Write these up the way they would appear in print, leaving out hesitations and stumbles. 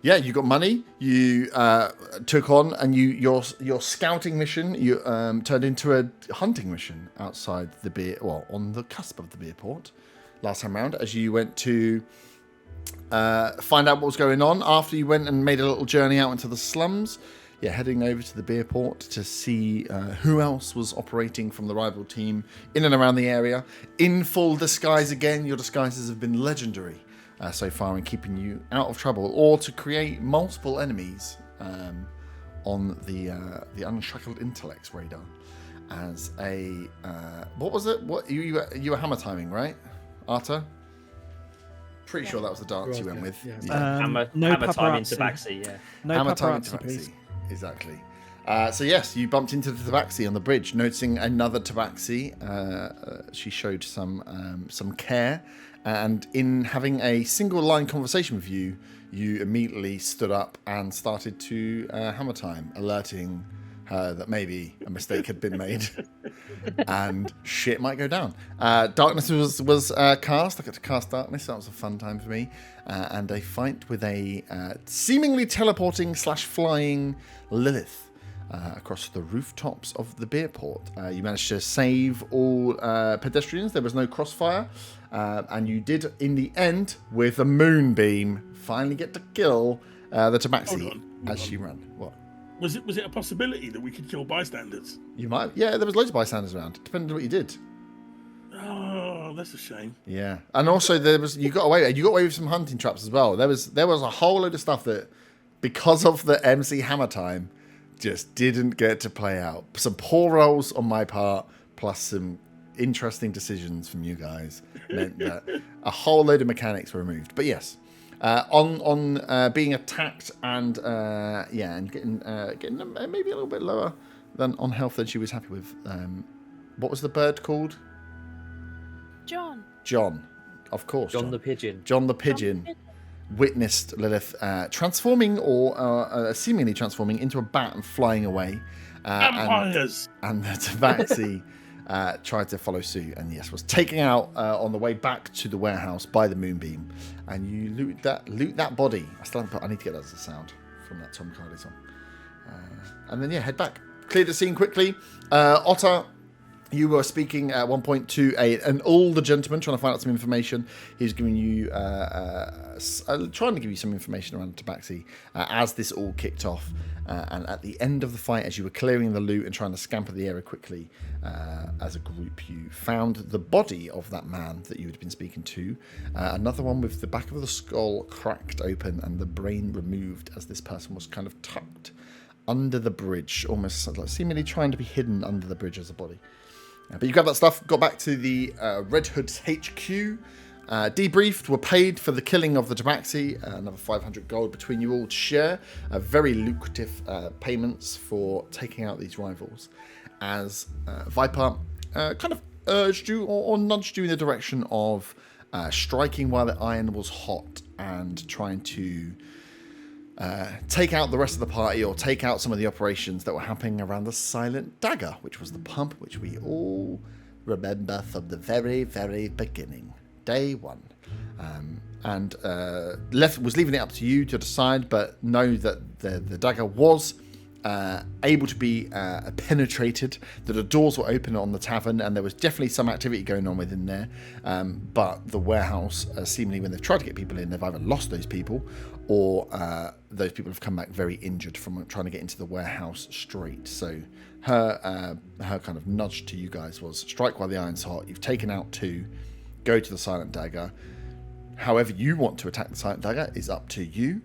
Yeah, you got money. You took on, and your scouting mission you turned into a hunting mission outside the on the cusp of the beer port. Last time round, as you went to find out what was going on after you went and made a little journey out into the slums. Yeah, heading over to the beer port to see who else was operating from the rival team in and around the area. In full disguise again. Your disguises have been legendary so far in keeping you out of trouble, or to create multiple enemies on the Unshackled Intellects radar. As a what was it? What you were hammer timing, right, Arta? Pretty sure that was the dance you went with. Yeah. Hammer time into Tabaxi, yeah. No hammer time into paparazzi, please. Exactly. So yes, you bumped into the Tabaxi on the bridge, noticing another Tabaxi. She showed some care, and in having a single line conversation with you, you immediately stood up and started to hammer time, alerting her that maybe a mistake had been made and shit might go down. Darkness was cast. I got to cast Darkness. That was a fun time for me. And a fight with a seemingly teleporting / flying Lilith across the rooftops of the beer port. You managed to save all pedestrians. There was no crossfire. And you did, in the end, with a moonbeam, finally get to kill the Tabaxi as she ran. What? Was it a possibility that we could kill bystanders? You might. Yeah, there was loads of bystanders around. Depending on what you did. Oh, that's a shame. Yeah, and also you got away with some hunting traps as well. There was a whole load of stuff that, because of the MC hammer time, just didn't get to play out. Some poor rolls on my part, plus some interesting decisions from you guys, meant that a whole load of mechanics were removed. But yes. On being attacked and getting maybe a little bit lower than on health than she was happy with. What was the bird called? John, of course. John the Pigeon. John the Pigeon witnessed Lilith transforming or seemingly transforming into a bat and flying away. Vampires. And the Tabaxi tried to follow suit, and yes, was taken out on the way back to the warehouse by the moonbeam. And you loot that body. I need to get that as a sound from that Tom Carly song. And then head back. Clear the scene quickly. Otter, you were speaking at one point to an older gentleman trying to find out some information. He was giving you trying to give you some information around Tabaxi as this all kicked off. And at the end of the fight, as you were clearing the loot and trying to scamper the area quickly, as a group, you found the body of that man that you had been speaking to. Another one with the back of the skull cracked open and the brain removed, as this person was kind of tucked under the bridge, almost like seemingly trying to be hidden under the bridge as a body. But you grabbed that stuff, got back to the Red Hood's HQ, debriefed, were paid for the killing of the Tabaxi, another 500 gold between you all to share. Very lucrative payments for taking out these rivals. As Viper kind of urged you or nudged you in the direction of striking while the iron was hot and trying to take out the rest of the party, or take out some of the operations that were happening around the Silent Dagger, which was the pump which we all remember from the very, very beginning. Day one. And was leaving it up to you to decide, but know that the dagger was able to be penetrated, that the doors were open on the tavern, and there was definitely some activity going on within there. But the warehouse, seemingly when they've tried to get people in, they've either lost those people, or those people have come back very injured from trying to get into the warehouse straight. So her kind of nudge to you guys was strike while the iron's hot. You've taken out 2. Go to the Silent Dagger. However you want to attack the Silent Dagger is up to you,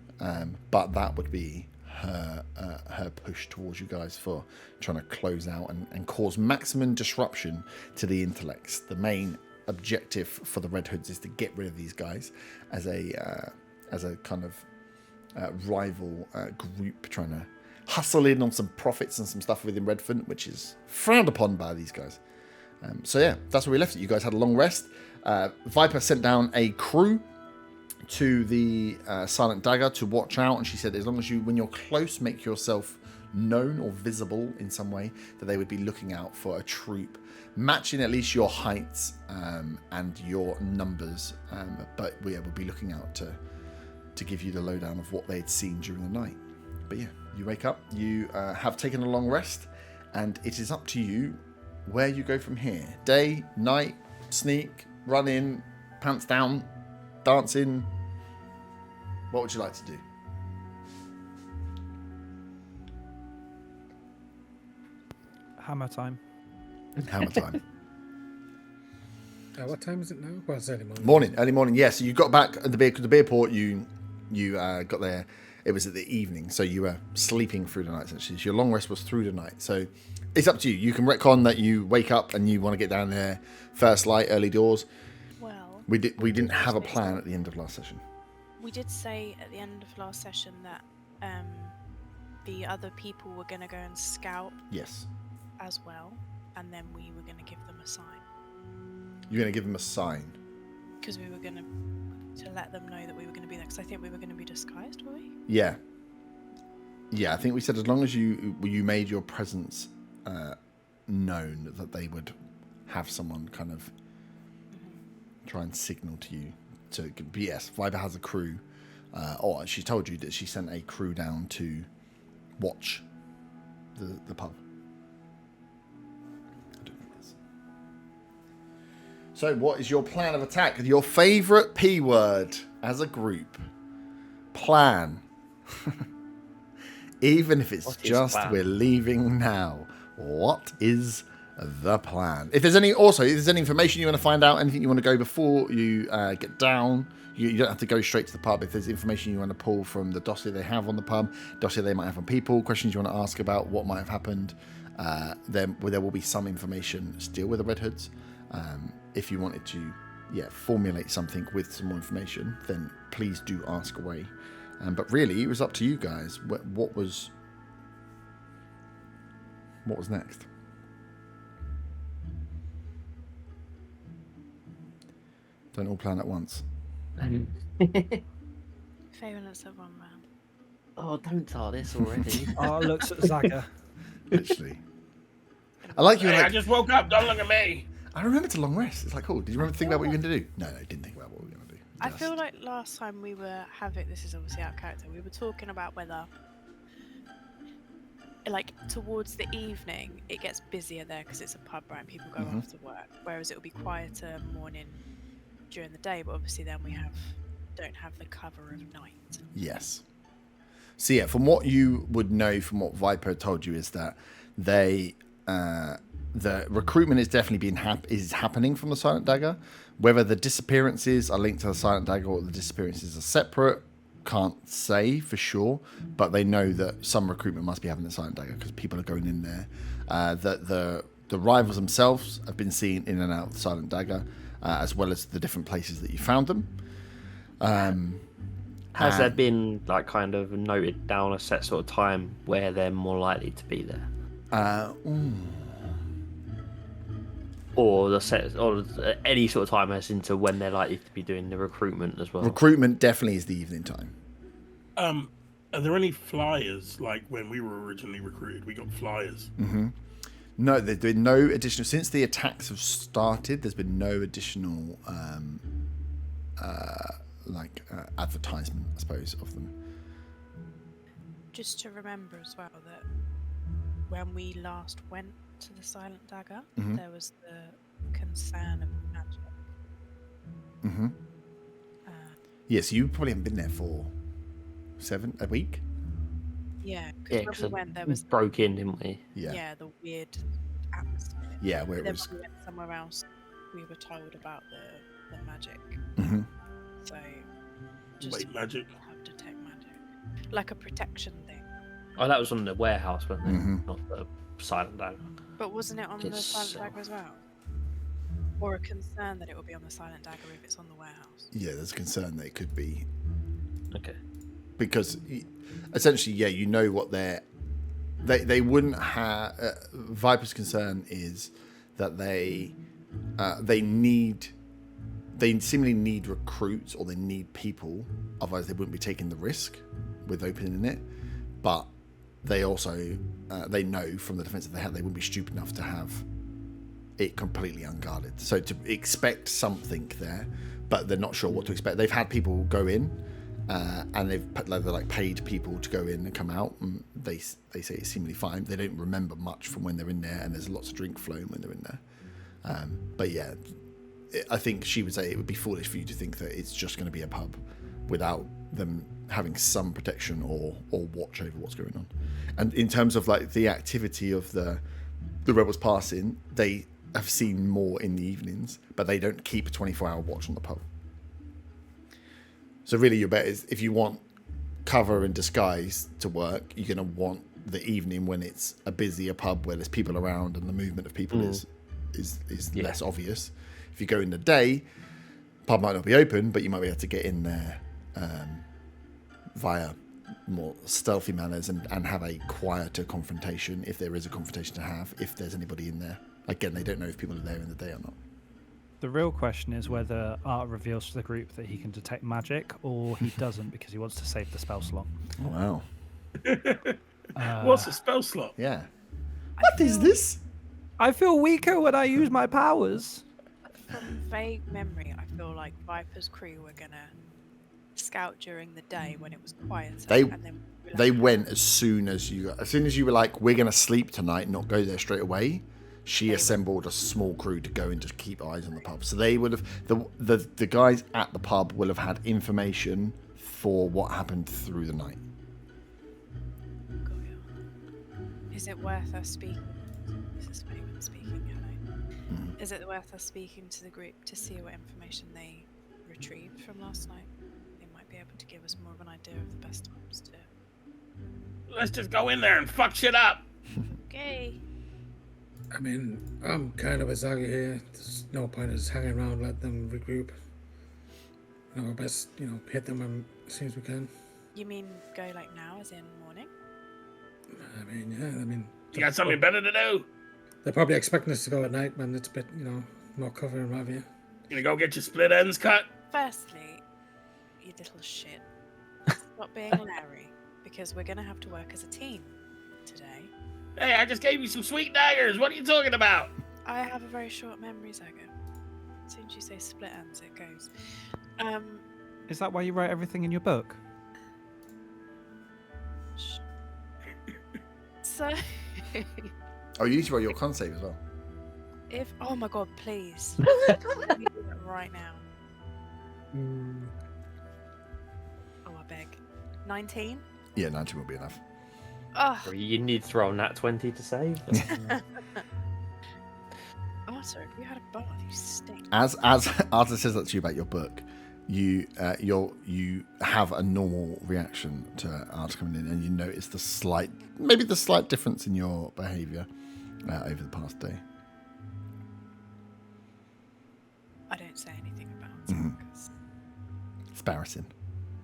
but that would be her push towards you guys for trying to close out and cause maximum disruption to the intellects. The main objective for the Red Hoods is to get rid of these guys as a kind of rival group trying to hustle in on some profits and some stuff within Redvant, which is frowned upon by these guys. So yeah, that's where we left it. You guys had a long rest. Viper sent down a crew to the Silent Dagger to watch out, and she said as long as when you're close, make yourself known or visible in some way, that they would be looking out for a troop matching at least your heights and your numbers, but we will be looking out to to give you the lowdown of what they'd seen during the night. But yeah, you wake up, you have taken a long rest, and it is up to you where you go from here. Day, night, sneak, run in, pants down, dancing. What would you like to do? Hammer time. Hammer time. What time is it now? Well, it's early morning. Early morning. Yeah, so you got back at the beer port. You got there. It was at the evening, so you were sleeping through the night. Essentially, so your long rest was through the night. So it's up to you. You can retcon that you wake up and you want to get down there first light, early doors. Well, We didn't have a plan at the end of last session. we did say at the end of last session that the other people were going to go and scout Yes. as well, and then we were going to give them a sign. You're going to give them a sign. Because we were going to let them know that we were going to be there. Because I think we were going to be disguised, were we? Yeah. Yeah, I think we said as long as you made your presence known, that they would have someone kind of try and signal to you. But yes, Viper has a crew. She told you that she sent a crew down to watch the pub. I don't know this. So what is your plan of attack? Your favourite P word as a group. Plan. Even if it's just we're leaving now. What is the plan? If there's any information you want to find out, anything you want to go before you get down, you don't have to go straight to the pub. If there's information you want to pull from the dossier they have on the pub, dossier they might have on people, questions you want to ask about what might have happened, then there will be some information still with the Red Hoods. If you wanted to, formulate something with some more information, then please do ask away. But really, it was up to you guys. What was next? Don't all plan at once. Favourites of one man. Oh, don't start this already. Oh, looks at Zaga. Literally. I like you. Hey, Like, I just woke up. Don't look at me. I remember it's a long rest. It's like, cool. Did you remember to think about what you were going to do? No, didn't think about what we were going to do. I feel like last time we were having, this is obviously out of character, we were talking about whether, like, towards the evening, it gets busier there because it's a pub, right? People go after work, whereas it will be quieter morning during the day, but obviously then we don't have the cover of night. Yes. So yeah, from what you would know, from what Viper told you, is that the recruitment is definitely happening from the Silent Dagger. Whether the disappearances are linked to the Silent Dagger or the disappearances are separate, can't say for sure, but they know that some recruitment must be happening at the Silent Dagger because people are going in there. That the rivals themselves have been seen in and out of the Silent Dagger, as well as the different places that you found them. Has there been like kind of noted down a set sort of time where they're more likely to be there? Or the set, or any sort of time as into when they're likely to be doing the recruitment as well. Recruitment definitely is the evening time. Are there any flyers like when we were originally recruited? We got flyers. No, there's been no additional since the attacks have started. There's been no additional advertisement, I suppose, of them. Just to remember as well that when we last went to the Silent Dagger, there was the concern of magic. Yes, you probably haven't been there for a week. Yeah, because when we went, there was broke in, didn't we? Yeah, the weird atmosphere. Yeah, where but it was. When we went somewhere else, we were told about the magic. So just Wait, magic? have to detect magic, like a protection thing. Oh, that was on the warehouse, wasn't it? Not the Silent Dagger. But wasn't it on the Silent Dagger as well? Or a concern that it would be on the Silent Dagger if it's on the warehouse? Yeah, there's a concern that it could be. Okay. Because essentially, yeah, you know what they wouldn't have. Viper's concern is that they seemingly need recruits or they need people, otherwise they wouldn't be taking the risk with opening it. But they also they know from the defense that they wouldn't be stupid enough to have it completely unguarded. So to expect something there, but they're not sure what to expect. They've had people go in and they've paid people to go in and come out, and they say it's seemingly fine. They don't remember much from when they're in there, and there's lots of drink flowing when they're in there. But yeah, I think she would say it would be foolish for you to think that it's just going to be a pub without them having some protection or watch over what's going on. And in terms of like the activity of the rebels passing, they have seen more in the evenings, but they don't keep a 24-hour watch on the pub. So really your bet is if you want cover and disguise to work, you're going to want the evening when it's a busier pub where there's people around and the movement of people is less obvious. If you go in the day, pub might not be open, but you might be able to get in there via more stealthy manners and have a quieter confrontation, if there is a confrontation to have, if there's anybody in there. Again, they don't know if people are there in the day or not. The real question is whether Art reveals to the group that he can detect magic, or he doesn't because he wants to save the spell slot. Oh, wow. What's a spell slot? Yeah. What is this? I feel weaker when I use my powers. From vague memory, I feel like Viper's crew were gonna scout during the day when it was quieter. They went as soon as you were like, we're gonna sleep tonight, not go there straight away. She assembled a small crew to go and just keep eyes on the pub. So they would have the guys at the pub will have had information for what happened through the night. Is it worth us speaking? This is Fagan speaking. Hello. Is it worth us speaking to the group to see what information they retrieved from last night? They might be able to give us more of an idea of the best times to. Let's just go in there and fuck shit up. Okay. I mean, I'm kind of a Zaga here. There's no point in just hanging around, let them regroup. Our best, hit them as soon as we can. You mean go like now, as in morning? I mean, yeah, You got something better to do? They're probably expecting us to go at night when it's a bit, more cover and what have you. You gonna go get your split ends cut? Firstly, you little shit. Stop being Larry, because we're gonna have to work as a team today. Hey, I just gave you some sweet daggers. What are you talking about? I have a very short memory, Zaga. As soon as you say split ends, it goes. Is that why you write everything in your book? So. Oh, you need to roll your con save as well. Oh my god, please. Let me do that right now. Oh, I beg. 19? Yeah, 19 will be enough. Oh, You need to roll nat 20 to save. Arthur, if you had a bath, you stink. As Arthur says that to you about your book, you have a normal reaction to Arthur coming in, and you notice the slight difference in your behaviour over the past day. I don't say anything about it because It's embarrassing.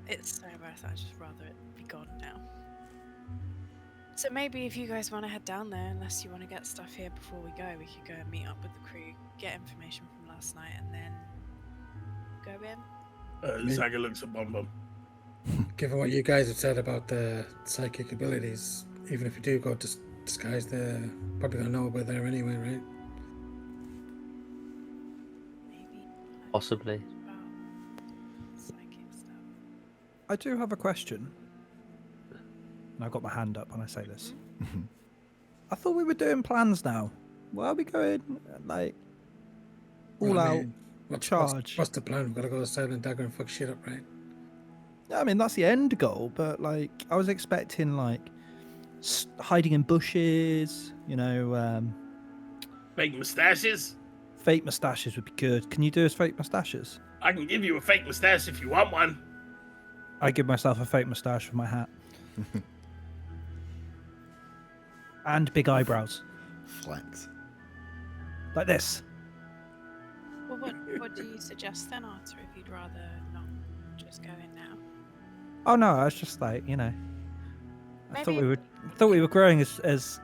it's so embarrassing. I'd just rather it be gone now. So maybe if you guys want to head down there, unless you want to get stuff here before we go, we could go and meet up with the crew, get information from last night, and then go in. Zaga looks at Bum Bum. Given what you guys have said about the psychic abilities, even if you do go disguise, they're probably gonna know we're there anyway, right? Maybe. Possibly. About psychic stuff. I do have a question. And I've got my hand up when I say this. I thought we were doing plans now. Where are we going? Like, all out charge. What's the plan? We've got to go to Silent Dagger and fuck shit up, right? I mean, that's the end goal, but like, I was expecting like hiding in bushes, Fake mustaches? fake mustaches would be good. Can you do us fake mustaches? I can give you a fake mustache if you want one. I give myself a fake mustache with my hat. And big eyebrows. Flex. Like this. Well, what do you suggest then, Arthur, if you'd rather not just go in now? Oh no, I was just like, I Maybe thought we were growing as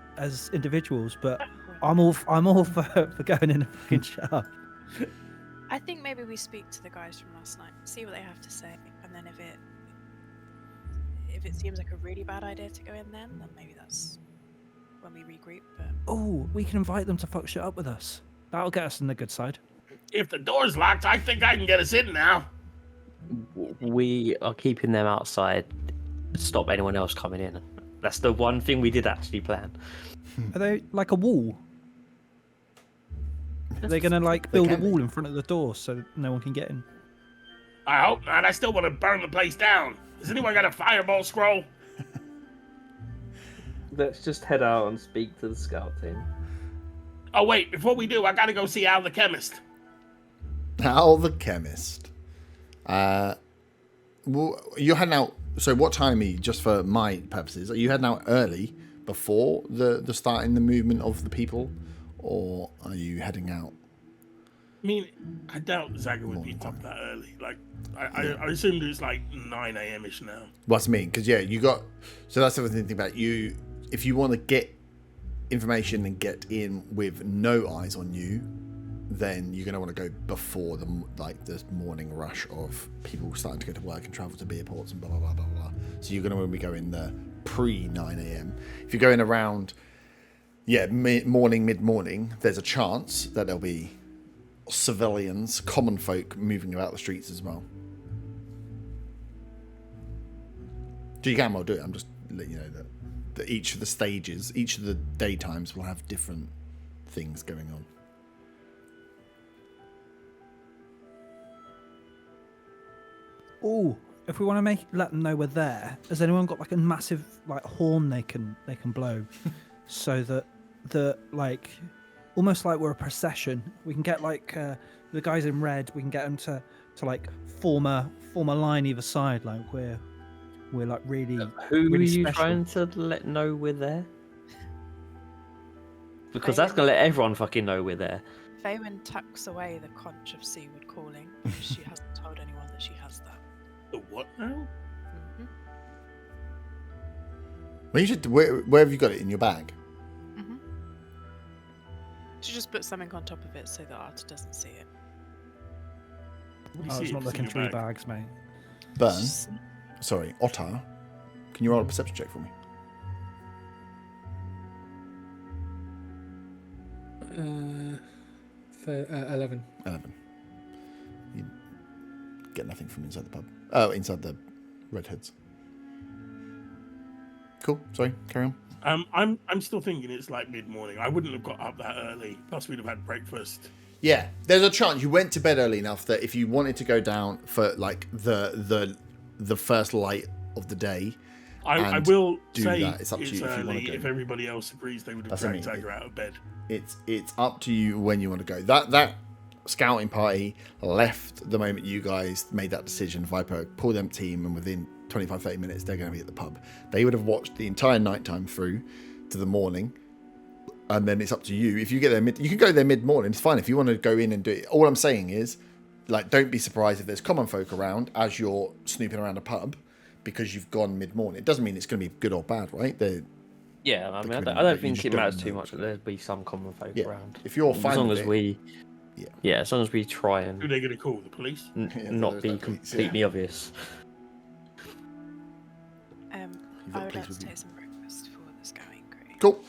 individuals, but I'm all for going in and fucking shove. I think maybe we speak to the guys from last night, see what they have to say, and then if it seems like a really bad idea to go in then maybe that's when we regroup. But Oh, we can invite them to fuck shit up with us. That'll get us on the good side. If the door's locked, I think I can get us in now. We are keeping them outside to stop anyone else coming in. That's the one thing we did actually plan. Are they like a wall? Are they gonna like build a wall in front of the door so no one can get in? I hope not. I still want to burn the place down. Has anyone got a fireball scroll? Let's just head out and speak to the scout team. Oh, wait. Before we do, I got to go see Al the chemist. Al the chemist. Well, you're heading out. So what time are you, just for my purposes, are you heading out early before the starting the movement of the people? Or are you heading out? I mean, I doubt Zaga would be up that early. Like, I assumed it's like 9 a.m.-ish now. What's I mean? Because, yeah, you got... So that's the other thing about you. If you want to get information and get in with no eyes on you, then you're going to want to go before the morning rush of people starting to go to work and travel to beer ports and blah, blah, blah, blah, blah. So you're going to want to be going the pre-9 a.m. If you're going around, mid-morning, there's a chance that there'll be civilians, common folk moving about the streets as well. So you can well do it. I'm just letting you know that each of the stages, each of the daytimes will have different things going on. Oh, if we want to let them know we're there, has anyone got like a massive like horn they can blow, so that like almost like we're a procession. We can get like the guys in red. We can get them to like form a line either side. Like we're like really. Who really are you special. trying to let know we're there? Because that's gonna let everyone fucking know we're there. Faywin tucks away the conch of seaward calling. She hasn't told anyone that she has that. The what now? Mm-hmm. Well, you should. Where have you got it in your bag? Mm-hmm. She just puts something on top of it so that Arta doesn't see it. What do you I see was if not it's in looking your through bag? bags, mate. Burn. Sorry, Otter. Can you roll a perception check for me? 11. 11. You get nothing from inside the pub. Oh, inside the redheads. Cool. Sorry, carry on. I'm still thinking it's like mid-morning. I wouldn't have got up that early. Plus, we'd have had breakfast. Yeah, there's a chance you went to bed early enough that if you wanted to go down for like the first light of the day, I will do say that. It's up to it's you if you wanna early. go. If everybody else agrees, they would have That's what I dragged mean. Tiger out of bed. it's up to you when you want to go. That scouting party left the moment you guys made that decision. Viper pulled them team, and within 25-30 minutes they're going to be at the pub. They would have watched the entire nighttime through to the morning, and then it's up to you. If you get there you can go there mid-morning. It's fine if you want to go in and do it. All I'm saying is, like, don't be surprised if there's common folk around as you're snooping around a pub because you've gone mid-morning. It doesn't mean it's going to be good or bad, right? Yeah, I mean, I criminal, don't but you think just it don't matters know. too much that there'd be some common folk Yeah, around. if you're fine as long with as it, we, yeah. as long as we try Who are and they going to call? The police? not there's be no police, completely obvious. You've got I would police like to with you. take some breakfast for the scouting crew. Cool.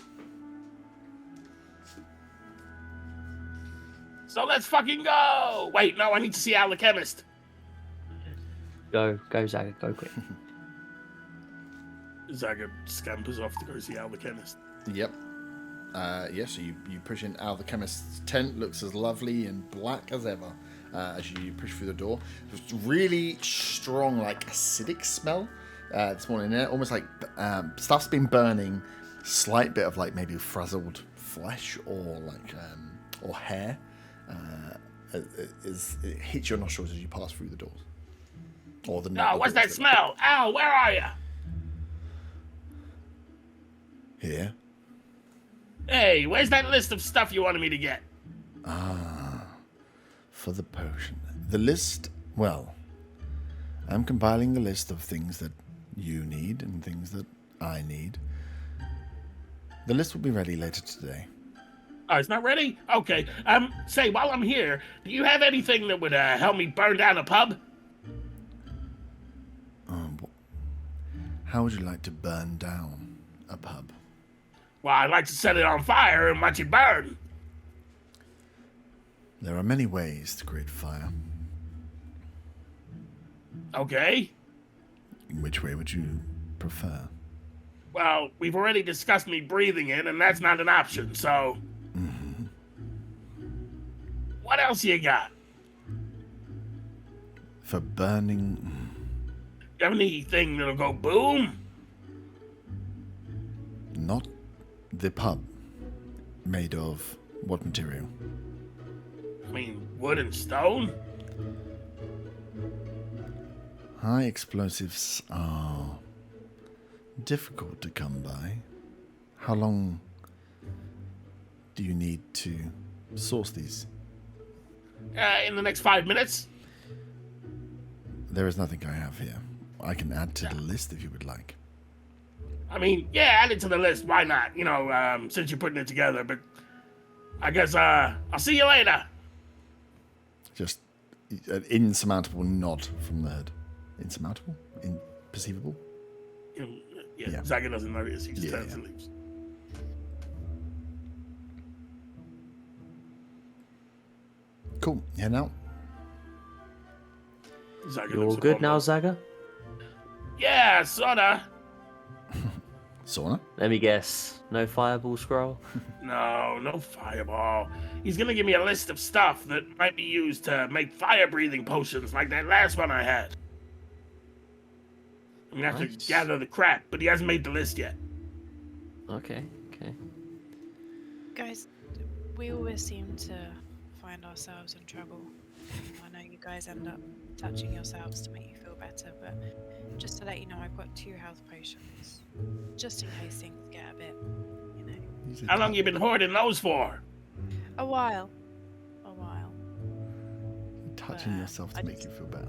So let's fucking go! Wait, no, I need to see Al the chemist. Go, Zaga, go quick. Zaga scampers off to go see Al the chemist. Yep. So you push in out of the chemist's tent. Looks as lovely and black as ever as you push through the door. There's really strong, like, acidic smell this morning there. Almost like stuff's been burning. Slight bit of, like, maybe frazzled flesh or, like, or hair. It hits your nostrils as you pass through the doors. Or the Oh, what's that smell? Al, where are you? Here. Hey, where's that list of stuff you wanted me to get? For the potion. The list, well, I'm compiling the list of things that you need and things that I need. The list will be ready later today. Oh, it's not ready? Okay. Say, while I'm here, do you have anything that would help me burn down a pub? How would you like to burn down a pub? Well, I'd like to set it on fire and watch it burn. There are many ways to create fire. Okay. Which way would you prefer? Well, we've already discussed me breathing in, and that's not an option, so... What else you got? For burning... You have anything that'll go boom? Not the pub. Made of what material? I mean, wood and stone? High explosives are difficult to come by. How long do you need to source these? In the next 5 minutes? There is nothing I have here. I can add to the list if you would like. I mean, yeah, add it to the list. Why not? You know, since you're putting it together. But I guess, I'll see you later. Just an insurmountable nod from the herd. Insurmountable? Imperceivable? Yeah. Zaga doesn't notice. He just turns and leaves. Cool. Yeah, now. Zaga You're all looks good upon now, them. Zaga? Yeah, sorta. Sauna? Let me guess. No fireball scroll? No fireball. He's gonna give me a list of stuff that might be used to make fire-breathing potions like that last one I had. I'm gonna have to gather the crap, but he hasn't made the list yet. Okay. Guys, we always seem to find ourselves in trouble. I know you guys end up touching yourselves to make you feel better, but just to let you know, I've got 2 health potions. Just in case things get a bit, you know. How long you been hoarding those for? A while. Touching But, yourself to make you feel better.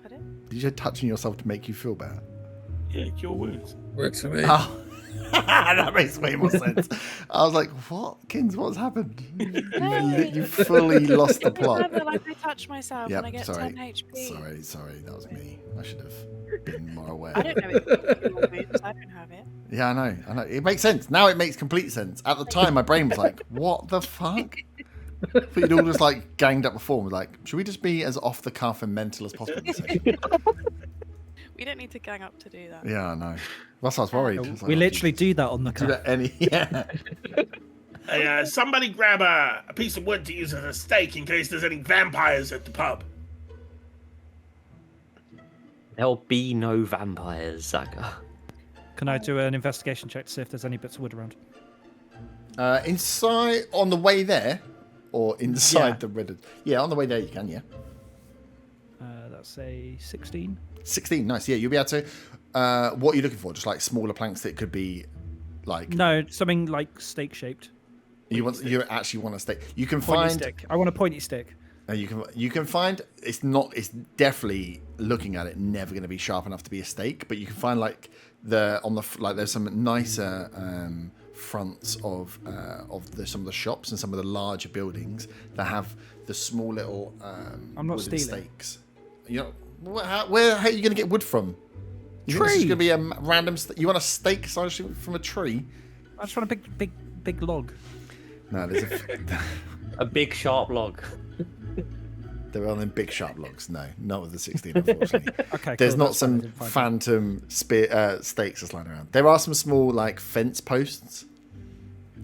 Pardon? Did you say touching yourself to make you feel better? Yeah, cure wounds. Works for me. Oh. That makes way more sense. I was like, what? Kins, what's happened? You fully lost the plot. Remember, like I touch myself and I Yep, get sorry. 10 HP. Sorry, that was me. I should have been more aware. I don't know if cure wounds. I don't have it. Yeah, I know. It makes sense. Now it makes complete sense. At the time, my brain was like, what the fuck? But you'd all just like ganged up before and was like, should we just be as off the cuff and mental as possible? We don't need to gang up to do that. Yeah, I know. That's why I was worried. I was like, We oh, literally Jesus. do that on the Do cut. that yeah. Hey, somebody grab a piece of wood to use as a stake in case there's any vampires at the pub. There'll be no vampires, Zaga. Can I do an investigation check to see if there's any bits of wood around? Inside, on the way there, or inside Yeah. the Reddit? Yeah, on the way there you can, yeah. That's a 16. 16, nice. Yeah, you'll be able to. What are you looking for? Just like smaller planks that could be like. No, something like stake shaped. You actually want a stake. You can Pointy find. stick. I want a pointy stick. You can find it's not. It's definitely looking at it never going to be sharp enough to be a stake. But you can find like there's some nicer fronts of some of the shops and some of the larger buildings that have the small little I'm not wooden stealing. stakes. You know where are you going to get wood from? You think this is Tree. going to be a random. You want a stake from a tree? I just want a big log. No, there's A big sharp log. They're on them big sharp logs. No, not with the 16, unfortunately. Okay, There's cool, not that's fine, I some didn't find phantom stakes that's lying around. There are some small like fence posts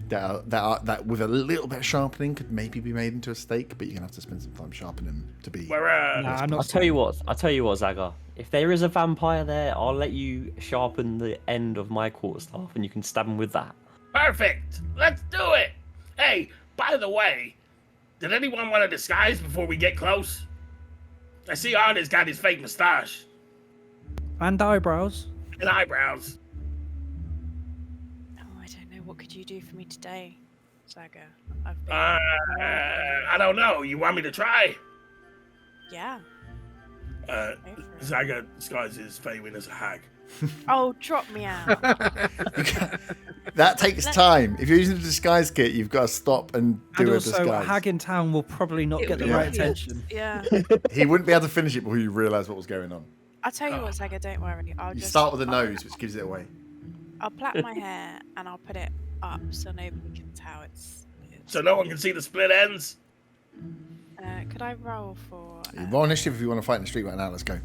that with a little bit of sharpening could maybe be made into a stake, but you're gonna have to spend some time sharpening them to be. Where, Nah, I'm I'll not. tell you what, Zaga. If there is a vampire there, I'll let you sharpen the end of my quarterstaff and you can stab him with that. Perfect. Let's do it. Hey, by the way, did anyone want to disguise before we get close? I see Arda's got his fake mustache And eyebrows. and eyebrows. Oh, I don't know. What could you do for me today, Zaga? I've been... I don't know. You want me to try? Yeah. Uh, Go for it. Zaga disguises Faywin as a hag. Oh, drop me out. That takes time. If you're using a disguise kit, you've got to stop and do And a also, a disguise. hag in town will probably not It get the would be right obvious. attention. Yeah. He wouldn't be able to finish it before you realise what was going on. I'll tell you what, Zaga, don't worry. I'll You just start with the nose, which gives it away. I'll plait my hair and I'll put it up so nobody can tell it's So no one can see the split ends? Could I roll for? Roll initiative if you want to fight in the street right now. Let's go.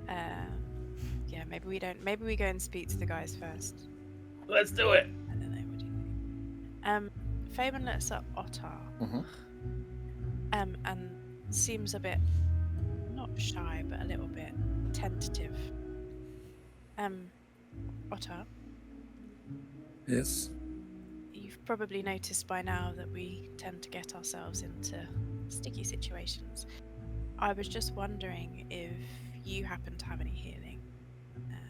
Yeah, maybe we don't. Maybe we go and speak to the guys first. Let's do it. I don't know. What do you think? Fabian looks at Otter. Mm-hmm. And seems a bit not shy, but a little bit tentative. Otter, Yes. you've probably noticed by now that we tend to get ourselves into sticky situations. I was just wondering if you happen to have any healing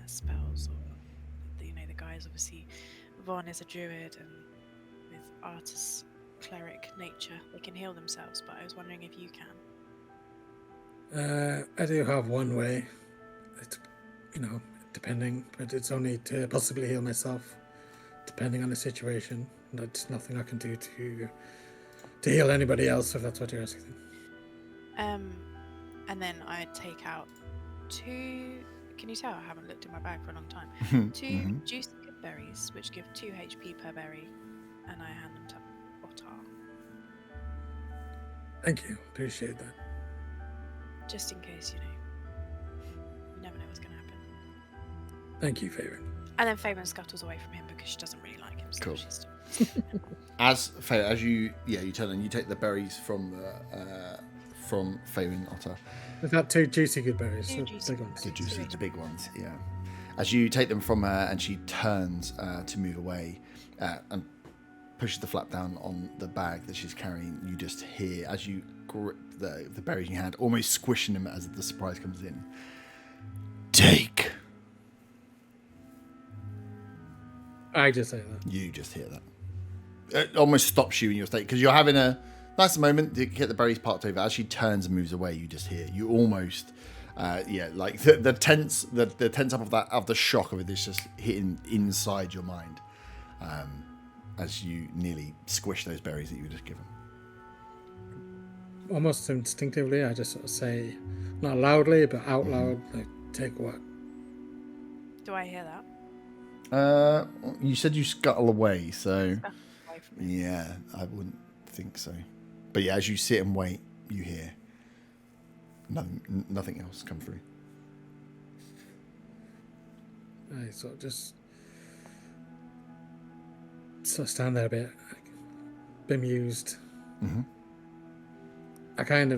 spells, or the guys. Obviously, Vaughn is a druid, and with Artus cleric nature, they can heal themselves. But I was wondering if you can. I do have one way. It's, depending, but it's only to possibly heal myself, depending on the situation. That's nothing I can do to heal anybody else, if that's what you're asking. And then I'd take out 2. Can you tell I haven't looked in my bag for a long time? 2 juicy good berries, which give 2 HP per berry, and I hand them to Otar. Thank you. Appreciate that. Just in case, you never know what's going to happen. Thank you, Fabian. And then Fabian scuttles away from him because she doesn't really like him. So Cool. she's As you turn and you take the berries from Fabian Otter. We've got 2 juicy good berries. Two So juicy big good ones. The juicy, the big ones, yeah. As you take them from her and she turns to move away and pushes the flap down on the bag that she's carrying, you just hear, as you grip the berries in your hand, almost squishing them as the surprise comes in. Take. I just say that. You just hear that. It almost stops you in your state because you're having a nice moment to get the berries parked over. As she turns and moves away, you just hear. You almost, like the tense up of the shock of it is just hitting inside your mind, as you nearly squish those berries that you were just given. Almost instinctively, I just sort of say, not loudly, but out loud, like, take what? Do I hear that? You said you scuttle away, so Scuttle away from him. yeah, I wouldn't think so. But yeah, as you sit and wait, you hear nothing else come through. I sort of just stand there a bit, like, bemused. Mm-hmm. I kind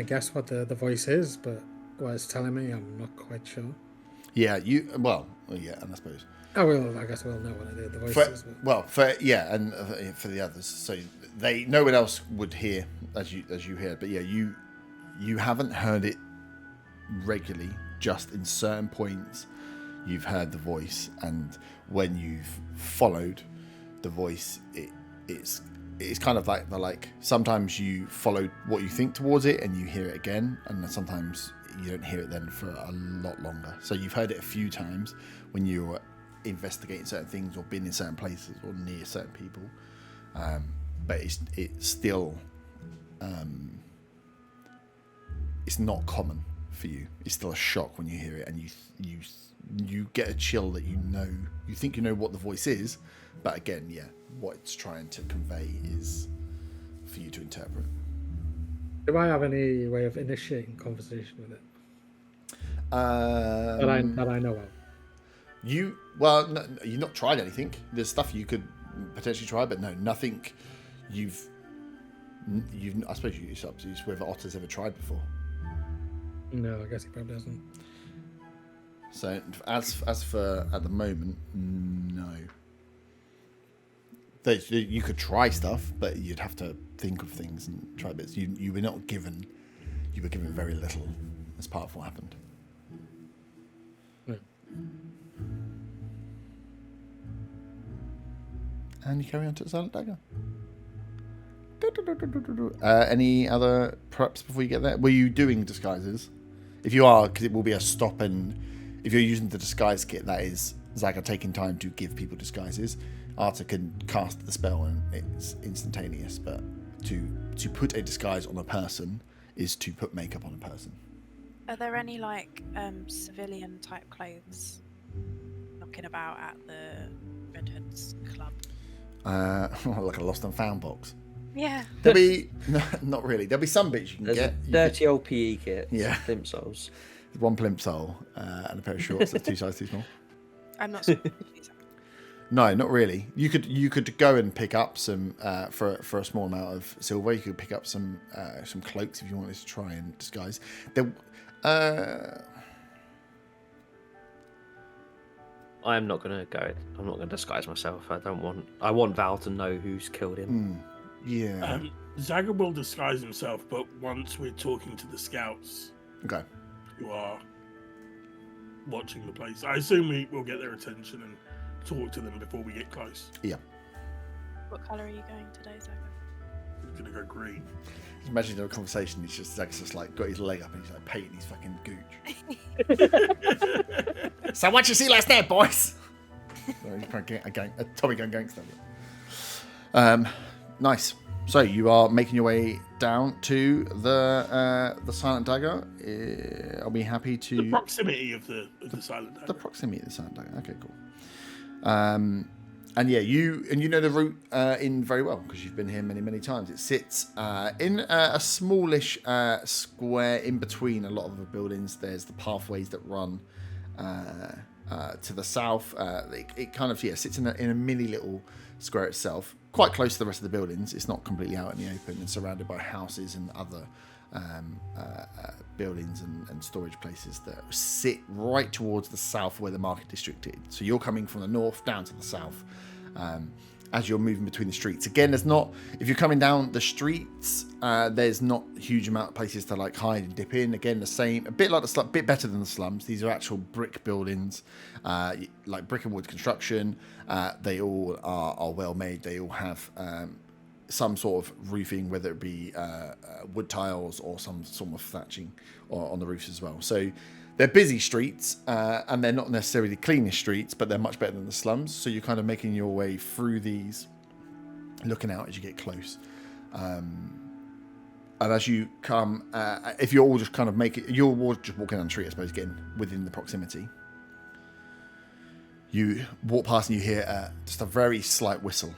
of guess what the voice is, but what it's telling me, I'm not quite sure. Yeah, and I suppose. I guess I will know what the voice is. But... for the others, so no one else would hear as you hear. But yeah, you haven't heard it regularly. Just in certain points, you've heard the voice, and when you've followed the voice, it's kind of like sometimes you follow what you think towards it, and you hear it again, and then sometimes you don't hear it then for a lot longer. So you've heard it a few times when you were investigating certain things or been in certain places or near certain people, but it's still it's not common for you. It's still a shock when you hear it, and you get a chill that you think you know what the voice is, but again, yeah, what it's trying to convey is for you to interpret. Do I have any way of initiating conversation with it? That I know of. You've not tried anything. There's stuff you could potentially try, but no, nothing. I suppose it's up to you whether Otter's ever tried before. No, I guess he probably hasn't. So as for at the moment, no. You could try stuff, but you'd have to think of things and try bits. You were not given. You were given very little as part of what happened. Yeah. And you carry on to the Silent Dagger. Any other preps before you get there? Were you doing disguises? If you are, because it will be a stop, and if you're using the disguise kit, that is Zaga taking time to give people disguises. Arta can cast the spell and it's instantaneous, but to put a disguise on a person is to put makeup on a person. Are there any civilian type clothes knocking about at the Red Hood's club? Like a lost and found box. Yeah. There'll be not really. There'll be some bits you can There's get. a dirty old PE kit. Yeah. Plimsolls. One plimsoll and a pair of shorts that's 2 sizes too small. I'm not. No, not really. You could go and pick up some for a small amount of silver. You could pick up some cloaks if you wanted to try and disguise. I'm not gonna go. I'm not gonna disguise myself. I want Val to know who's killed him. Yeah. Zaga will disguise himself, but once we're talking to the scouts Okay. who are watching the place, I assume we will get their attention and talk to them before we get close. Yeah. What colour are you going today, Zaga? I'm gonna go green. Imagine the conversation. He's just like got his leg up and he's like painting his fucking gooch. So what you see last night, boys? So he's playing a Tommy Gun gangster. Nice. So you are making your way down to the Silent Dagger. Are we happy to The proximity of the Silent Dagger. the proximity of the Silent Dagger? Okay, cool. And yeah, you know the route in very well because you've been here many times. It sits in a smallish square in between a lot of the buildings. There's the pathways that run to the south. It kind of sits in a mini little square itself, quite close to the rest of the buildings. It's not completely out in the open and surrounded by houses and other buildings and storage places that sit right towards the south where the market district is. So you're coming from the north down to the south as you're moving between the streets. Again, if you're coming down the streets, there's not a huge amount of places to like hide and dip in. Again, the same, a bit like the bit better than the slums. These are actual brick buildings, like brick and wood construction. They all are well made. They all have some sort of roofing, whether it be wood tiles or some sort of thatching on the roofs as well. So they're busy streets, and they're not necessarily the cleanest streets, but they're much better than the slums. So you're kind of making your way through these, looking out as you get close. And as you come, if you're all just kind of you're all just walking down the street, I suppose, getting within the proximity. You walk past and you hear just a very slight whistle.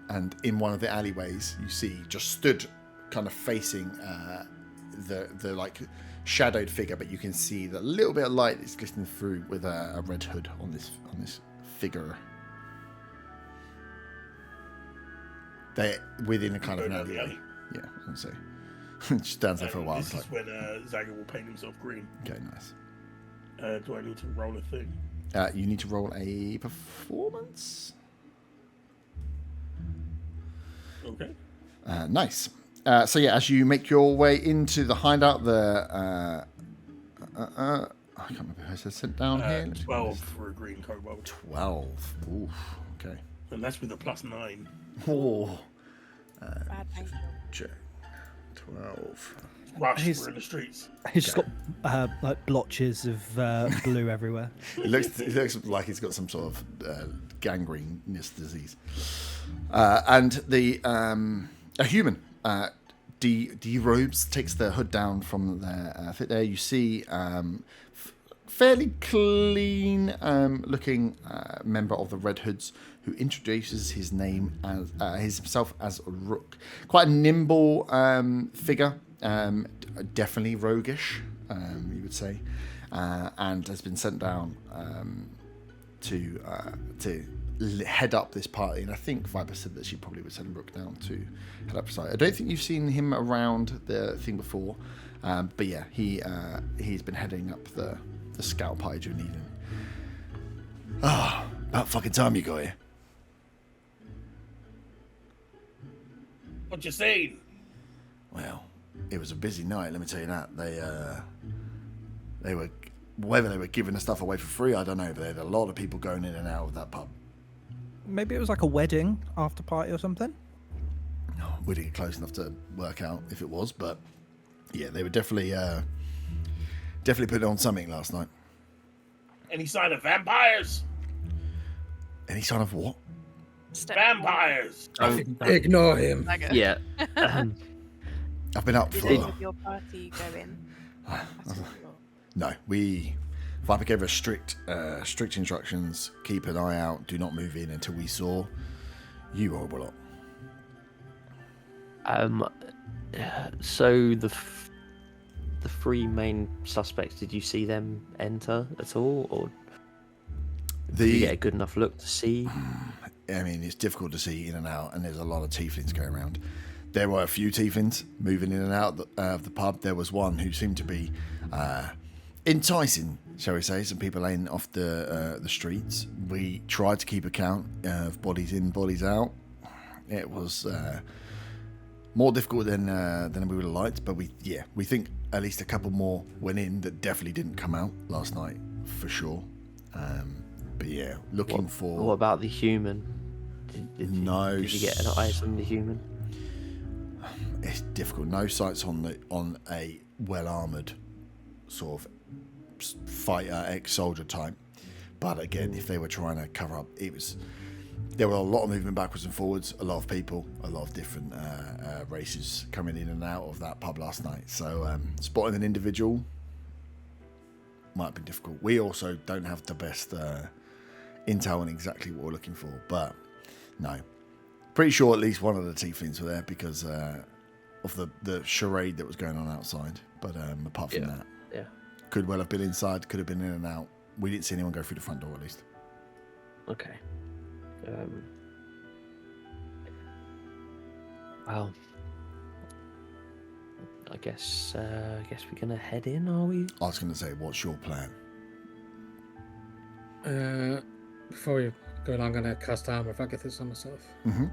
And in one of the alleyways, you see just stood, kind of facing the like shadowed figure, but you can see the little bit of light that's glistening through with a red hood on this figure. They're within a kind of an alleyway. Yeah, and so it stands there for a while. This is when Zaga will paint himself green. Okay, nice. Do I need to roll a thing? You need to roll a performance. Okay. Nice. So yeah, as you make your way into the hideout, I can't remember who I said sent down here. 12 for a green kobold. 12. Oof. Okay. And that's with a +9. Oh. Bad paint job. Check. 12. Rush, He's- we're in the streets. He's just got like blotches of blue everywhere. It looks like he's got some sort of gangrenous disease. And a human derobes, takes the hood down from their fit there. You see fairly clean looking member of the Red Hoods who introduces his name as himself as Rook. Quite a nimble figure, definitely roguish, you would say, and has been sent down to head up this party. And I think Viper said that she probably would send Rook down to head up the site. I don't think you've seen him around the thing before, but yeah, he's been heading up the scout party during the evening. About fucking time you got here. What you seen? Well, it was a busy night, let me tell you that. They were, whether they were giving the stuff away for free, I don't know, but they had a lot of people going in and out of that pub. Maybe it was like a wedding after party or something. We didn't get close enough to work out if it was, but yeah, they were definitely putting on something last night. Any sign of vampires? Any sign of what? Vampires! Ignore him. Zaga. Yeah. I've been up Did for... any of your party go in? No, we Viper gave us strict instructions. Keep an eye out. Do not move in until we saw you, horrible lot. So the three main suspects, did you see them enter at all, or did you get a good enough look to see? I mean, it's difficult to see in and out, and there's a lot of tieflings going around. There were a few tieflings moving in and out of the pub. There was one who seemed to be enticing, shall we say, some people laying off the streets. We tried to keep account of bodies in, bodies out. It was more difficult than we would have liked, but we think at least a couple more went in that definitely didn't come out last night for sure. But yeah, looking for. What about the human? Did you get an eye on the human? It's difficult. No sights on a well-armoured sort of fighter, ex-soldier type. But again, if they were trying to cover up, there were a lot of movement backwards and forwards, a lot of people, a lot of different races coming in and out of that pub last night. So spotting an individual might have been difficult. We also don't have the best intel on exactly what we're looking for, but no. Pretty sure at least one of the tieflings were there because of the charade that was going on outside. But apart from that, could well have been inside, could have been in and out. We didn't see anyone go through the front door at least. Okay. Well, I guess we're gonna head in, are we? I was going to say, what's your plan? Before we go on, I'm going to cast armor if I get this on myself. Mm-hmm.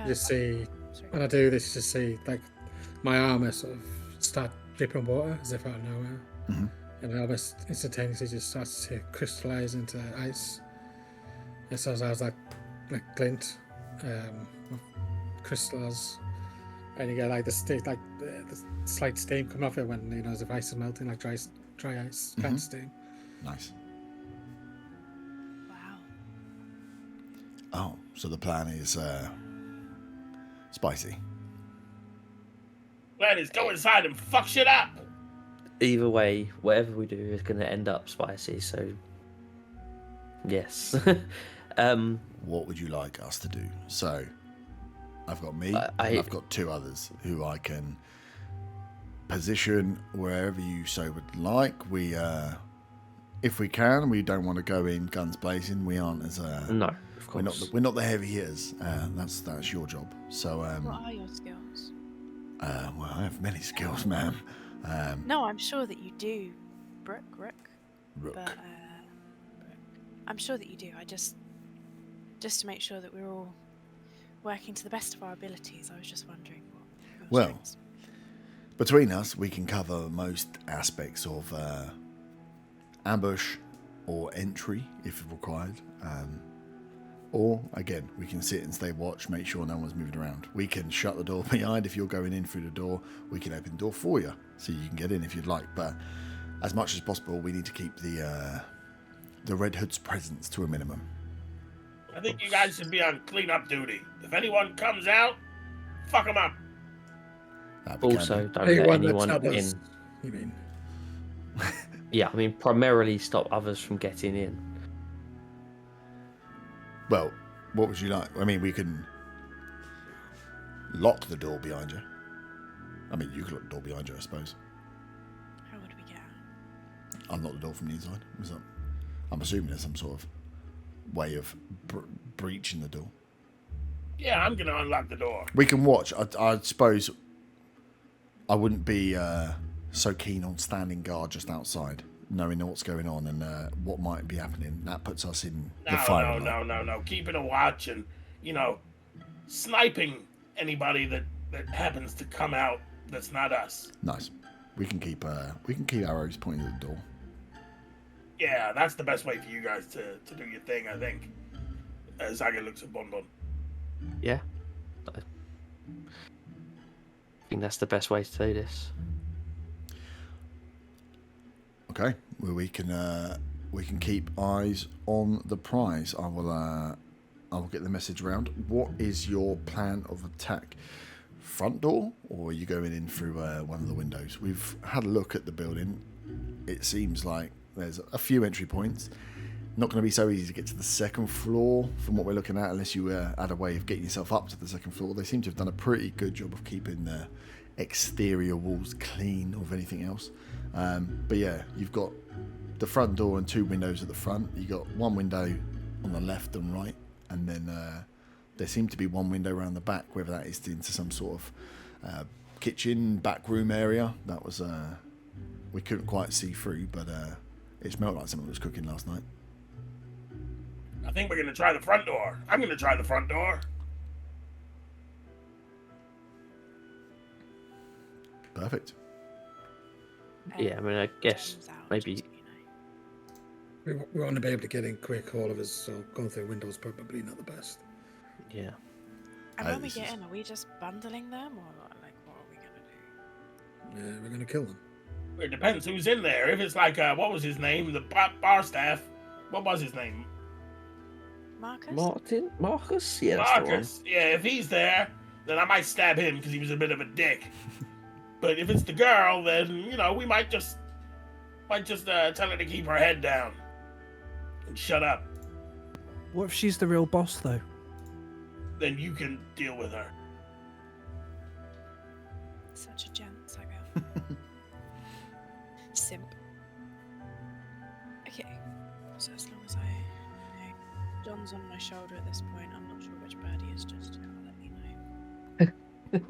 Just see, when I do this, just see like my armor sort of start dripping water as if out of nowhere. Mm-hmm. And it almost instantaneously just starts to crystallize into ice. And so I was like glint, crystals, and you get like the slight steam coming off it when as if ice is melting, like dry ice kind of steam. Nice. Wow. Oh, so the plan is spicy. Plan is go inside and fuck shit up. Either way, whatever we do is going to end up spicy. So, yes. What would you like us to do? So, I've got me, and I've got two others who I can position wherever you so would like. We, if we can, we don't want to go in guns blazing. We aren't as no, of course. we're not the heavy hitters. That's your job. So, What are your skills? well, I have many skills, ma'am. No, I'm sure that you do, Rook. Rook. But I'm sure that you do. I just to make sure that we're all working to the best of our abilities. I was just wondering what. your Well, strengths- Between us, we can cover most aspects of ambush or entry if required. Or, again, we can sit and stay watch, make sure no one's moving around. We can shut the door behind if you're going in through the door. We can open the door for you so you can get in if you'd like. But as much as possible, we need to keep the Red Hood's presence to a minimum. I think you guys should be on cleanup duty. If anyone comes out, fuck them up. Also, don't let Anyone anyone that's in. others, you mean? Yeah, I mean, primarily stop others from getting in. Well, what would you like? I mean, we can lock the door behind you. I mean, you can lock the door behind you, I suppose. How would we get out? Unlock the door from the inside. I'm assuming there's some sort of way of breaching the door. Yeah, I'm gonna unlock the door. We can watch. I suppose I wouldn't be so keen on standing guard just outside, knowing what's going on and what might be happening. That puts us in the fire. No. Keeping a watch and, sniping anybody that happens to come out that's not us. Nice. We can keep arrows pointing at the door. Yeah, that's the best way for you guys to do your thing, I think. Zaga looks at Bon Bon. Yeah. I think that's the best way to do this. Okay. Well, we can keep eyes on the prize. I will get the message around. What is your plan of attack? Front door, or are you going in through one of the windows? We've had a look at the building. it seems like there's a few entry points. Not going to be so easy to get to the second floor from what we're looking at, unless you had a way of getting yourself up to the second floor. They seem to have done a pretty good job of keeping the exterior walls clean of anything else. But yeah, you've got the front door and 2 windows at the front. You've got 1 window on the left and right, and then there seemed to be 1 window around the back, whether that is into some sort of kitchen, back room area. That was, we couldn't quite see through, but it smelled like someone was cooking last night. I think we're going to try the front door. I'm going to try the front door. Perfect. Yeah, I mean, I guess John's out, maybe. just so you know. We want to be able to get in quick, all of us, so going through windows probably not the best. Yeah. And when we this get is- in, are we just bundling them, or like what are we gonna do? Yeah, we're going to kill them. It depends who's in there. If it's like, what was his name? The bar staff. What was his name? Marcus? Marcus? Yeah, that's the one. Marcus. Yeah, if he's there, then I might stab him because he was a bit of a dick. But if it's the girl, then, you know, we might just tell her to keep her head down and shut up. What if she's the real boss, though? Then you can deal with her. Such a gent, Saga. Simp. Okay. So as long as I know John's on my shoulder at this point, I'm not sure which bird he is, just let me know.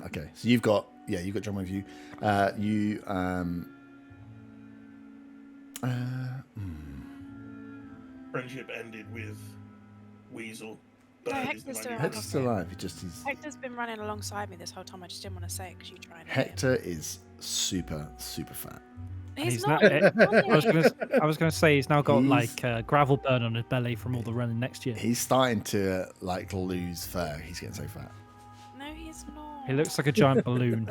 Okay, so you've got John with you. Friendship ended with Weasel. No, Bird is Hector's the still money. alive. Hector's still alive. He's Hector's been running alongside me this whole time. I just didn't want to say it because you tried. Hector is super fat. He's now- not. I was going to say he's now got He's- like gravel burn on his belly from all the running next year. He's starting to like lose fur. He's getting so fat. No, he's not. He looks like a giant balloon.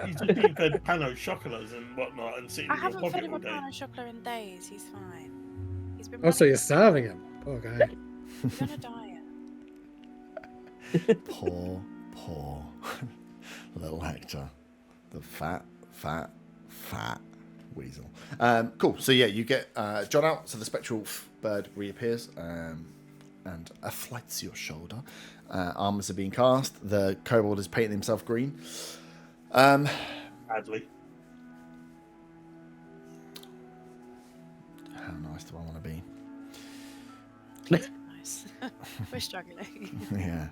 He's just been fed pain chocolates and whatnot and sitting I in your haven't fed pocket him all a day. pan of chocolate in days. He's fine. He's been. Oh, so running- you're starving him? Poor guy. He's on a diet. Poor little Hector. The fat weasel. Cool. So yeah, you get John out. So the spectral bird reappears and afflights your shoulder. Armors are being cast. The kobold is painting himself green. Badly. How nice do I want to be? Nice. We're struggling. Yeah.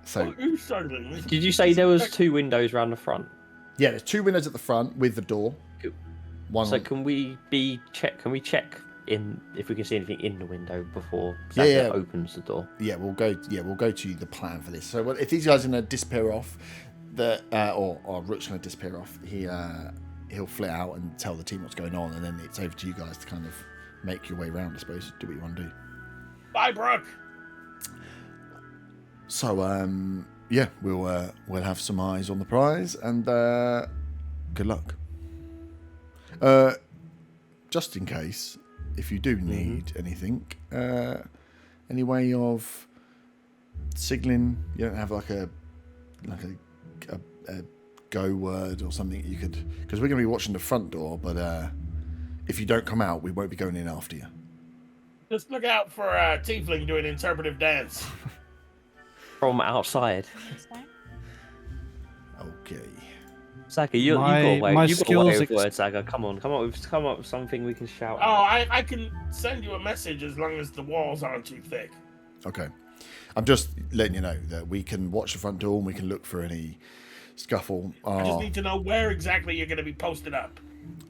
So Who's struggling? Did you say there was 2 windows around the front? yeah, there's 2 windows at the front with the door. Cool. One. So on- can we check in if we can see anything in the window before Yeah, Santa yeah. opens the door? Yeah, we'll go to the plan for this. So if these guys are going to disappear off, or Rook's going to disappear off, he'll flit out and tell the team what's going on, and then it's over to you guys to kind of make your way around, I suppose. Do what you want to do. Bye, Brooke. So yeah, we'll have some eyes on the prize, and good luck. Just in case, if you do need anything, any way of signaling, you don't have like a go word or something you could, because we're going to be watching the front door, but if you don't come out, we won't be going in after you. Just look out for Tiefling doing interpretive dance. From outside. Okay. Saga, you've got My a way skills of words, Saga. Come up with something we can shout Oh, out. I can send you a message as long as the walls aren't too thick. Okay. I'm just letting you know that we can watch the front door and we can look for any scuffle. I just need to know where exactly you're going to be posted up.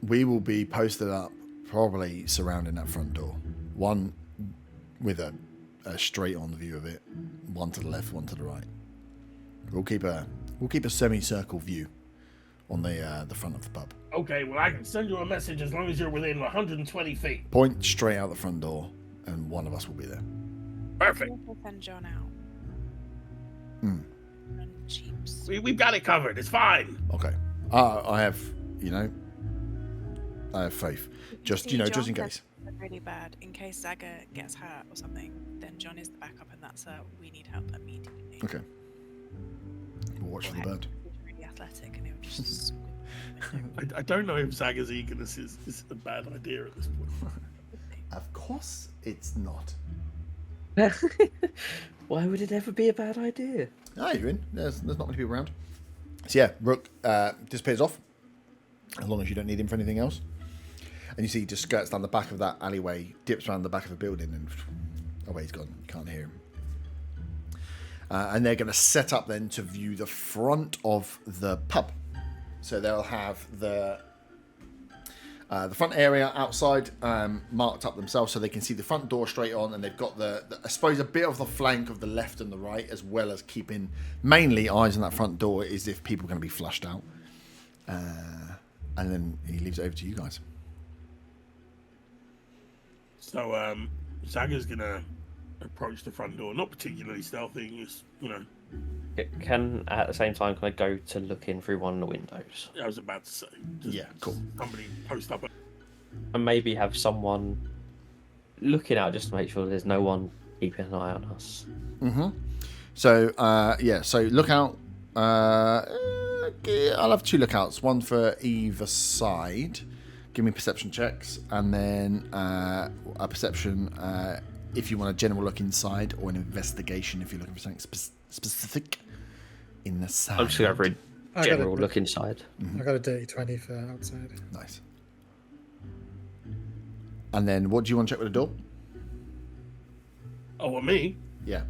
We will be posted up probably surrounding that front door. One with a straight on view of it, one to the left, one to the right. We'll keep a semicircle view on the front of the pub. Okay, well, I can send you a message as long as you're within 120 feet. Point straight out the front door, and one of us will be there. Perfect. We'll send John out. Hmm. Run cheaps. We've got it covered. It's fine. Okay. I have faith. Just See, just John in said case. something really bad. In case Zaga gets hurt or something, then John is the backup, and that's we need help immediately. Okay. We'll watch for the bird. He's really athletic, and he'll just. I don't know if Zaga's eagerness is a bad idea at this point. Of course, it's not. Why would it ever be a bad idea? Ah, you're in. There's not many people around. So yeah, Rook disappears off, as long as you don't need him for anything else. And you see he just skirts down the back of that alleyway, dips around the back of the building, and away he's gone. You can't hear him. And they're going to set up then to view the front of the pub. So they'll have the front area outside marked up themselves, so they can see the front door straight on, and they've got the I suppose a bit of the flank of the left and the right, as well as keeping mainly eyes on that front door, is if people are going to be flushed out. And then he leaves it over to you guys. So Zaga's gonna approach the front door, not particularly stealthy, just Can at the same time, can I go to look in through one of the windows? I was about to say. Yeah, cool. Somebody post up. And maybe have someone looking out just to make sure there's no one keeping an eye on us. Mm-hmm. So, so look out. I'll have 2 lookouts, one for either side. Give me perception checks, and then a perception if you want a general look inside, or an investigation if you're looking for something specific in the side. I'm just going for a general look inside. I got a dirty 20 for outside. Nice. And then what do you want to check with the door? Oh, what, me? Yeah.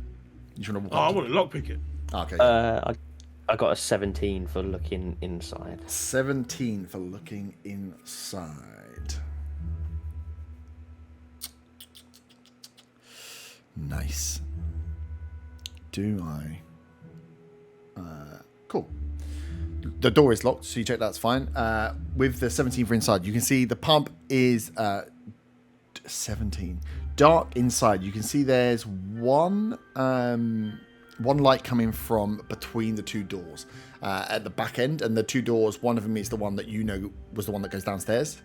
You just want to Oh, I want to lockpick it. Okay. I got a 17 for looking inside. 17 for looking inside. Nice. Do I? Cool. The door is locked, so you check that's fine. With the 17 for inside, you can see the pub is 17. Dark inside. You can see there's one light coming from between the 2 doors at the back end, and the 2 doors, one of them is the one that you know was the one that goes downstairs,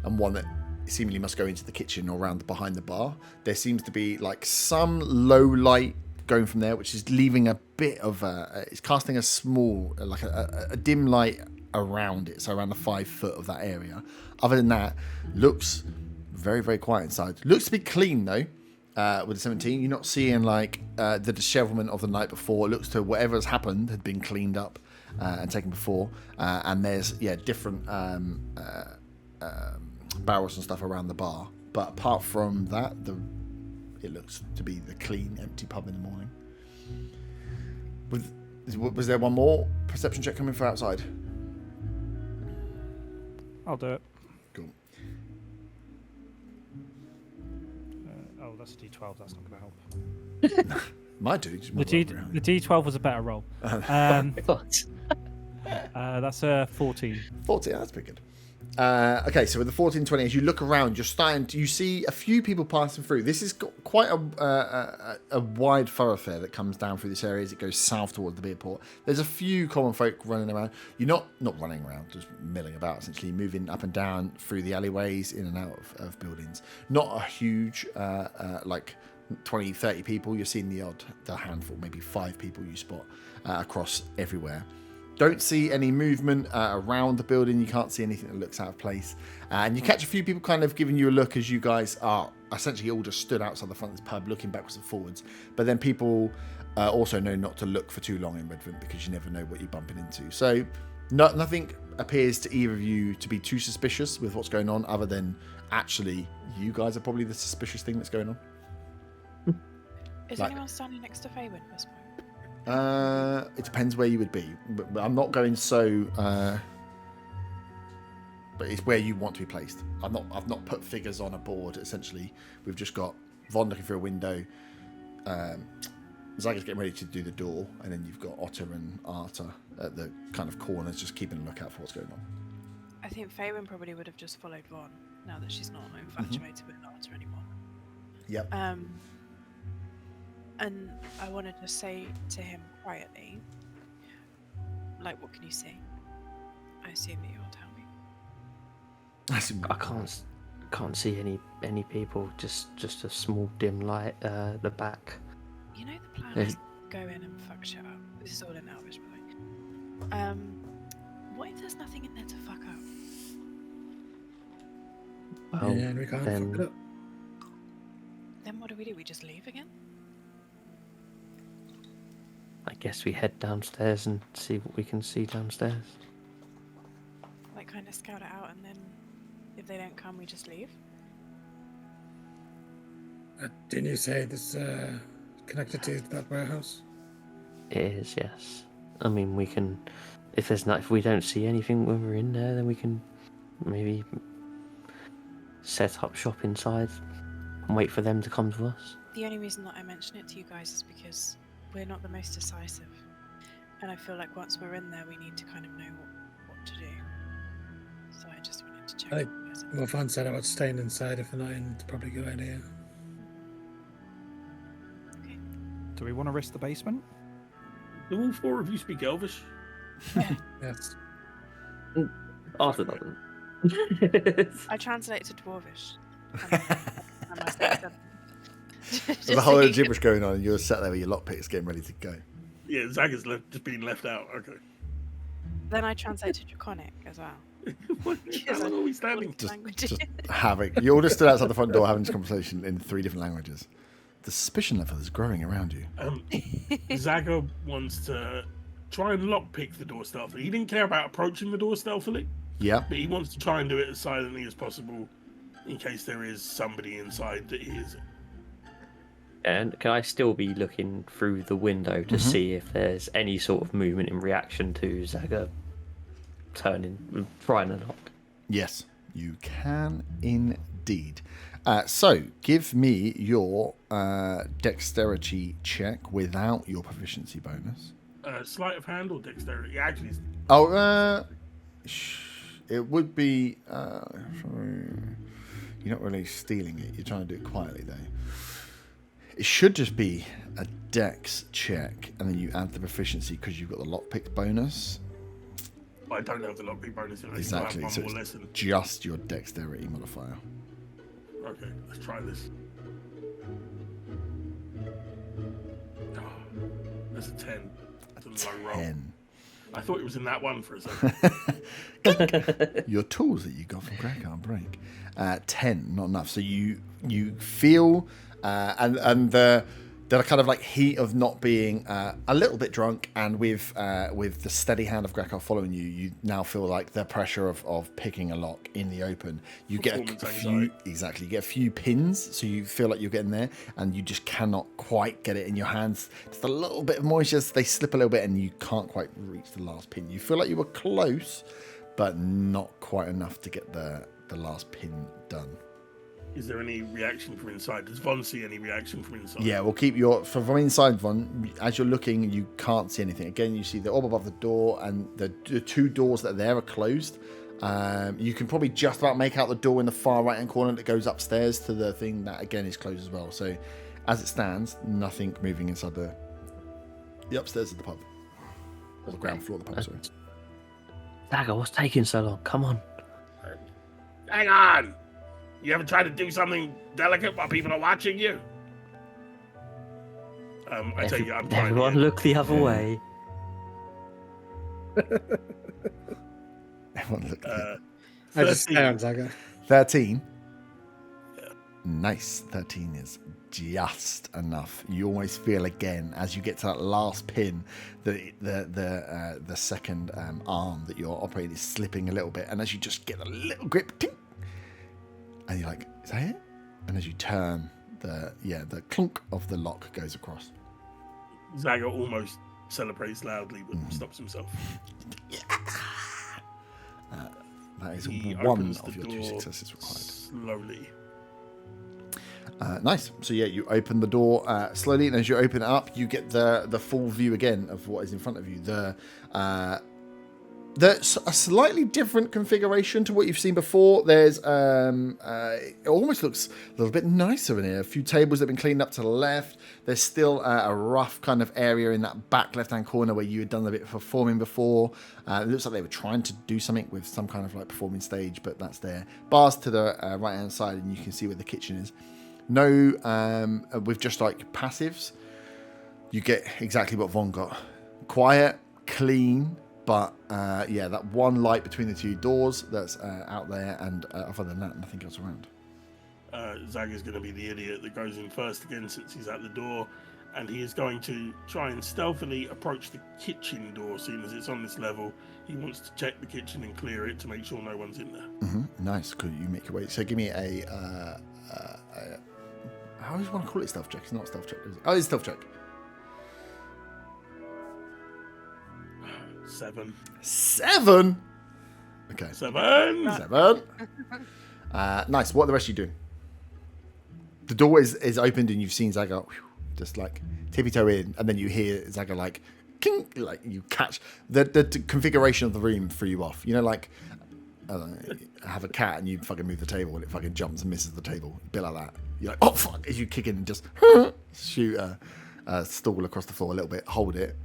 and one that seemingly must go into the kitchen or around behind the bar. There seems to be like some low light going from there, which is leaving a bit of it's casting a small, like a dim light around it, so around the 5 foot of that area. Other than that, looks very, very quiet inside. Looks to be clean though. With the 17, you're not seeing like the dishevelment of the night before. It looks to whatever has happened had been cleaned up and taken before. And there's different barrels and stuff around the bar. But apart from that, it looks to be the clean, empty pub in the morning. Was there one more perception check coming for outside? I'll do it. Cool. Oh, that's a D12. That's not going to help. Might do. The D12 was a better roll. What? That's a 14. 14, that's pretty good. Okay, so with the 14-20, as you look around, you see a few people passing through. This is quite a wide thoroughfare that comes down through this area as it goes south towards the beer port. There's a few common folk running around. You're not running around, just milling about, essentially, moving up and down through the alleyways, in and out of buildings. Not a huge, like 20, 30 people. You're seeing the handful, maybe 5 people you spot across everywhere. Don't see any movement around the building. You can't see anything that looks out of place. And you catch a few people kind of giving you a look as you guys are essentially all just stood outside the front of this pub looking backwards and forwards. But then people also know not to look for too long in Redvant because you never know what you're bumping into. So nothing appears to either of you to be too suspicious with what's going on, other than actually you guys are probably the suspicious thing that's going on. Is anyone standing next to Faywin at this point? It depends where you would be, but I'm not going so. But it's where you want to be placed. I've not put figures on a board. Essentially, we've just got Von looking through a window. Zaga's getting ready to do the door, and then you've got Otter and Arta at the kind of corners, just keeping a lookout for what's going on. I think Faywin probably would have just followed Von now that she's not infatuated with Arta anymore. Yep. And I wanted to say to him quietly, like, what can you see? I assume that you'll tell me. I can't see any people. Just a small dim light. The back. You know the plan is to go in and fuck shit up. This is all in Elvish, by the way. What if there's nothing in there to fuck up? Well, and we can't then- fuck it up. Then what do? We just leave again? I guess we head downstairs and see what we can see downstairs. Like, kind of scout it out, and then if they don't come, we just leave? Didn't you say this connected to that warehouse? It is, yes. I mean, we can. If we don't see anything when we're in there, then we can maybe set up shop inside and wait for them to come to us. The only reason that I mention it to you guys is because we're not the most decisive. And I feel like once we're in there, we need to kind of know what to do. So I just wanted to check. I- with you guys. Well, Van said about staying inside if they're not in. It's probably a good idea. Okay. Do we want to risk the basement? Do all four of you speak Elvish? Yes. Arthur doesn't. I translate to Dwarvish. And I say them. There's a whole lot of gibberish going on, and you're sat there with your lockpicks getting ready to go. Yeah, Zach is just being left out. Okay. Then I translate to Draconic as well. How long are we standing? Just having you all just stood outside the front door having this conversation in 3 different languages. The suspicion level is growing around you. Zago wants to try and lockpick the door stealthily. He didn't care about approaching the door stealthily, Yeah. but he wants to try and do it as silently as possible in case there is somebody inside that hears it. And can I still be looking through the window to see if there's any sort of movement in reaction to Zaga trying to knock? Yes, you can indeed. So, give me your dexterity check without your proficiency bonus. Sleight of hand or dexterity? Actually, it's Oh, it would be. You're not really stealing it. You're trying to do it quietly, though. It should just be a dex check, and then you add the proficiency because you've got the lockpick bonus. I don't have the lockpick bonus. I Exactly. Have So one more it's lesson. just your dexterity modifier. Okay, let's try this. Oh, that's a 10. That's a low roll. 10. I thought it was in that one for a second. Your tools that you got from Greg can't break. 10, not enough. So you feel and the kind of like heat of not being a little bit drunk, and with the steady hand of Greco following you, you now feel like the pressure of picking a lock in the open. You get a Performance few anxiety. you get a few pins, so you feel like you're getting there, and you just cannot quite get it in your hands. Just a little bit of moisture, they slip a little bit, and you can't quite reach the last pin. You feel like you were close, but not quite enough to get the last pin done. Is there any reaction from inside? Does Von see any reaction from inside? Yeah, we'll keep from inside, Von. As you're looking, you can't see anything. Again, you see the orb above the door, and the 2 doors that are there are closed. You can probably just about make out the door in the far right-hand corner that goes upstairs to the thing that, again, is closed as well. So, as it stands, nothing moving inside the upstairs of the pub. Or the ground floor of the pub, sorry. Zaga, what's taking so long? Come on. Hang on! You ever tried to do something delicate while people are watching you? I tell you, I'm trying. Everyone look the other way. Everyone look at it. I just 13. stay on Zaga. 13. Nice. 13 is just enough. You almost feel again as you get to that last pin, the second arm that you're operating is slipping a little bit, and as you just get a little grip, ting, and you're like, "Is that it?" And as you turn, the clunk of the lock goes across. Zaga almost celebrates loudly, but stops himself. That is He one opens of the your 2 door successes required. slowly. Nice. So yeah, you open the door slowly, and as you open it up, you get the full view again of what is in front of you. There's a slightly different configuration to what you've seen before. There's it almost looks a little bit nicer in here. A few tables that have been cleaned up to the left. There's still a rough kind of area in that back left-hand corner where you had done a bit of performing before. It looks like they were trying to do something with some kind of like performing stage, but that's there. Bars to the right-hand side, and you can see where the kitchen is. No, with just like passives, you get exactly what Von got. Quiet, clean, But yeah, that one light between the two doors that's out there, and other than that, nothing else around. Zaga's going to be the idiot that goes in first again since he's at the door, and he is going to try and stealthily approach the kitchen door, seeing as it's on this level. He wants to check the kitchen and clear it to make sure no one's in there. Nice. Could you make your way? So give me a how do you want to call it? Stealth check? It's not stealth check. Is it? Oh, it's stealth check. 7. 7. Okay. 7. 7. Nice. What are the rest of you doing? The door is opened and you've seen Zaga just like tippy toe in, and then you hear Zaga like, king, like you catch the configuration of the room threw you off. You know, like I don't know, have a cat and you fucking move the table and it fucking jumps and misses the table. A bit like that. You're like, oh fuck! As you kick in and just shoot a stall across the floor a little bit, hold it.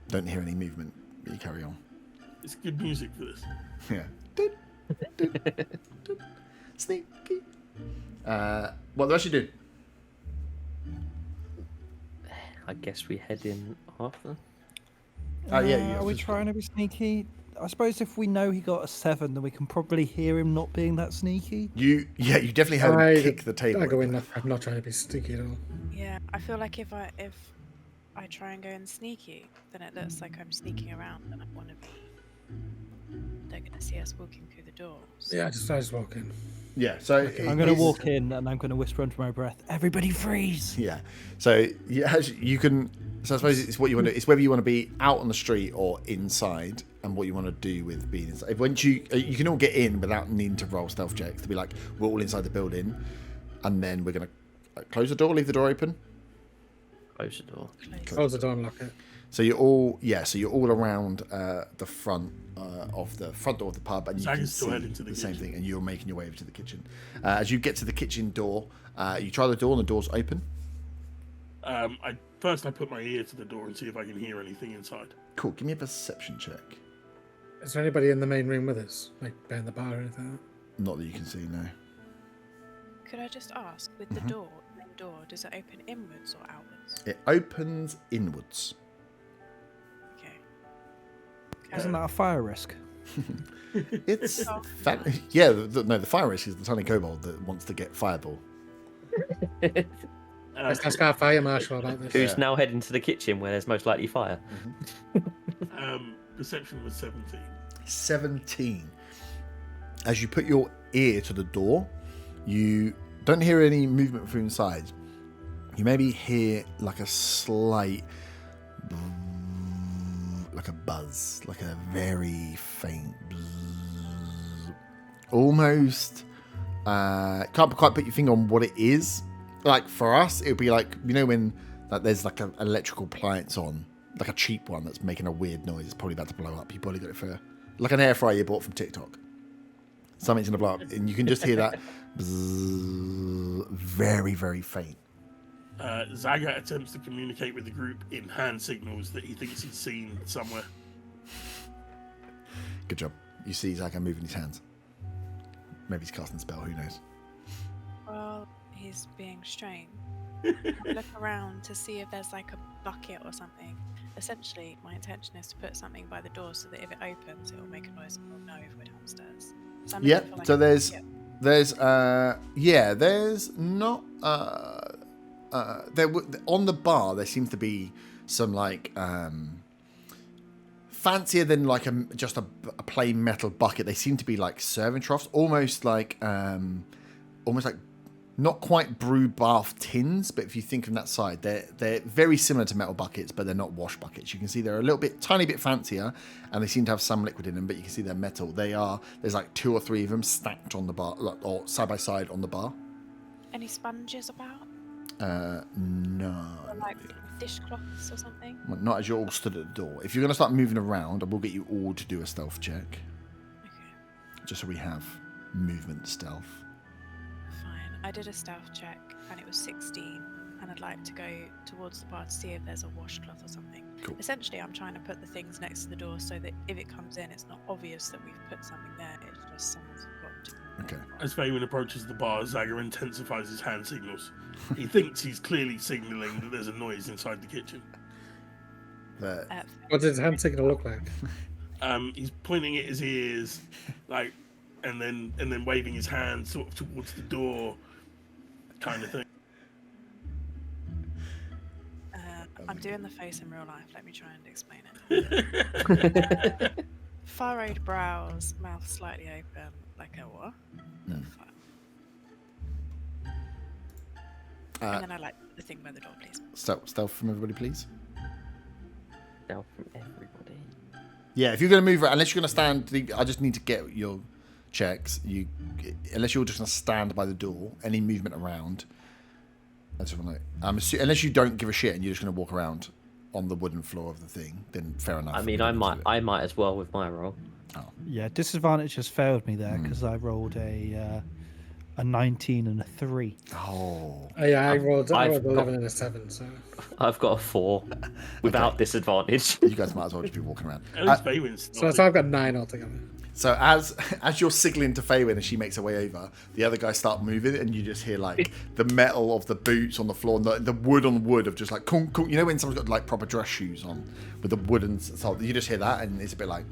Don't hear any movement, but you carry on. It's good music for this. Yeah. Sneaky. What are the rest of you do? I guess we head in after. Oh yeah. Are we trying to be sneaky? I suppose if we know he got a 7, then we can probably hear him not being that sneaky. You definitely heard him kick the table. I go in. I'm not trying to be sneaky at all. Yeah, I feel like if I try and go in sneaky, then it looks like I'm sneaking around, and I want to be. They're going to see us walking through the doors. Yeah, I just walk in. Yeah, so I'm going to walk in and I'm going to whisper under my breath, "Everybody freeze!" Yeah, so you can. So I suppose it's what you want to. It's whether you want to be out on the street or inside, and what you want to do with being inside. Once you can all get in without needing to roll stealth checks to be like we're all inside the building, and then we're going to close the door, leave the door open. Close the door. Close the door and lock it. So you're all around the front of the front door of the pub, and you can see the same thing. And you're making your way over to the kitchen. As you get to the kitchen door, you try the door, and the door's open. First I put my ear to the door and see if I can hear anything inside. Cool. Give me a perception check. Is there anybody in the main room with us, like behind the bar or anything? Like that? Not that you can see, no. Could I just ask, with the door, does it open inwards or outwards? It opens inwards. Okay. Isn't that a fire risk? It's Oh. the fire risk is the tiny kobold that wants to get fireball. Let's ask our fire marshal about this. Who's now heading to the kitchen where there's most likely fire? Perception was 17. 17. As you put your ear to the door, you don't hear any movement from inside. You maybe hear like a slight, like a buzz, like a very faint, almost. Can't quite put your finger on what it is. Like for us, it would be like, you know, when like there's like an electrical appliance on, like a cheap one that's making a weird noise. It's probably about to blow up. You probably got it for like an air fryer you bought from TikTok. Something's gonna blow up, and you can just hear that bzzz, very, very faint. Zaga attempts to communicate with the group in hand signals that he thinks he's seen somewhere. Good job. You see Zaga moving his hands. Maybe he's casting a spell. Who knows? Well, he's being strange. I look around to see if there's like a bucket or something. Essentially, my intention is to put something by the door so that if it opens, it will make a noise and we'll know if we're downstairs. So Yeah. So there's not there on the bar there seems to be some like fancier than like just a plain metal bucket. They seem to be like serving troughs, almost like not quite brew bath tins, but if you think from that side, they're very similar to metal buckets, but they're not wash buckets. You can see they're a little bit, tiny bit fancier, and they seem to have some liquid in them, but you can see they're metal. There's like 2 or 3 of them stacked on the bar, or side by side on the bar. Any sponges about? No. Or like dishcloths or something? Well, not as you're all stood at the door. If you're going to start moving around, I will get you all to do a stealth check, Okay, just so we have movement stealth. fine. I did a stealth check and it was 16, and I'd like to go towards the bar to see if there's a washcloth or something. Cool. Essentially, I'm trying to put the things next to the door so that if it comes in, it's not obvious that we've put something there. It's just someone's got to. Okay. As Faywin approaches the bar, Zaga intensifies his hand signals. He thinks he's clearly signalling that there's a noise inside the kitchen. The What does his hand signal look like? He's pointing at his ears, like, and then waving his hand sort of towards the door, kind of thing. I'm doing the face in real life. Let me try and explain it. Furrowed brows, mouth slightly open, like a what? And then I like the thing by the door, please. Stealth from everybody, please. Stealth from everybody. Yeah, if you're going to move, unless you're going to stand, I just need to get your checks. Unless you're just going to stand by the door, any movement around. I just want to. Unless you don't give a shit and you're just going to walk around on the wooden floor of the thing, then fair enough. I mean, I might as well with my roll. Oh. Yeah, disadvantage has failed me there because I rolled a 19 and a 3. Oh. Yeah, I rolled 11 and a 7, so... I've got a 4 without disadvantage. You guys might as well just be walking around. At least Faywin's So I've got 9 altogether. So as you're signaling to Faywin as she makes her way over, the other guys start moving, and you just hear like the metal of the boots on the floor, and the wood on wood of just like kunk, kunk. You know when someone's got like proper dress shoes on with the wooden salt, you just hear that, and it's a bit like,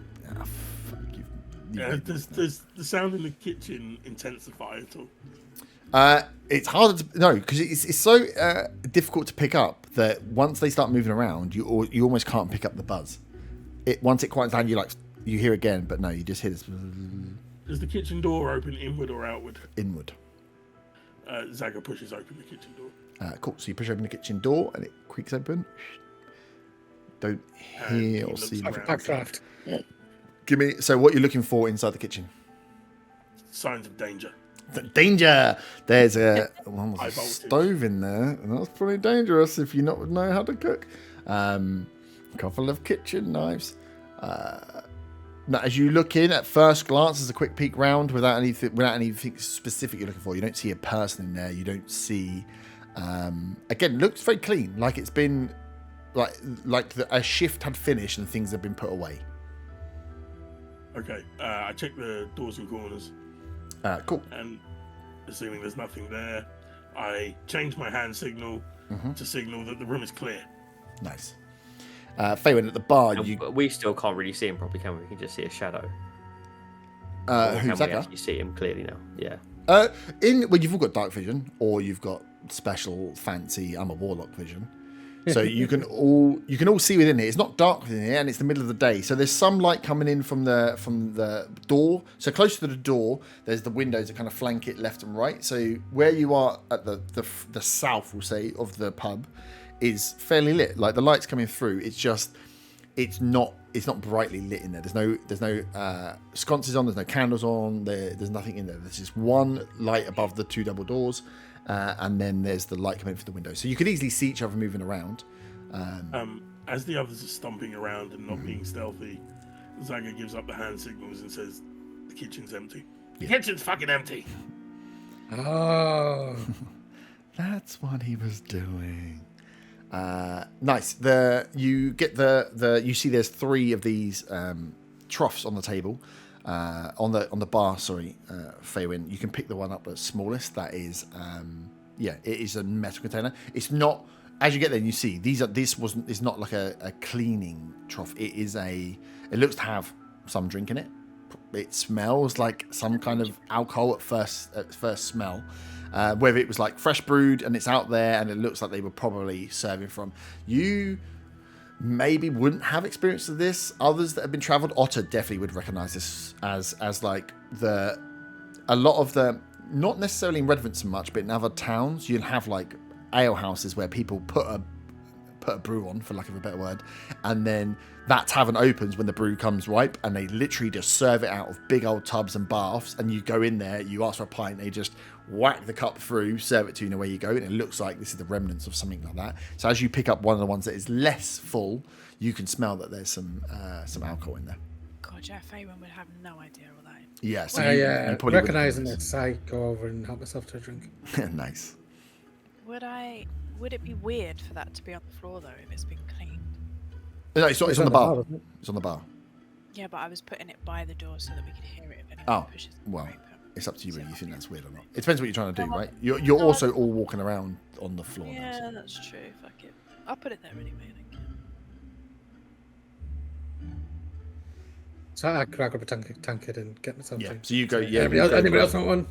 fuck you. Yeah, does the sound in the kitchen intensify at all? It's harder to no because it's so difficult to pick up that once they start moving around, you almost can't pick up the buzz. Once it quiets down, you hear again, but no, you just hear this. Does the kitchen door open inward or outward? Inward. Zaga pushes open the kitchen door. Cool. So you push open the kitchen door and it creaks open. Don't hear or see. Backdraft. Give me. So what you're looking for inside the kitchen? Signs of danger. Danger! There's a High voltage. stove in there, and that's pretty dangerous if you not know how to cook. Couple of kitchen knives. Now, as you look in at first glance, as a quick peek round without anything specific you're looking for, you don't see a person in there. You don't see. Again, looks very clean, like it's been a shift had finished and things have been put away. Okay, I check the doors and corners. Cool. And assuming there's nothing there, I change my hand signal to signal that the room is clear. Nice. Faywin, at the bar, We still can't really see him properly, can we? We can just see a shadow. Who's can we Zaka? actually see him clearly now? Yeah. Well, you've all got dark vision, or you've got special fancy. I'm a warlock vision, so you can all see within here. It's not dark within here, and it's the middle of the day, so there's some light coming in from the door. So close to the door, there's the windows that kind of flank it left and right. So where you are at the south, we'll say, of the pub, is fairly lit. Like the light's coming through. It's not brightly lit in there. There's no sconces on. There's no candles on. There's nothing in there. There's just one light above the two double doors, and then there's the light coming through the window. So you could easily see each other moving around. As the others are stomping around and not being stealthy, Zaga gives up the hand signals and says, "The kitchen's empty. The kitchen's fucking empty." Oh, That's what he was doing. Nice. You see there's 3 of these troughs on the table, on the bar. Sorry, Faywin. You can pick the one up that's smallest. That is, it is a metal container. It's not. As you get there, and you see it's not like a cleaning trough. It looks to have some drink in it. It smells like some kind of alcohol at first smell. Whether it was like fresh brewed and it's out there and it looks like they were probably serving from. You maybe wouldn't have experience of this. Others that have been travelled, Otter definitely would recognise this as like a lot of the, not necessarily in Redvant so much, but in other towns, you'll have like ale houses where people put a brew on, for lack of a better word, and then that tavern opens when the brew comes ripe, and they literally just serve it out of big old tubs and baths, and you go in there, you ask for a pint, they just whack the cup through, serve it to you, and away you go, and it looks like this is the remnants of something like that. So as you pick up one of the ones that is less full, you can smell that there's some alcohol in there. God, yeah, Faywin would have no idea what that is. Yeah, so I you probably recognising it, I go over and help myself to a drink. Nice. Would it be weird for that to be on the floor though if it's been cleaned? No, it's on the bar. It's on the bar. Yeah, but I was putting it by the door so that we could hear it if anyone pushes the door open. It's up to you whether you think that's weird or not. It depends what you're trying to do, right? You're also all walking around on the floor. Yeah, now, so. that's true. Fuck it. I'll put it there anyway. I don't care. So I grab a tankard and get myself Yeah. drink. So you go. Yeah. Anybody else want one?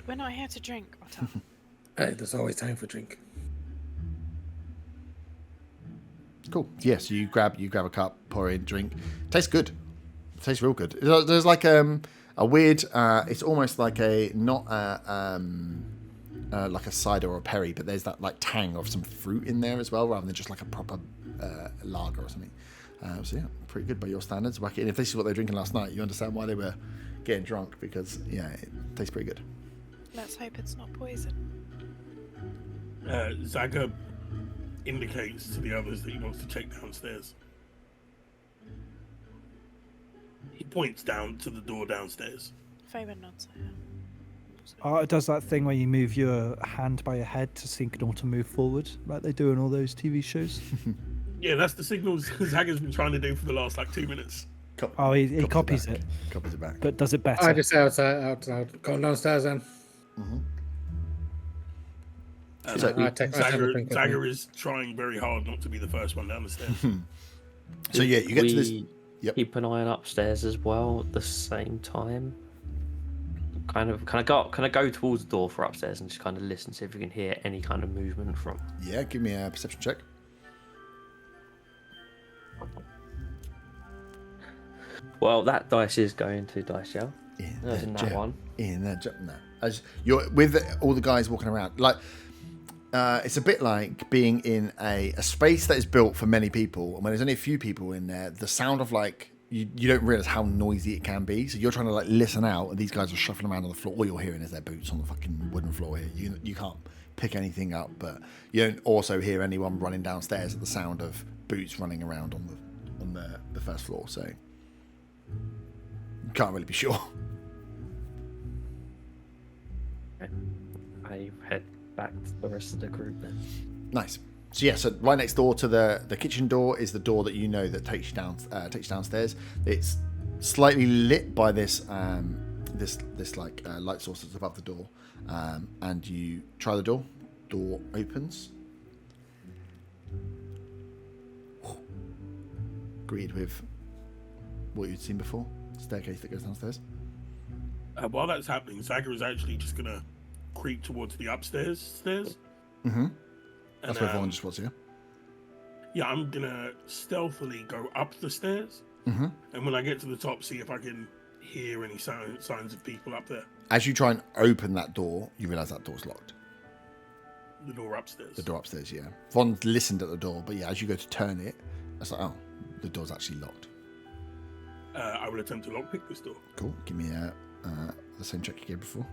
We're not here to drink, Otter. Hey, there's always time for drink. Cool. Yeah. So you grab a cup, pour in, drink. Tastes good. Tastes real good. There's like a weird. It's almost like a not like a cider or a perry, but there's that like tang of some fruit in there as well, rather than just like a proper lager or something. So yeah, pretty good by your standards. And if this is what they were drinking last night, you understand why they were getting drunk, because yeah, it tastes pretty good. Let's hope it's not poison. Zaga indicates to the others that he wants to check downstairs. He points down to the door downstairs. Favor nods. It does that thing where you move your hand by your head to signal to move forward, like they do in all those TV shows. Yeah, that's the signals Zaga's been trying to do for the last like 2 minutes. He copies it. Copies it back. But does it better. I just say outside. Going downstairs then. So I take my time to drink with me. Zaga is trying very hard not to be the first one down the stairs. So yeah, you get to this. Yep. Keep an eye on upstairs as well at the same time. Can I go towards the door for upstairs and just kind of listen, see if we can hear any kind of movement from? Yeah, give me a perception check. Well, that dice is going to dice, yeah. There's in that Gem. one. In there, no. As you're with all the guys walking around, like it's a bit like being in a space that is built for many people, and when there's only a few people in there, the sound of like you don't realize how noisy it can be. So you're trying to like listen out, and these guys are shuffling around on the floor. All you're hearing is their boots on the fucking wooden floor here. You can't pick anything up, but you don't also hear anyone running downstairs at the sound of boots running around on the first floor. So you can't really be sure. I head back to the rest of the group then. Nice. So yeah, so right next door to the kitchen door is the door that you know that takes you downstairs. It's slightly lit by this this light source that's above the door, and you try the door. Door opens. Greeted with what you'd seen before, staircase that goes downstairs. While that's happening, Zaga is actually just gonna creep towards the upstairs stairs. Mm-hmm. That's And, where Vaughn just was, yeah. Yeah, I'm gonna stealthily go up the stairs, Mm-hmm. and when I get to the top, see if I can hear any signs of people up there. As you try and open that door, you realise that door's locked. The door upstairs. The door upstairs, yeah. Vaughn listened at the door, but yeah, as you go to turn it, it's like, oh, the door's actually locked. I will attempt to lockpick this door. Cool. Give me the same check you gave before.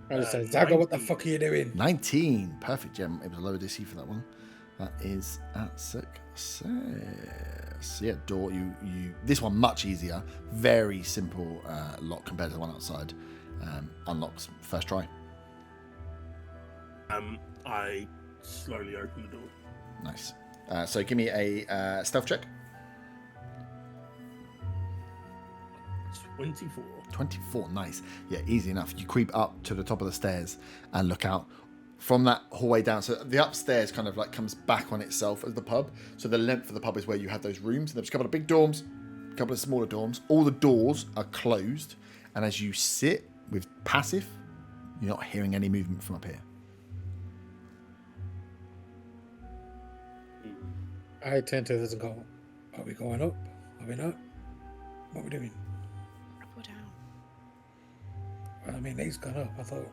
I just said, Zaga, what the fuck are you doing? 19. Perfect, Gem. It was a lower DC for that one. That is at success. Yeah, door. You. This one much easier. Very simple lock compared to the one outside. Unlocks first try. I slowly open the door. Nice. So give me a stealth check. 24. 24, nice. Yeah, easy enough. You creep up to the top of the stairs and look out from that hallway down. So the upstairs kind of like comes back on itself as the pub. So the length of the pub is where you have those rooms. And there's a couple of big dorms, a couple of smaller dorms. All the doors are closed. And as you sit with passive, you're not hearing any movement from up here. I turn to this and go, are we going up? Are we not? What are we doing? Up or down? Well, I mean, he's gone up. I thought.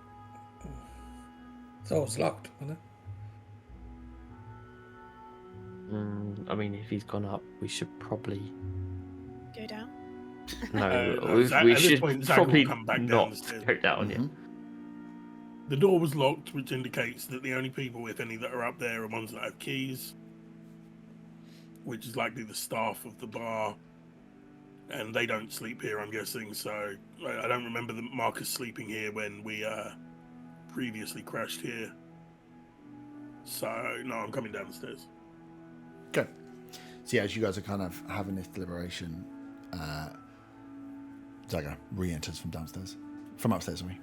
So it's locked, wasn't it? I mean, if he's gone up, we should probably. Go down? No, no, we at this should point, Zaga will probably come back down not the stairs. go down yet. The door was locked, which indicates that the only people, if any, that are up there are ones that have keys, which is likely the staff of the bar. And they don't sleep here, I'm guessing, so I don't remember Marcus sleeping here when we previously crashed here. So, no, I'm coming down the stairs. Okay. So yeah, as you guys are kind of having this deliberation, Zaga re-enters from downstairs. From upstairs, sorry.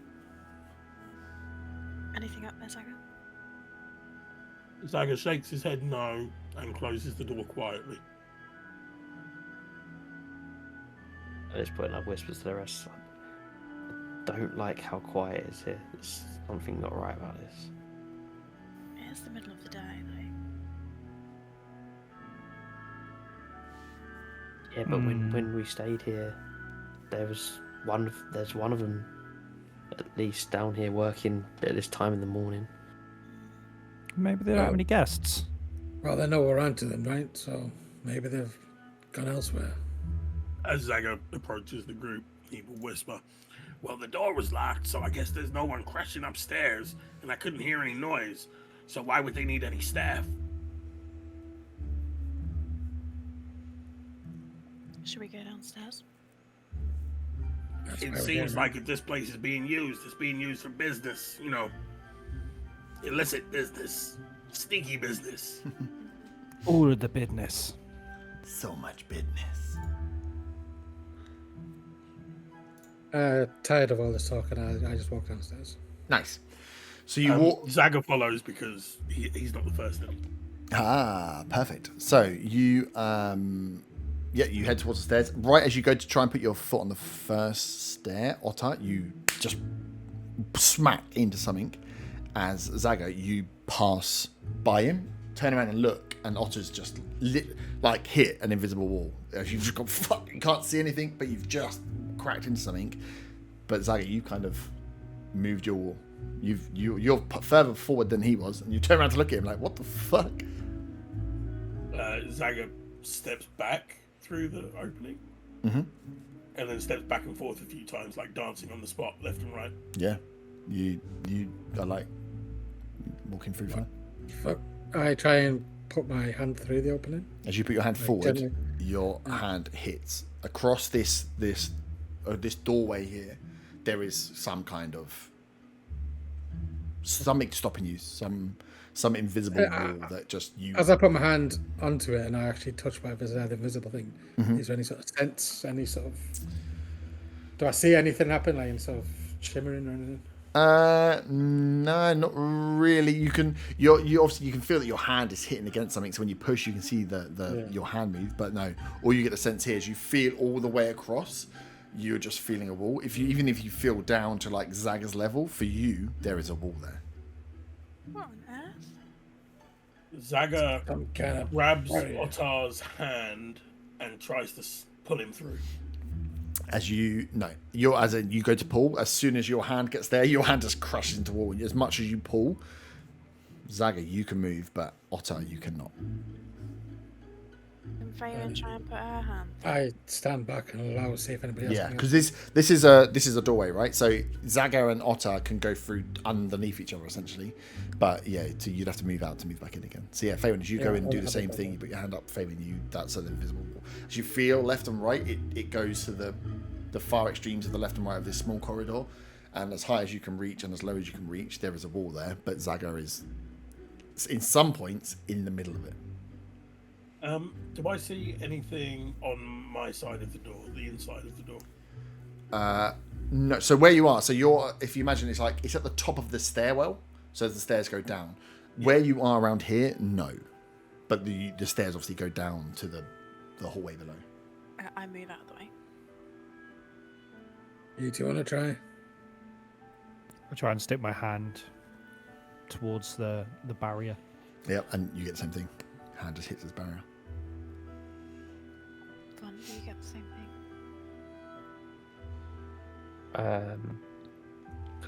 Anything up there, Zaga? Zaga shakes his head no and closes the door quietly. At this point, I whispers to the rest. I don't like how quiet it is here. There's something not right about this. It's the middle of the day, though. Yeah, but when we stayed here, there's one of them at least down here working at this time in the morning. Maybe they don't have any guests. Well, they know we're onto them, right? So maybe they've gone elsewhere. As Zaga approaches the group, he will whisper, "Well, the door was locked, so I guess there's no one crashing upstairs, and I couldn't hear any noise. So why would they need any staff?" Should we go downstairs? That's It why we're seems here, like if this place is being used, it's being used for business, illicit business, sneaky business. All of the business. So much business. Tired of all this talk, and I just walk downstairs. Nice. So you walk. Zaga follows because he's not the first in. Ah, perfect. So you you head towards the stairs. Right as you go to try and put your foot on the first stair, Otter, you just smack into something. As Zaga, you pass by him, turn around and look, and Otter's just hit an invisible wall. As you've just got you can't see anything, but you've just cracked into something. But Zaga, you kind of moved your wall. You're further forward than he was, and you turn around to look at him like, what the fuck? Zaga steps back through the opening, Mm-hmm. and then steps back and forth a few times, like dancing on the spot, left and right. Yeah, you are like walking through fine. Fuck. I try and put my hand through the opening. As you put your hand forward, gently. your hand hits across this doorway here. There is some kind of something stopping you, some invisible wall that just you. As I put my hand onto it and I actually touch my the invisible thing, is there any sort of sense, any sort of? Do I see anything happen, like any sort of shimmering or anything? No, not really. You obviously you can feel that your hand is hitting against something. So when you push, you can see your hand move. But no, all you get the sense here is you feel all the way across. You're just feeling a wall. Even if you feel down to like Zaga's level, for you there is a wall there. What on earth? Zaga Some kind of grabs barrier. Ottar's hand and tries to pull him through. You go to pull. As soon as your hand gets there, your hand just crushes into the wall. As much as you pull, Zaga, you can move, but Otter, you cannot. And Freya try and put her hand. I stand back and allow see if anybody else. Yeah, can because this is a doorway, right? So Zaga and Otter can go through underneath each other essentially, but yeah, you'd have to move out to move back in again. So yeah, Faywin, as you go in and do the same thing, you put your hand up, Faywin, that's an invisible wall. As you feel left and right, it goes to the far extremes of the left and right of this small corridor, and as high as you can reach and as low as you can reach, there is a wall there, but Zaga is in some points in the middle of it. Do I see anything on my side of the door, the inside of the door? No. So where you are, if you imagine it's at the top of the stairwell, so the stairs go down. Where you are around here, no, but the stairs obviously go down to the hallway below. I move out of the way. You two want to try? I try and stick my hand towards the barrier. Yep, and you get the same thing. Hand just hits this barrier. Go on, do you get the same thing?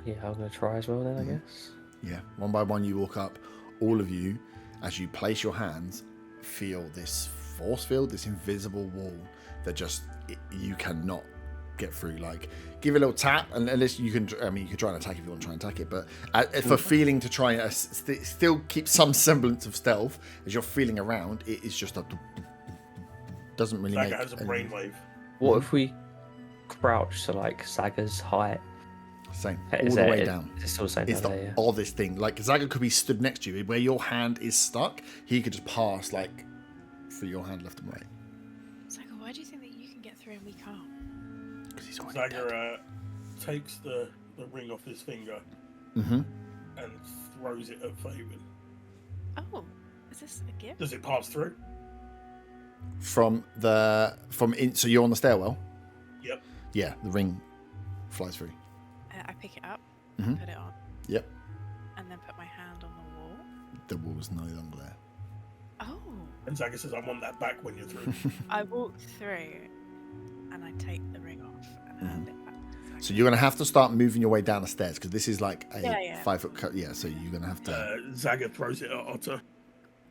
Yeah, I'm gonna try as well then, I guess. Yeah, one by one you walk up. All of you, as you place your hands, feel this force field, this invisible wall that you cannot get through. Like, give it a little tap, and unless you can, you can try and attack if you want to try and attack it. But for feeling to try and still keep some semblance of stealth as you're feeling around, it is just doesn't really Zaga make. has a brainwave. What if we crouch to like Zaga's height? Same, Is all the it- way down. It's still the same It's down the there, yeah. oddest thing. Like, Zaga could be stood next to you, where your hand is stuck. He could just pass like through your hand left and right. Zaga, why do you think that you can get through and we can't? Because he's already dead. Zaga takes the ring off his finger Mm-hmm. and throws it at Faywin. Oh, is this a gift? Does it pass through? So you're on the stairwell. Yep. Yeah, the ring flies through. I pick it up, Mhm. put it on, Yep. and then put my hand on the wall. The wall's no longer there. Oh. And Zaga says, I want that back when you're through. I walk through, and I take the ring off and hand it back. So you're going to have to start moving your way down the stairs because this is like a Yeah. 5 foot cut. Yeah, so you're going to have to. Zaga throws it at Otter.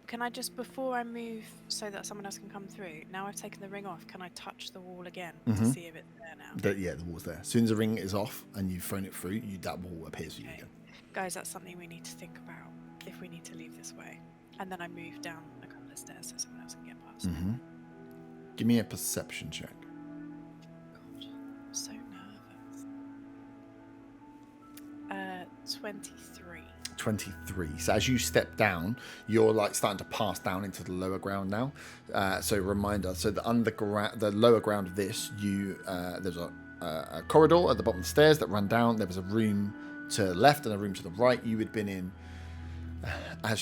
Can I just, before I move so that someone else can come through, now I've taken the ring off, can I touch the wall again to see if it's there now? The wall's there. As soon as the ring is off and you've thrown it through, that wall appears for you Okay. again. Guys, that's something we need to think about if we need to leave this way. And then I move down a couple of stairs so someone else can get past. Mm-hmm. Give me a perception check. God, I'm so nervous. 23. 23. So as you step down, you're like starting to pass down into the lower ground now. So reminder, so the underground, the lower ground of this, there's a corridor at the bottom of the stairs that run down. There was a room to the left and a room to the right. You had been in, I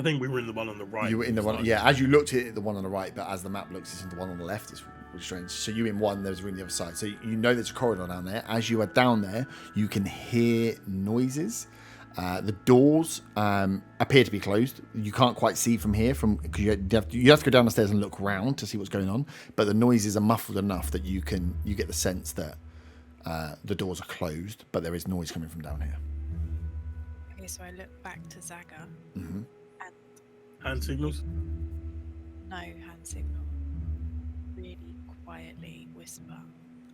think we were in the one on the right. You were in the one, yeah. As you looked at it, the one on the right, but as the map looks, it's in the one on the left. It's really strange. So you in one, there's a room on the other side. So you know there's a corridor down there. As you are down there, you can hear noises. The doors appear to be closed. You can't quite see from here, because you have to go down the stairs and look round to see what's going on. But the noises are muffled enough that you get the sense that the doors are closed, but there is noise coming from down here. Okay, so I look back to Zaga. Mm-hmm. And Hand signals? no hand signal. Really quietly whisper,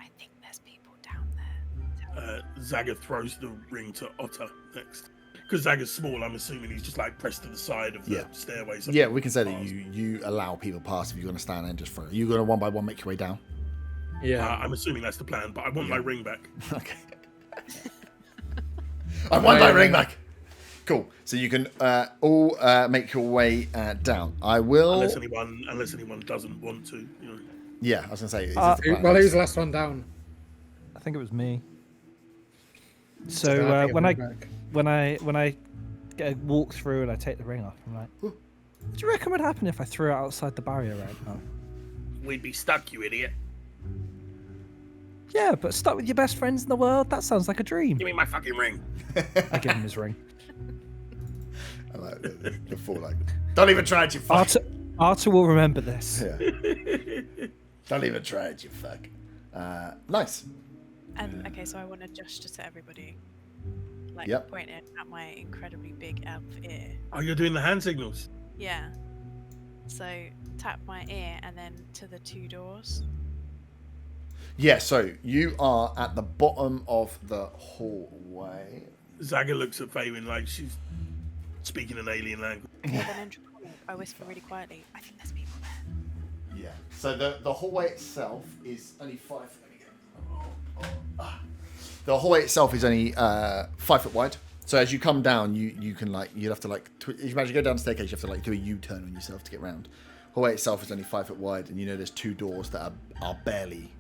I think there's people down there. Zaga throws the ring to Otter next. Because Zaga's small, I'm assuming he's just like pressed to the side of the stairway. So Yeah, we can say that you allow people past if you're going to stand there and just throw. You're going to one by one make your way down. Yeah. I'm assuming that's the plan, but I want my ring back. Okay. I want my ring back. Cool. So you can all make your way down. I will. Unless anyone doesn't want to. You know. Yeah, I was going to say. Is this the plan? Well, who's the last one down? I think it was me. I So think when I'm I back. when I get a walk through and I take the ring off, I'm like, what do you reckon would happen if I threw it outside the barrier right now? We'd be stuck, you idiot. Yeah, but stuck with your best friends in the world? That sounds like a dream. Give me my fucking ring. I give him his ring. I like the full like. Don't even try it, you fuck. Arthur will remember this. Yeah. Don't even try it, you fuck. Nice. And okay, so I want to gesture to everybody, like Yep. pointing at my incredibly big elf ear. Oh, you're doing the hand signals? Yeah. So tap my ear and then to the two doors. Yeah, so you are at the bottom of the hallway. Zaga looks at Faywin like she's speaking an alien language. Okay, then I whisper really quietly, I think there's people there. Yeah. So the hallway itself is only 5 foot. The hallway itself is only 5 foot wide. So as you come down, you can you'd have to if you imagine you go down the staircase, you have to do a U-turn on yourself to get round. Hallway itself is only 5 foot wide, and there's two doors that are barely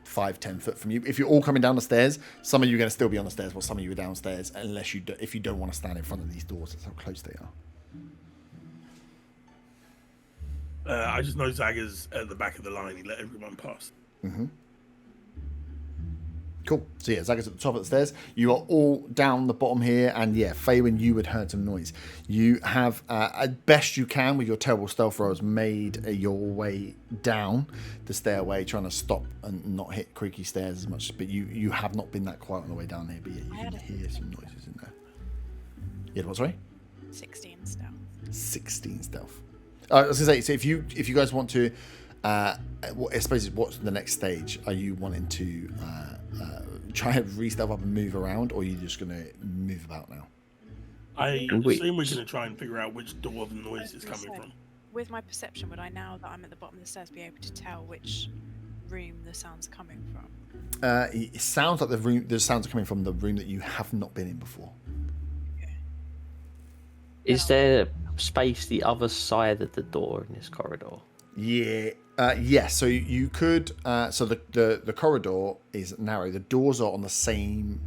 5-10 foot from you. If you're all coming down the stairs, some of you are going to still be on the stairs, while some of you are downstairs. Unless if you don't want to stand in front of these doors, that's how close they are. I just know Zaga's at the back of the line. He let everyone pass. Mm-hmm. Cool. So yeah, Zaga's at the top of the stairs. You are all down the bottom here, and yeah, Faywin, you had heard some noise. You have, at best you can, with your terrible stealth rolls, made your way down the stairway, trying to stop and not hit creaky stairs as much. But you have not been that quiet on the way down here. But yeah, you can hear some noises in there. Yeah, what? Sorry. 16 stealth. 16 stealth. I was gonna say, so if you guys want to, I suppose what's the next stage? Are you wanting to try and re-stealth up and move around, or are you just gonna move about now? I assume we're going to try and figure out which door the noise is coming from. With my perception, would I, now that I'm at the bottom of the stairs, be able to tell which room the sound's coming from? It sounds like the sounds are coming from the room that you have not been in before. Is there space the other side of the door in this corridor? Yeah. Yes. So you could. So the corridor is narrow. The doors are on the same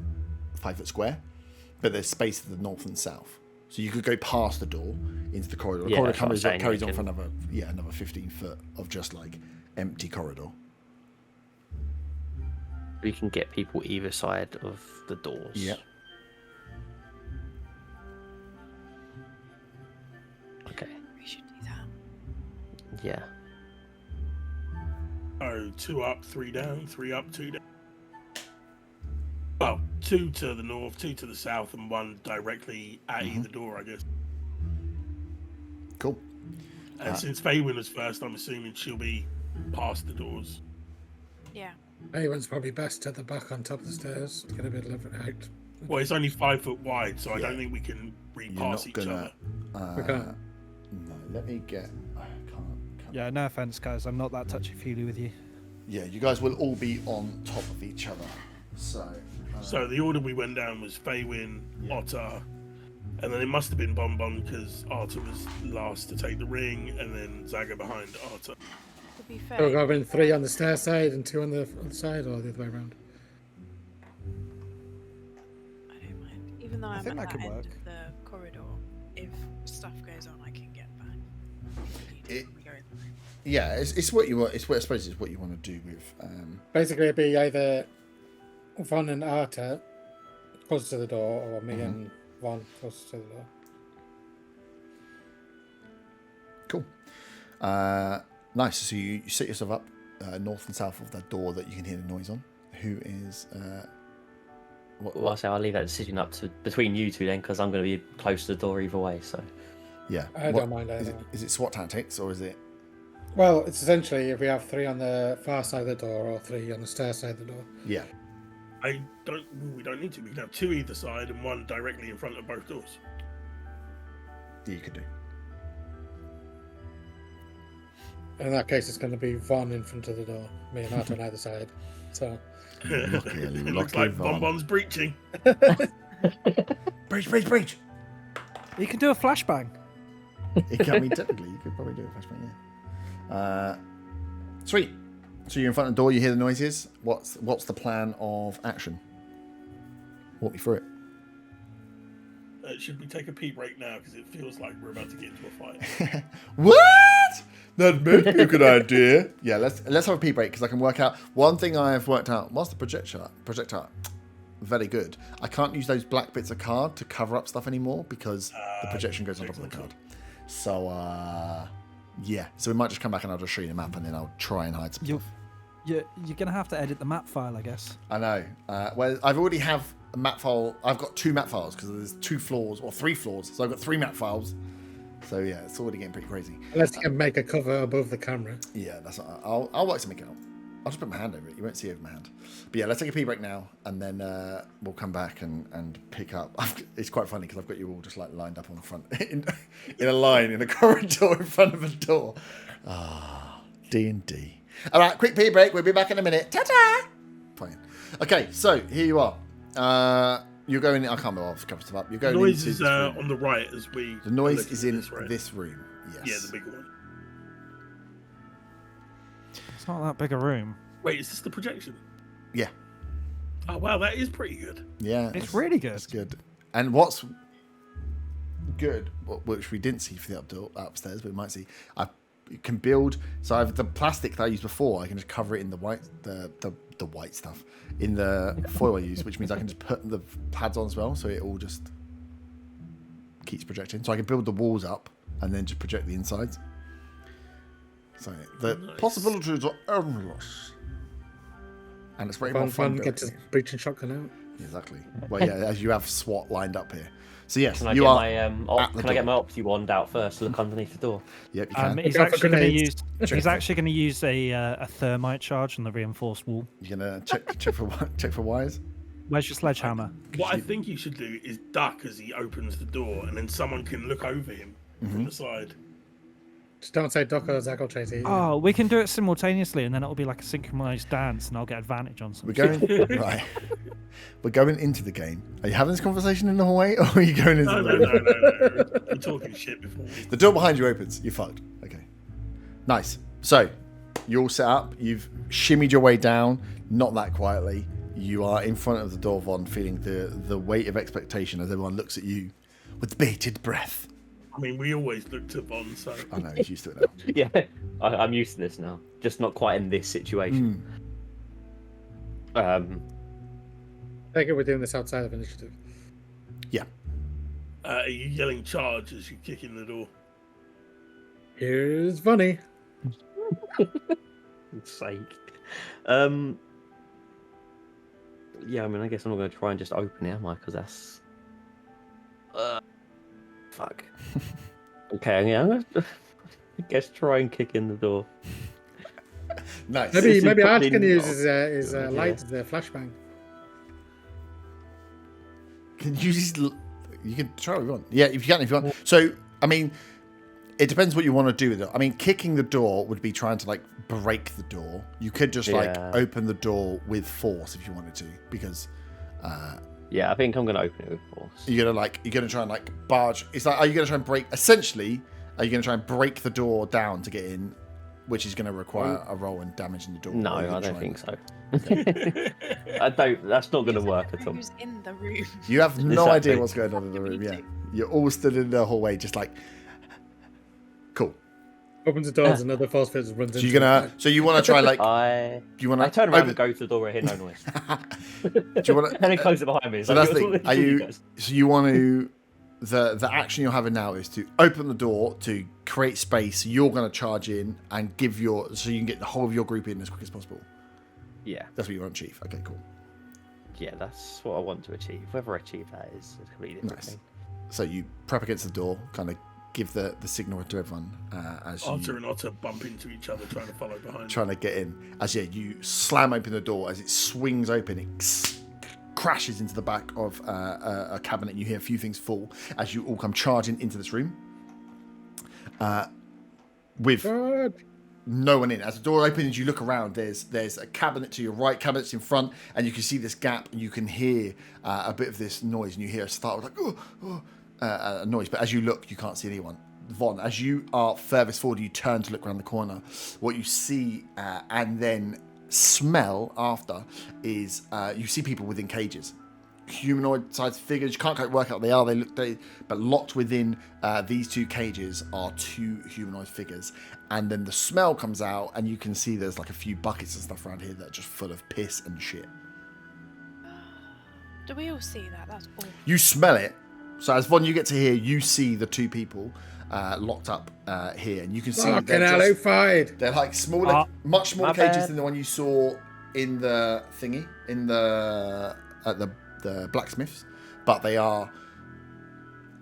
5 foot square, but there's space to the north and south. So you could go past the door into the corridor. The corridor carries on for another 15 foot of just empty corridor. We can get people either side of the doors. Yep. Okay. We should do that. Yeah. Oh, 2 up, 3 down, 3 up, 2 down. Well, 2 to the north, 2 to the south, and 1 directly at either door, I guess. Cool. And since Faywin was first, I'm assuming she'll be past the doors. Yeah. Anyone's probably best at the back on top of the stairs to get a bit of it out. Well, it's only 5 foot wide, so I Yeah. don't think we can You're repass not each gonna. other. We can't. No, let me get. I can't. Yeah, no offense, guys. I'm not that touchy-feely with you. Yeah, you guys will all be on top of each other. So. So the order we went down was Faywin, Otter, and then it must have been Bon Bon because Otter was last to take the ring, and then Zaga behind Otter. To be So we're fair, going 3 on the stair side and 2 on the other side, or the other way around? I don't mind. Even though I'm think at that that could end work. of the corridor, if stuff goes on, I can get back. It- We go in the room. Yeah, it's what you want. It's what I suppose it's what you want to do with. Basically, it'd be either Von and Arta close to the door, or me and Von close to the door. Cool. Nice. So you set yourself up north and south of that door that you can hear the noise on. Who is? Well, I say I'll leave that decision up to between you two then, because I'm going to be close to the door either way. So. Yeah. I don't mind Is either. it SWAT tactics or is it? Well, it's essentially if we have 3 on the far side of the door or 3 on the stair side of the door. Yeah. We don't need to. We can have 2 either side and 1 directly in front of both doors. Yeah, you could do. In that case, it's going to be Von in front of the door, me and Arta on either side. So It looks lucky like Von. Bon Bon's breaching. Breach. You can do a flashbang. It can be technically. You could probably do a flashbang. Yeah. Sweet. So you're in front of the door. You hear the noises. What's the plan of action? Walk me through it. Should we take a pee break now? Because it feels like we're about to get into a fight. What? That may be a good idea. Yeah, let's have a pee break because I can work out one thing I've worked out. Whilst the projector, very good. I can't use those black bits of card to cover up stuff anymore because the projection goes on top of the card. So yeah. So we might just come back and I'll just show you the map and then I'll try and hide some stuff. You're gonna have to edit the map file, I guess. I know. Well, I've already have a map file. I've got 2 map files because there's 2 floors or 3 floors. So I've got 3 map files. So yeah, it's already getting pretty crazy. unless you can make a cover above the camera. Yeah, that's what I'll work something out. I'll just put my hand over it. You won't see over my hand. But yeah, let's take a pee break now, and then we'll come back and pick up. It's quite funny because I've got you all just like lined up on the front in a line in a corridor in front of a door. D&D. All right, quick pee break. We'll be back in a minute. Ta-ta! Fine. Okay, so here you are. You're going. I can't remember. I've covered stuff up. You're going. Noise into is this room. on the right as we. The noise look is at in this, right? this room. Yes. Yeah, the bigger one. It's not that big a room. Wait, is this the projection? Yeah. Oh wow, that is pretty good. Yeah. It's really good. It's good. And what's good, which we didn't see for the upstairs, but we might see, you can build. So I have the plastic that I used before. I can just cover it in the white, the white stuff in the foil I use, which means I can just put the pads on as well, so it all just keeps projecting. So I can build the walls up and then just project the insides. So the possibilities are endless, and it's very more fun. Get building. his breaching shotgun out. Exactly. Well, yeah, as you have SWAT lined up here. So yes, Can I you get are. my at the can I get door. my Opti wand out first to look underneath the door? Yep, you can. He's Go for actually going to grenades. use. He's actually going to use a thermite charge on the reinforced wall. You're gonna check for wires. Where's your sledgehammer? What I think you should do is duck as he opens the door, and then someone can look over him from the side. Just don't say Doc or Zach will chase you. Oh, we can do it simultaneously, and then it'll be like a synchronized dance, and I'll get advantage on We're something. going right. We're going into the game. Are you having this conversation in the hallway, or are you going into No, the no, room? no, no, no. We're talking shit before. The door behind you opens. You're fucked. Okay. Nice. So you're all set up. You've shimmied your way down, not that quietly. You are in front of the door, Von, feeling the weight of expectation as everyone looks at you with bated breath. I mean, we always look to Bond, so I know he's used to it now. Yeah, I'm used to this now. Just not quite in this situation. I think we're doing this outside of initiative. Yeah. Are you yelling charge as you kick in the door? Here's funny. Sake. Yeah, I mean, I guess I'm not going to try and just open it, am I? Because that's... fuck. Okay, yeah, I'm going to, I guess, try and kick in the door. Nice. Maybe Arch probably can use not his good, light, yeah. the flashbang. Can you just... You can try what you want. Yeah, if you can, if you want. So, I mean, it depends what you want to do with it. I mean, kicking the door would be trying to, like, break the door. You could just, like, open the door with force if you wanted to, because... Yeah, I think I'm going to open it with force. you're going to try and, like, barge... It's like, are you going to try and break... Essentially, are you going to try and break the door down to get in, which is going to require a roll and damaging the door? No, I don't think so. I don't. That's not going to work at all. Who's in the room? You have no Exactly. idea what's going on in the room, yeah. You're all stood in the hallway, just like... Cool. Opens the door, and another force field runs So into you're gonna... So you want to try, like... I You want to... turn around and go to the door. I hear no noise. Do you want And then close it behind me. So that's the thing. Are you? So you want to? The action you're having now is to open the door to create space. You're going to charge in and give your so you can get the whole of your group in as quick as possible. Yeah, That's what you want to achieve. Okay, cool. yeah, that's what I want to achieve. Whether I achieve that is a completely different Nice. thing. So you prep against the door, kind of give the signal to everyone as Otter you and Otter bump into each other, trying to follow behind. trying to get in. As you slam open the door, as it swings open, it crashes into the back of a cabinet. You hear a few things fall as you all come charging into this room. With God. no one in. As the door opens, you look around. There's a cabinet to your right, cabinets in front, and you can see this gap, and you can hear a bit of this noise, and you hear a start like a noise. But as you look, you can't see anyone. Von, as you are furthest forward, you turn to look around the corner. What you see and then smell after is you see people within cages. Humanoid-sized figures. You can't quite work out what they are. But locked within these two cages are two humanoid figures. And then the smell comes out, and you can see there's like a few buckets and stuff around here that are just full of piss and shit. Do we all see that? That's awful. You smell it. So as Von, you get to hear, you see the two people locked up here, and you can see Fucking hell, fired. they're like smaller, much smaller my cages bad. than the one you saw in the thingy, in the at the blacksmiths, but they are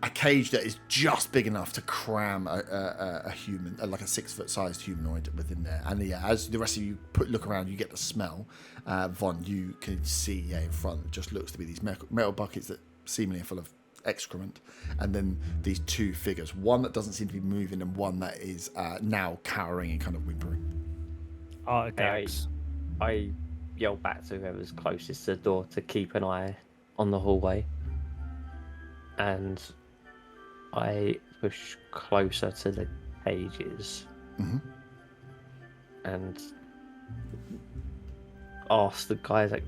a cage that is just big enough to cram a human, like a 6-foot sized humanoid within there. And yeah, as the rest of you look around, you get the smell. Von, you can see in front, it just looks to be these metal buckets that seemingly are full of excrement, and then these two figures, one that doesn't seem to be moving and one that is now cowering and kind of whimpering. Artifacts. I yell back to whoever's closest to the door to keep an eye on the hallway, and I push closer to the cages and ask the guys, like,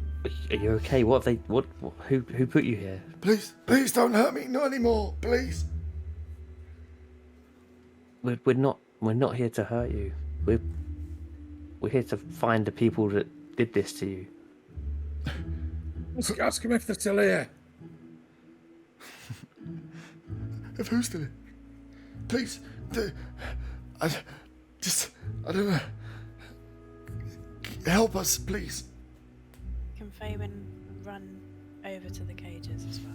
"Are you okay? What have they? What? Who put you here?" Please don't hurt me, not anymore, please. We're not here to hurt you. We're here to find the people that did this to you. Ask him if they're still here. If who's still in? Please, I don't know. Help us, please. Can Fabian run over to the cages as well?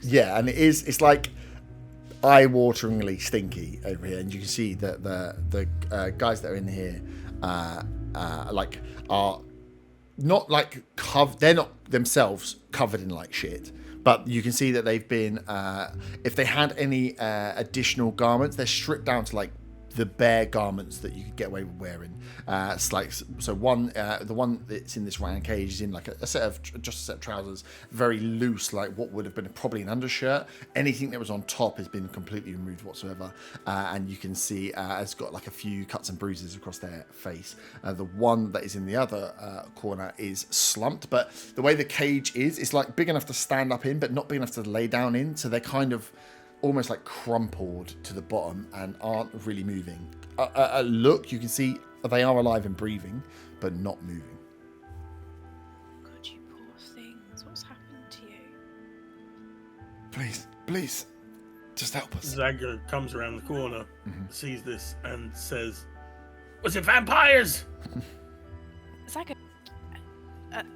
Yeah, and it's like eye-wateringly stinky over here, and you can see that the guys that are in here are not like they're not themselves covered in like shit, but you can see that they've been if they had any additional garments, they're stripped down to like the bare garments that you could get away with wearing. It's like, so one, the one that's in this round cage is in like a set of trousers, very loose, like what would have been probably an undershirt. Anything that was on top has been completely removed whatsoever, and you can see it's got like a few cuts and bruises across their face. The one that is in the other corner is slumped, but the way the cage is, it's like big enough to stand up in, but not big enough to lay down in. So they're kind of almost like crumpled to the bottom and aren't really moving. Look, you can see they are alive and breathing, but not moving. Please, just help us. Zaga comes around the corner, sees this, and says, "Was it vampires?" Zaga,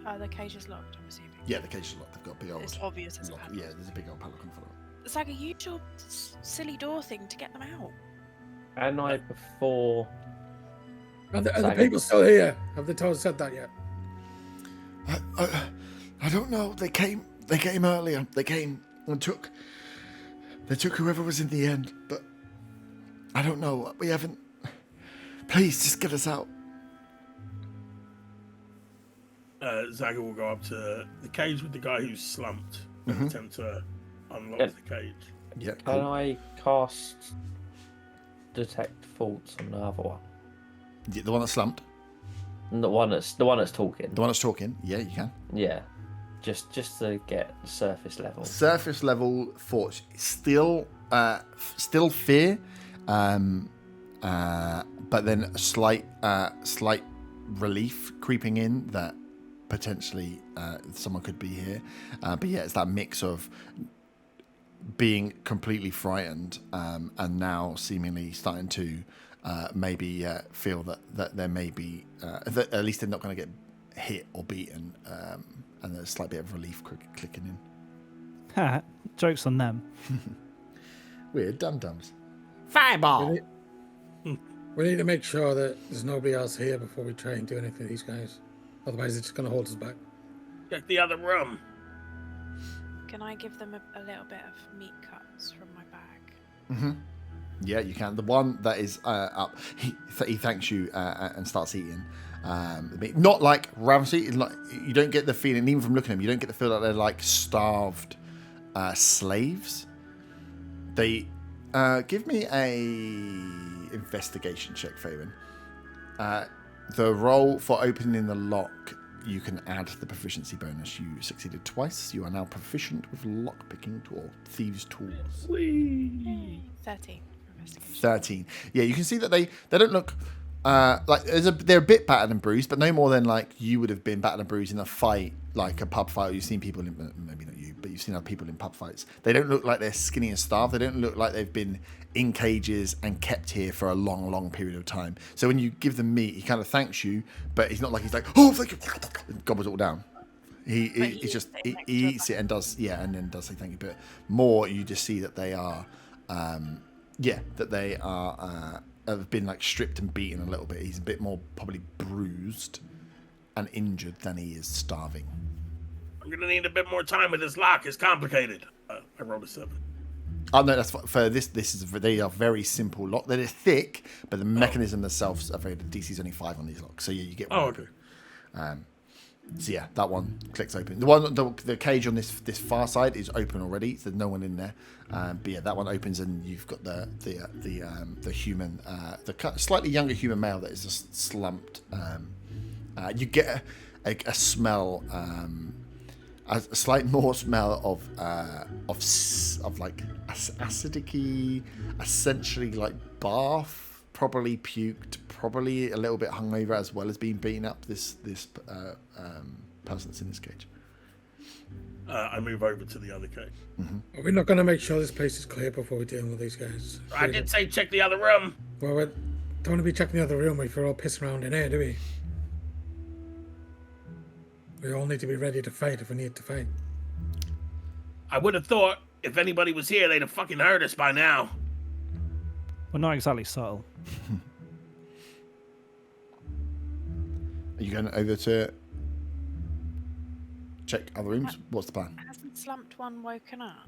are the cages locked? I'm assuming. Yeah, the cage is locked. They've got a big old It's obvious it's a lock. padlock. Yeah, there's a big old padlock on front of it. Zaga, use your silly door thing to get them out. And I before. Are the people still here? Have the toes said that yet? I don't know. They came earlier. They came and they took whoever was in the end, but I don't know. We haven't. Please, just get us out. Zaga will go up to the cage with the guy who's slumped and attempt to unlock the cage. Yeah. Can I cast detect faults on the other one? The one that's slumped. The one that's talking. The one that's talking. Yeah, you can. Yeah, just to get surface level. Surface level thoughts. Still fear, but then a slight relief creeping in that potentially someone could be here. But yeah, it's that mix of being completely frightened and now seemingly starting to maybe feel that there may be that at least they're not going to get hit or beaten, and there's a slight bit of relief clicking in. Ha! Joke's on them. Weird dum-dums. Fireball! We need to make sure that there's nobody else here before we try and do anything to these guys. Otherwise, it's just going to hold us back. Check the other room. Can I give them a little bit of meat cuts from my bag? Mm-hmm. Yeah, you can. The one that is up, he thanks you and starts eating. Not like Ramsey. Like, you don't get the feeling, even from looking at them, you don't get the feel that they're like starved slaves. They give me a investigation check, Fabian. The roll for opening the lock, you can add the proficiency bonus. You succeeded twice. You are now proficient with lockpicking or thieves' tools. Yay. 13 for investigation. 13. Yeah, you can see that they don't look like they're a bit battered and bruised, but no more than like you would have been battered and bruised in a fight, like a pub fight. You've seen people in, maybe not you, but you've seen other people in pub fights. They don't look like they're skinny and starved. They don't look like they've been in cages and kept here for a long period of time. So when you give them meat, he kind of thanks you, but he's not like he's like, oh, thank you, and gobbles it all down. He eats it and does, and then does say thank you. But more, you just see that they are, have been like stripped and beaten a little bit. He's a bit more probably bruised and injured than he is starving. I'm gonna need a bit more time with this lock. It's complicated. I rolled a 7. Oh no, that's for this. They are very simple lock. They're thick, but the mechanism themselves are very. The DC's only 5 on these locks, so yeah, you get one. Oh, okay. So yeah, that one clicks open. The one, the cage on this far side is open already. So there's no one in there. But yeah, that one opens, and you've got the human, the slightly younger human male that is just slumped. You get a smell. A slight more smell of like acidic-y, essentially like bath, probably puked, probably a little bit hungover as well as being beaten up. This person that's in this cage. I move over to the other cage. Mm-hmm. Are we not going to make sure this place is clear before we deal with these guys? I did say check the other room. Well, we don't want to be checking the other room if we're all pissing around in here, do we? We all need to be ready to fight if we need to fight. I would have thought if anybody was here, they'd have fucking heard us by now. We're not exactly subtle. Are you going over to check other rooms? What's the plan? Hasn't slumped one woken up?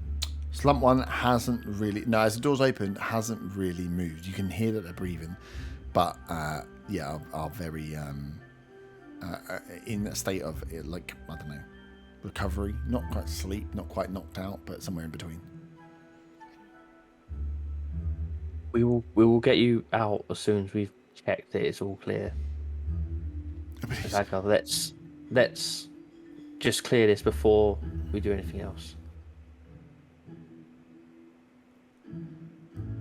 Slump one hasn't really. No, as the door's open, hasn't really moved. You can hear that they're breathing, but are very in a state of like, I don't know, recovery. Not quite sleep, not quite knocked out, but somewhere in between. We will get you out as soon as we've checked that it's all clear. Let's just clear this before we do anything else.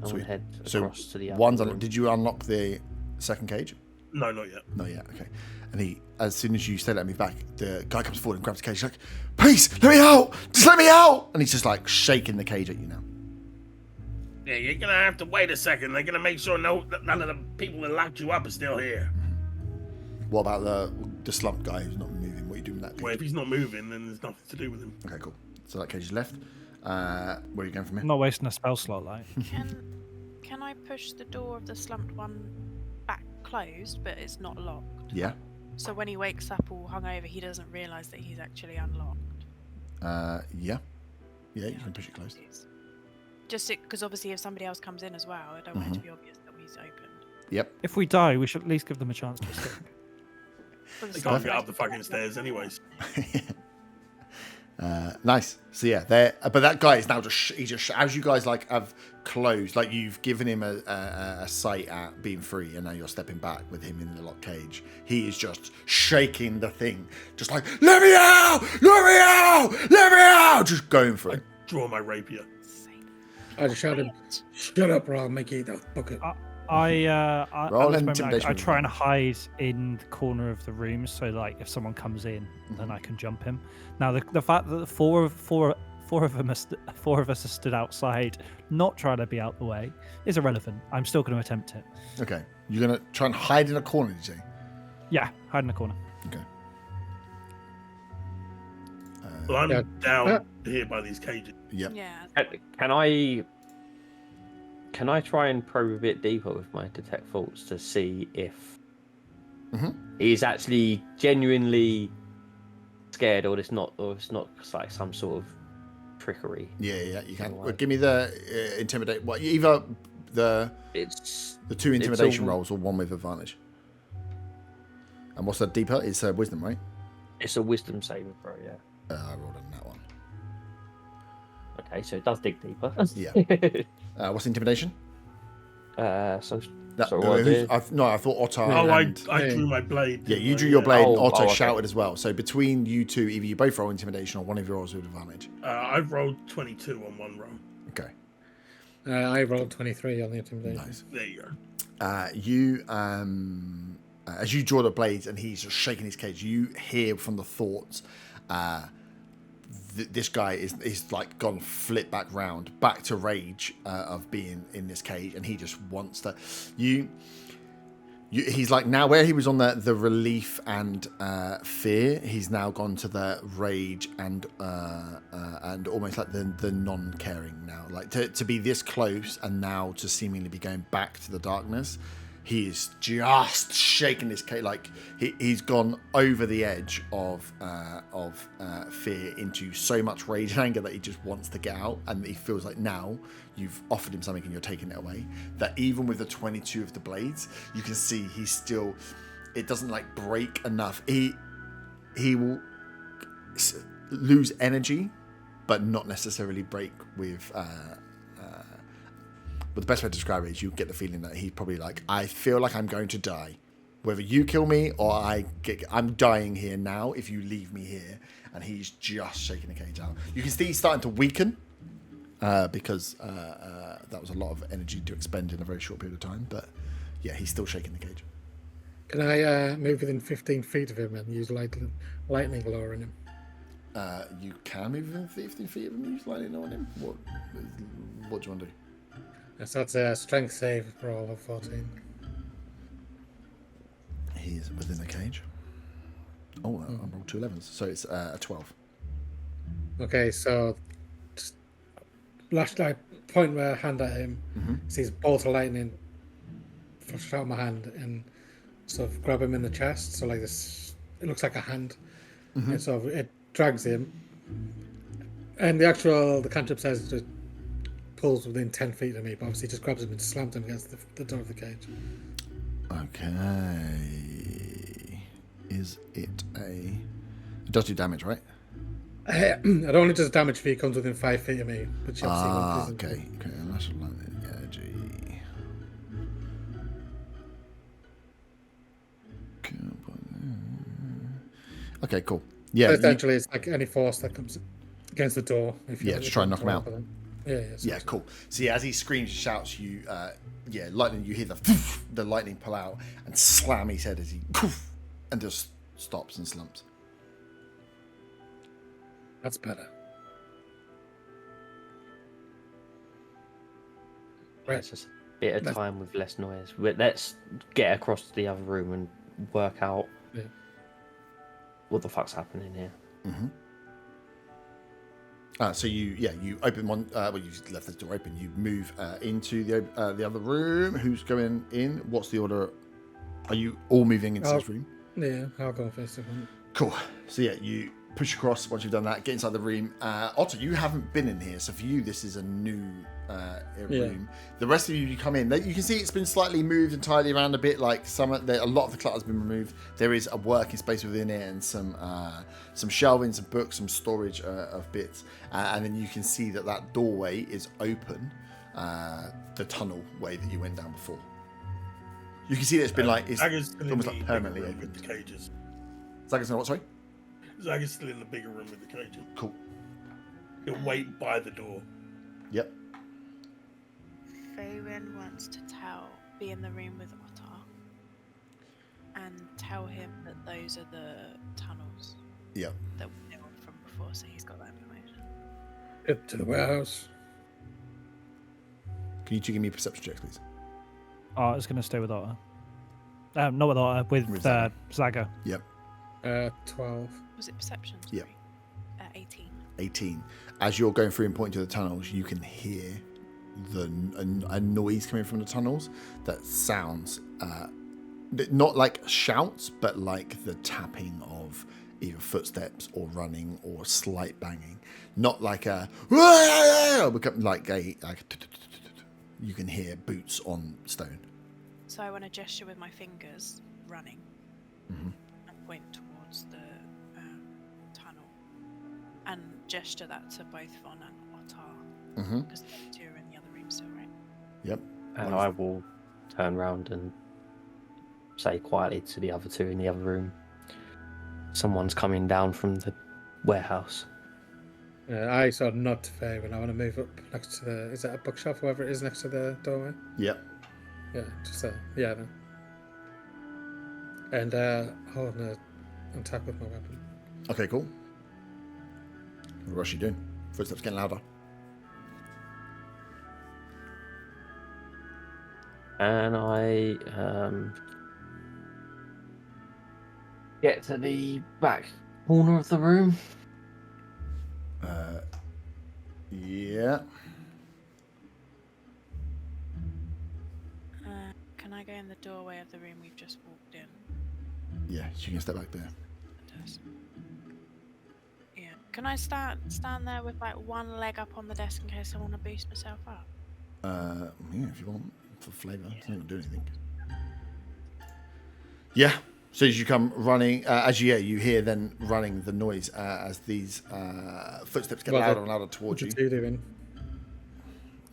I'm gonna head across to the other room. Did you unlock the second cage? No, not yet. Not yet. Okay. And as soon as you say let me back, the guy comes forward and grabs the cage. He's like, please, let me out! Just let me out! And he's just like shaking the cage at you now. Yeah, you're gonna have to wait a second. They're gonna make sure none of the people that locked you up are still here. What about the slumped guy who's not moving? What are you doing with that cage? Well, if he's not moving, then there's nothing to do with him. Okay, cool. So that cage is left. Where are you going from here? I'm not wasting a spell slot, like. Can I push the door of the slumped one back closed, but it's not locked? Yeah. So when he wakes up all hungover, he doesn't realise that he's actually unlocked. Yeah. Yeah, you can push it closed. Just because obviously if somebody else comes in as well, I don't want it to be obvious that he's opened. Yep. If we die, we should at least give them a chance to escape. They can't get up the fucking stairs anyways. Nice. So yeah, but that guy is now just as you guys like have closed, like you've given him a sight at being free, and now you're stepping back with him in the locked cage. He is just shaking the thing, just like let me out, let me out, let me out, just going for it. Draw my rapier. I just shouted, "Shut up, or I'll make you eat that bucket." Roll I intimidation. try and hide in the corner of the room, so like if someone comes in, then I can jump him. Now the fact that four of us are stood outside, not trying to be out the way, is irrelevant. I'm still going to attempt it. Okay, you're gonna try and hide in a corner, did you say? Yeah, hide in the corner. Okay. Well, I'm Yeah. down here by these cages. Yep. Yeah. Can I try and probe a bit deeper with my detect faults to see if he's actually genuinely scared, or it's not like some sort of trickery? Yeah, you can. Right. Give me the intimidate. What? Either the two intimidation rolls or one with advantage. And what's the deeper? It's wisdom, right? It's a wisdom saving throw, yeah. I rolled on that one. Okay, so it does dig deeper. Yeah. What's intimidation? So That, what I did- I thought Otto. Oh, and, I drew my blade. yeah, didn't you I? drew your blade, and Oh, Otto okay. shouted as well. So between you two, either you both roll intimidation or one of you rolls with advantage. I've rolled 22 on one roll. Okay. I rolled 23 on the intimidation. Nice. There you go. As you draw the blades and he's just shaking his cage, you hear from the thoughts, this guy is like gone flip back round, back to rage of being in this cage, and he just wants to. He's like now where he was on the relief and fear, he's now gone to the rage and almost like the non-caring now, like to be this close and now to seemingly be going back to the darkness. He is just shaking this cage, like he's gone over the edge of fear into so much rage and anger that he just wants to get out, and he feels like now you've offered him something and you're taking it away. That even with the 22 of the blades, you can see he's still. It doesn't like break enough. He will lose energy, but not necessarily break with. But the best way to describe it is you get the feeling that he's probably like, I feel like I'm going to die. Whether you kill me or I'm dying here now if you leave me here. And he's just shaking the cage out. You can see he's starting to weaken because that was a lot of energy to expend in a very short period of time. But yeah, he's still shaking the cage. Can I move within 15 feet of him and use lightning lure on him? You can move within 15 feet of him and use lightning on him? What do you want to do? So that's a strength save roll of 14. He's within the cage. Oh, I rolled 2 11s, so it's a 12. Okay, so just flashlight, point my hand at him, sees bolt of lightning, flash out my hand, and sort of grab him in the chest. So like this, it looks like a hand, and so it drags him. And the cantrip says it pulls within 10 feet of me, but obviously just grabs him and slams him against the door of the cage. Okay. Is it it does do damage, right? It only does damage if he comes within 5 feet of me, which obviously isn't. Okay. That's lightning energy. Okay, cool. Yeah. So essentially, it's like any force that comes against the door. If you Yeah, just try and knock him out. Yeah, cool. So yeah, as he screams and shouts, you lightning. You hear the lightning pull out and slam his head as he and just stops and slumps. That's better. Right. It's just a bit of time with less noise. Let's get across to the other room and work out what the fuck's happening here. Mm-hmm. So you open one. Well, you just left the door open. You move into the other room. Who's going in? What's the order? Are you all moving into this room? Yeah, I'll go first if I want. Cool. So yeah, you push across. Once you've done that, get inside the room. Otto, you haven't been in here, so for you this is a new room. The rest of you come in. You can see it's been slightly moved and tidied around a bit. Like a lot of the clutter's been removed. There is a working space within it and some shelving, some books, some storage of bits. And then you can see that doorway is open. The tunnel way that you went down before. You can see that it's been it's almost like permanently open. With the cages. Zaga's in what? Sorry. Zaga's still in the bigger room with the cages. Cool. He'll wait by the door. Yep. Faywin wants to be in the room with Ottar and tell him that those are the tunnels. Yep. That we know from before, so he's got that information. Get to the warehouse. Can you two give me a perception check, please? I was going to stay with Otter. Not with Otter, with Zaga. Yep. 12. Was it perception? Yep. 18. 18. As you're going through and pointing to the tunnels, you can hear a noise coming from the tunnels that sounds not like shouts, but like the tapping of either footsteps or running or slight banging. Not like you can hear boots on stone. So I want to gesture with my fingers, running, and point towards the tunnel, and gesture that to both Von and Ottar, because the two are in the other room still, right? Yep. And I will turn round and say quietly to the other two in the other room, someone's coming down from the warehouse. I sort of nod to Faye when I want to move up next to is that a bookshelf or whatever it is next to the doorway? Yep. Yeah, just then. And holding an attack with my weapon. Okay, cool. What rush you doing? Footsteps getting louder. And I get to the back corner of the room. Yeah. Can I go in the doorway of the room we've just walked in? Yeah, you can step back there. Yeah. Can I stand there with like one leg up on the desk in case I want to boost myself up? Yeah, if you want, for flavour. It's not going to do anything. Yeah. So as you come running, you hear then running the noise as these footsteps get louder and louder towards you. What are you doing?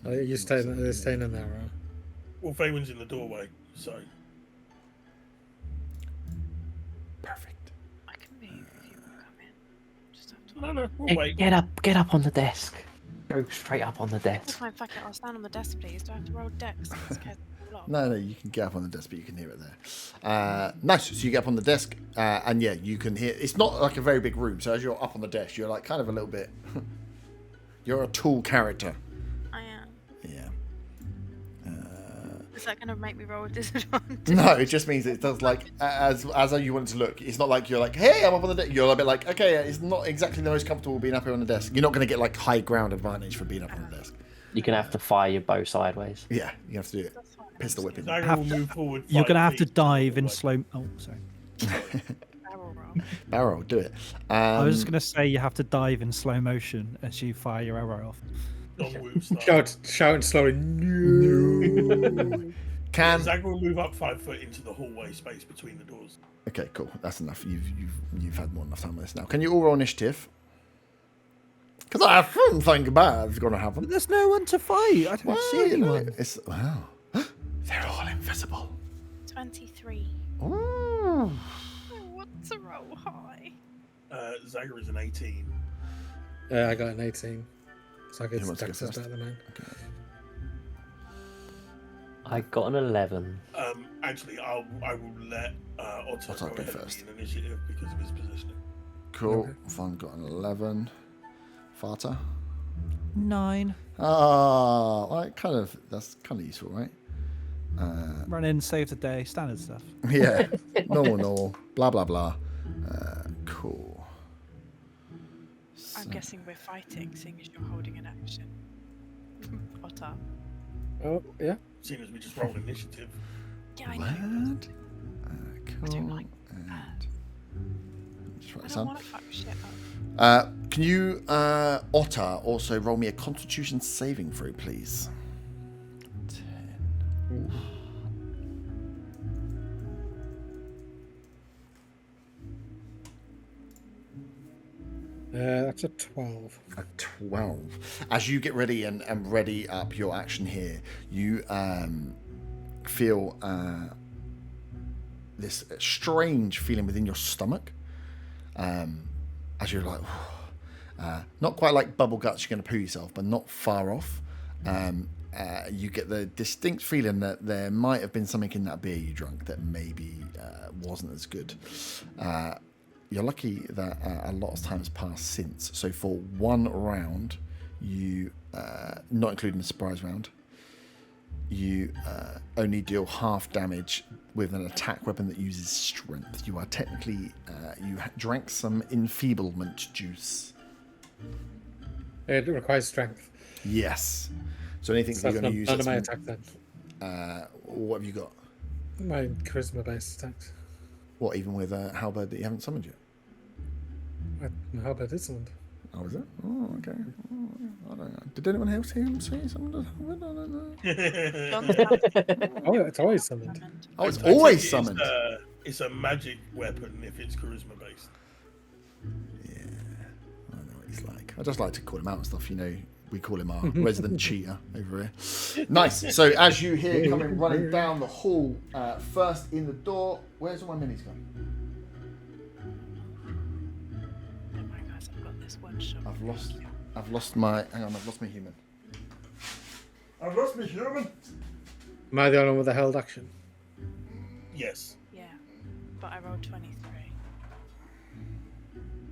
Are you staying in there, right? Well, Faywin's in the doorway, so... Perfect. I can move if you want to come in. Just have to... No, we'll wait. Get up on the desk. Go straight up on the desk. Fine, fuck it. I'll stand on the desk, please. Do I have to roll dex? No, you can get up on the desk, but you can hear it there. Nice. So you get up on the desk, and yeah, you can hear. It's not like a very big room, so as you're up on the desk, you're like kind of a little bit. You're a tall character. I am. Yeah. Is that going to make me roll with disadvantage? No, it just means it does like as you want it to look. It's not like you're like, hey, I'm up on the desk. You're a bit like, okay, it's not exactly the most comfortable being up here on the desk. You're not going to get like high ground advantage for being up on the desk. You're going to have to fire your bow sideways. Yeah, you have to do it. Pistol whipping. Zaga will move forward. You're 5 going to have to feet dive in the slow... Oh, sorry. Barrel roll. Barrel, do it. I was just going to say you have to dive in slow motion as you fire your arrow off. John Woo style. Shouting slowly. No. Zaga will move up 5 foot into the hallway space between the doors. Okay, cool. That's enough. You've had more than enough time with this now. Can you all roll initiative? Because I shouldn't think bad's going to happen. But there's no one to fight. I don't see anyone. Wow. They're all invisible. 23. Ooh. I want to roll high. Zaga is an 18. I got an 18. So I Who guess wants to go Dex is first? better than mine. Okay. I got an 11. Actually, I will let Otto Otto go go ahead first. of me in initiative because of his positioning. Cool. Okay. Von got an 11. Farter. 9. Ah, that's kind of useful, right? Run in, save the day, standard stuff. Yeah. normal. Blah blah blah. Cool. I'm So- guessing we're fighting, seeing as you're holding an action. Otter. Oh, yeah. Seeing as we just rolled initiative. Yeah, I know. Word. I Cool. don't like And that. just write I this don't down. want to fuck shit up. Can you, Otter, also roll me a Constitution saving throw, please? 10. That's a 12. A 12. As you get ready and ready up your action here, you feel this strange feeling within your stomach. As you're like, not quite like bubble guts, you're going to poo yourself, but not far off. You get the distinct feeling that there might have been something in that beer you drank that maybe wasn't as good. You're lucky that a lot of time has passed since. So for one round, you, not including the surprise round, you only deal half damage with an attack weapon that uses strength. You are technically, drank some enfeeblement juice. It requires strength. Yes. So anything So that you're that's going to use. none of my that's- attack then. what have you got? My charisma based attacks. What, even with a halberd that you haven't summoned yet? How about this one? Oh, is it? Oh, okay. Oh, I don't know. Did anyone else hear him say something? I don't know. John's summoned. Oh, it's always summoned. Oh, it's I take always it summoned. It's a magic weapon if it's charisma based. Yeah, I know what he's like. I just like to call him out and stuff, you know. We call him our resident cheater over here. Nice. So as you hear coming running down the hall, first in the door, where's all my minis gone? Oh my guys, I've got this one shot. I've lost my human. I've lost my human. Am I the only one with the held action? Yes. Yeah, but I rolled 23.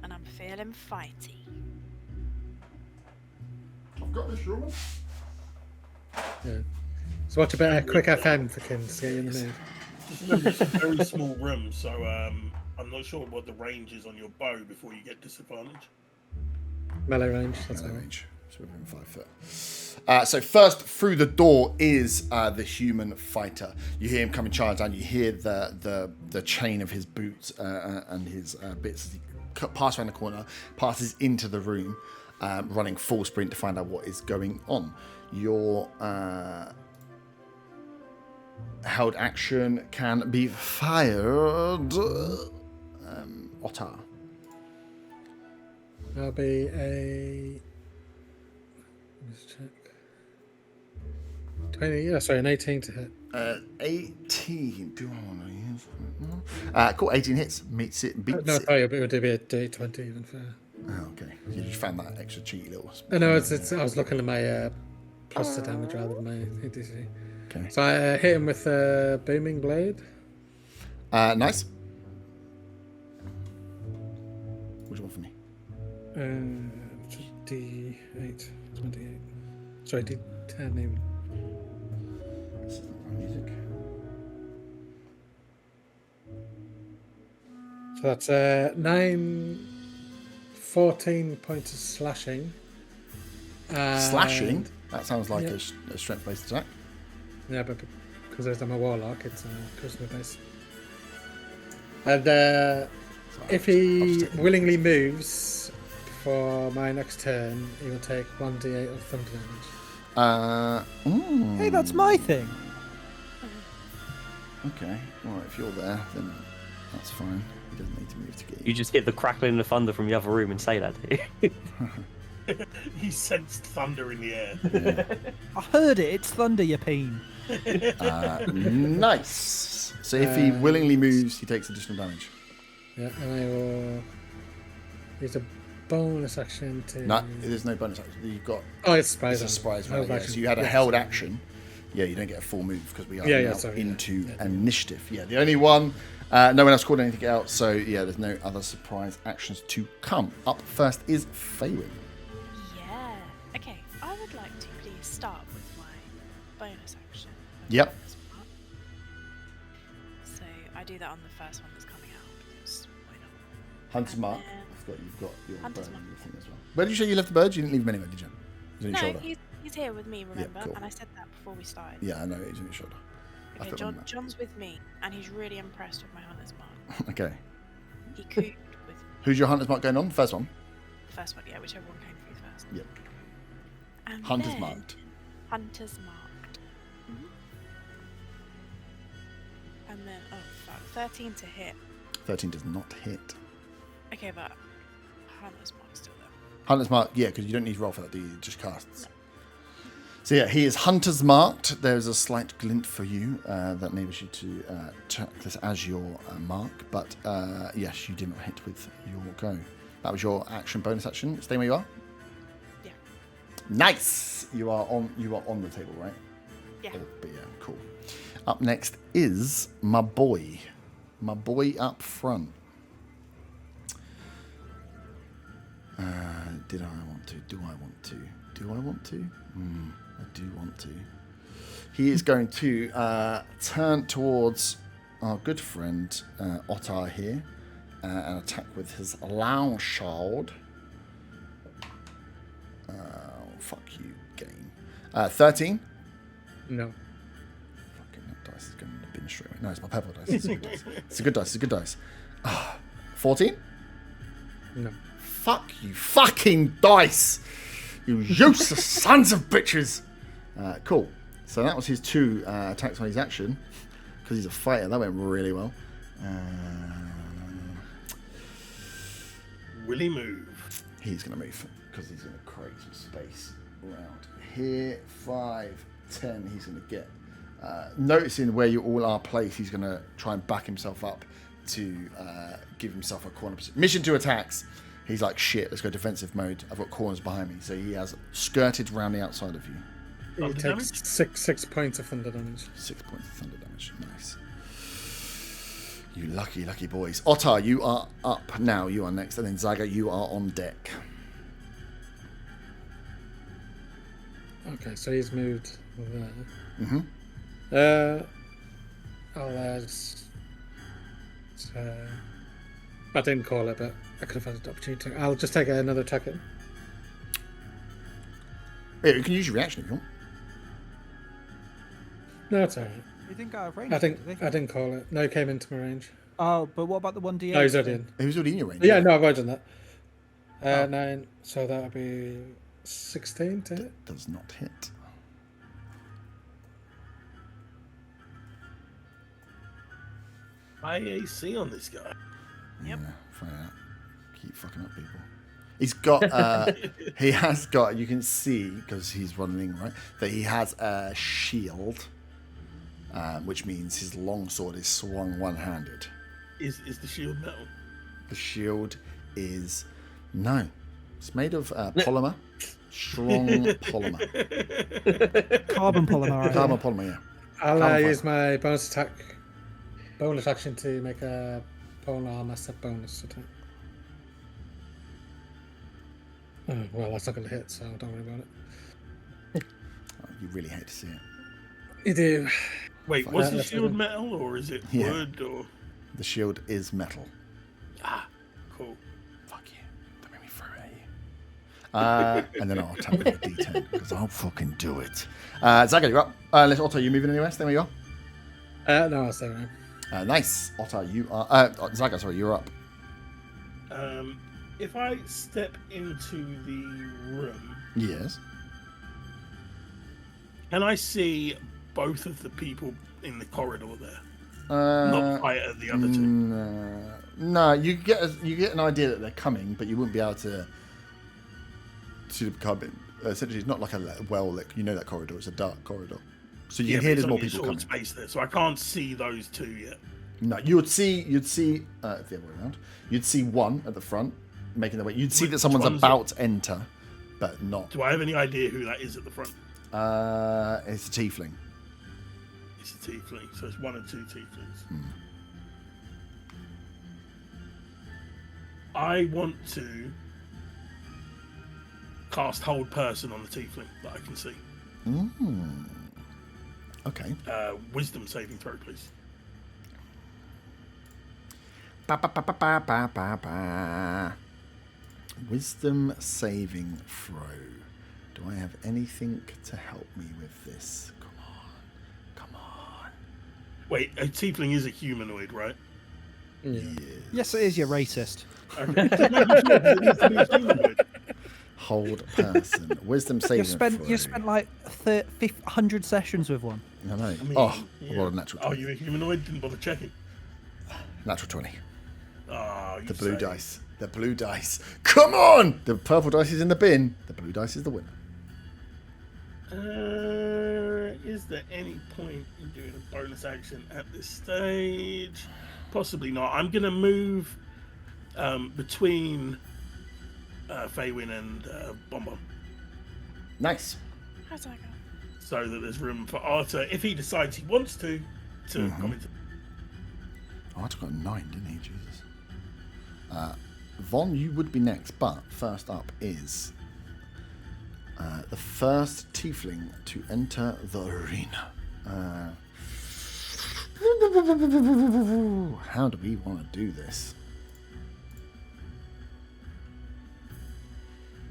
And I'm feeling fighty. I've got this human. Yeah. So watch a bit of quick FM for Kim to get you in the mood. Just remember, it's a very small room, so I'm not sure what the range is on your bow before you get disadvantage. Melee range, that's Melee all right. range. So within 5 foot. So first through the door is the human fighter. You hear him coming charge down. You hear the chain of his boots and his bits as he passes around the corner, passes into the room, running full sprint to find out what is going on. Your held action can be fired. Otter. That'll be a. Let's check. 20. Yeah, sorry, an 18 to hit. 18. Do I want to use? Cool. 18 hits. Meets it. Beats No, it. sorry, it would be a D20 even for. Oh, okay. You just found that extra cheeky little. No, it's. I was looking at my plus the damage rather than my DC. Okay. So I hit him with a booming blade. Nice. What do you want from me? D8, 28. Sorry, D10 even. This is not my music. So that's 14 points of slashing. Slashing? That sounds like Yeah. a strength-based attack. Yeah, but because I'm a warlock, it's charisma based. And So if I'll he just take- willingly moves for my next turn, he will take 1d8 of thunder damage. Hey, that's my thing. Okay. All right. If you're there, then that's fine. He doesn't need to move to get You you. just hear the crackling of the thunder from the other room and say that, do you? He sensed thunder in the air. Yeah. I heard it. It's thunder, you peen. Nice. So if he willingly moves, he takes additional damage. Yeah, and I will use a bonus action to. No, there's no bonus action. You've got. Oh, it's surprise. It's a surprise round. Held Yeah. action. So you had a Yeah, held sorry. action. Yeah, you don't get a full move because we are Yeah, now sorry, into yeah. initiative. Yeah, the only one. No one else called anything out, so yeah, there's no other surprise actions to come. Up first is Faywin. Yeah. Okay. I would like to please start with my bonus action. Yep. So I do that on the first one that's coming out because why not? Hunter's And Mark. then- I forgot you've got your Hunter's bird Mark. and your thing as well. Where did you say you left the bird? You didn't leave him anywhere, did you? He's on your No, shoulder. he's here with me, remember? cool. And I said that before we started. Yeah, I know he's on your shoulder. I Okay, thought on that. John's with me, and he's really impressed with my hunter's mark. Okay. He cooped with Who's your Hunter's Mark going on? First one. the first one, yeah, whichever one came through first. Yep. And Hunter's then- marked. Hunter's marked. Mhm. And then, oh fuck, 13 to hit. 13 does not hit. Okay, but Hunter's mark's still there. Hunter's Mark, yeah, because you don't need to roll for that, do you? It just casts. So yeah, he is Hunter's Marked. There's a slight glint for you that enables you to track this as your mark. But yes, you did not hit with your go. That was your action, bonus action. Stay where you are. Yeah. Nice. You are on the table, right? Yeah. But yeah, cool. Up next is my boy. My boy up front. Did I want to? Do I want to? Do I want to? I do want to. He is going to turn towards our good friend Ottar here and attack with his long sword. Fuck you, game. 13. No. Fucking that dice is going to bin straight away. No, it's my purple dice. It's a good dice. It's a good dice. It's a good dice. 14. No. Fuck you, fucking dice! You useless sons of bitches! Cool. So that was his 2 attacks on his action. Because he's a fighter. That went really well. Will he move? He's going to move. Because he's going to create some space around here. 5, 10. He's going to get... noticing where you all are placed, he's going to try and back himself up to give himself a corner position. Mission 2 attacks. He's like, shit, let's go defensive mode. I've got corners behind me. So he has skirted round the outside of you. He Thunder takes damage? 6 points of thunder damage. 6 points of thunder damage. Nice. You lucky, lucky boys. Ottar, you are up now. You are next. And then Zaga, you are on deck. Okay, so he's moved there. Mm-hmm. I'll add. I didn't call it, but I could have had an opportunity. I'll just take another attack at him. Yeah, you can use your reaction if you want. No, it's alright. We didn't go out of range. I did they? didn't call it. No, he came into my range. Oh, but what about the 1d8? No, he's already in. He was already in your range. Yeah, no, I've already done that. Oh. 9, so that would be 16 to hit. Does not hit. High AC on this guy. Yep. Yeah, find out. Keep fucking up people. He's got, he has got, you can see, because he's running, right, that he has a shield, which means his longsword is swung one-handed. Is the shield metal? The shield is, no, it's made of polymer, strong polymer. Carbon polymer. Carbon polymer, yeah. I'll Carbon use fiber. my bonus action to make a pole armor set bonus attack. Oh, well, that's not going to hit, so don't worry about it. Oh, you really hate to see it. You do. Wait, was the That's shield good. metal or is it Yeah. wood or? The shield is metal. Ah, cool. Fuck you. Don't make me throw it at you. And then I'll attack with a D10, because I'll fucking do it. Zaga, you're up. Let's Otto, you moving anywhere? Stay where you No, I'll stay now. nice. Otto, you are... Zaga, sorry, you're up. If I step into the room, Yes. can I see both of the people in the corridor there? Uh, Not quite at the other two. No, you get an idea that they're coming, but you wouldn't be able to the cabin. Essentially, it's not like a well-lit. You know that corridor. It's a dark corridor, so you Yeah, can hear but there's more it's people only a coming. short space there, so I can't see those two yet. No, you'd see the other way around. You'd see one at the front, making their way. You'd see that someone's one's about to enter, but not. Do I have any idea who that is at the front? It's a tiefling. It's a tiefling, so it's 1 and 2 tieflings. I want to cast Hold Person on the tiefling that I can see. Okay. Wisdom saving throw, please. Ba, ba, ba, ba, ba, ba, ba, ba. Wisdom saving throw. Do I have anything to help me with this? Come on. Wait, a tiefling is a humanoid, right? Yes, it is. You're racist. Okay. It needs to be a humanoid. Hold person. Wisdom saving throw. You spent like 100 sessions with one. I know. I mean, I yeah. rolled a natural 20. Are you a humanoid? Didn't bother checking. Natural 20. Oh, The blue dice. The blue dice. Come on! The purple dice is in the bin. The blue dice is the winner. Is there any point in doing a bonus action at this stage? Possibly not. I'm going to move between Faywin and Bonbon. Nice. How do I go? So that there's room for Arthur, if he decides he wants to come into. Oh, Arthur got a 9, didn't he? Jesus. Von, you would be next, but first up is the first tiefling to enter the arena. How do we want to do this?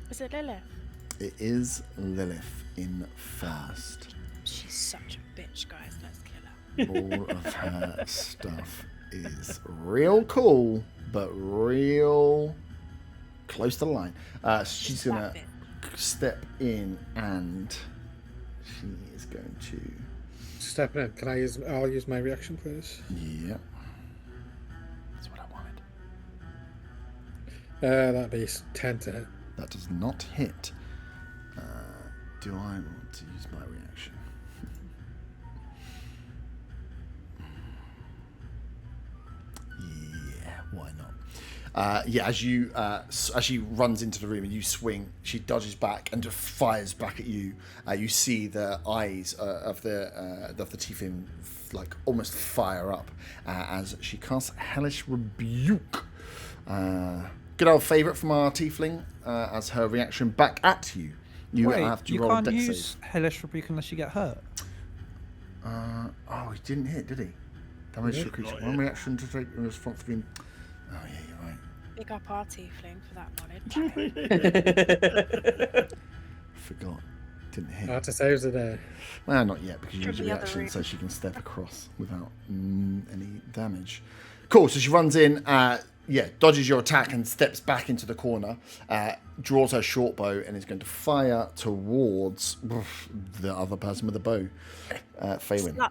Is it Lilith? It is Lilith in first. She's such a bitch, guys. Let's kill her. All of her stuff is real cool, but real close to the line. She's That gonna bit. step in, and she is going to. Stepping in. I'll use my reaction, please. Yeah, that's what I wanted. That'd be 10 to hit. That does not hit. Do I want to use my reaction? Yeah, why not? As she runs into the room and you swing, she dodges back and just fires back at you. You see the eyes of the tiefling like almost fire up as she casts Hellish Rebuke. Good old favourite from our tiefling as her reaction back at you. You have to roll a can't dex use save. Hellish Rebuke unless you get hurt. Oh, he didn't hit, did he? Damage to a creature. One reaction to take response for being. Oh yeah, you're right. Big up our tiefling for that knowledge. Forgot. Didn't hit. How to save the day. Well, not yet, because you From use a the other reaction room. so she can step across without any damage. Cool, so she runs in, dodges your attack and steps back into the corner, draws her short bow and is going to fire towards the other person with the bow, Faywin.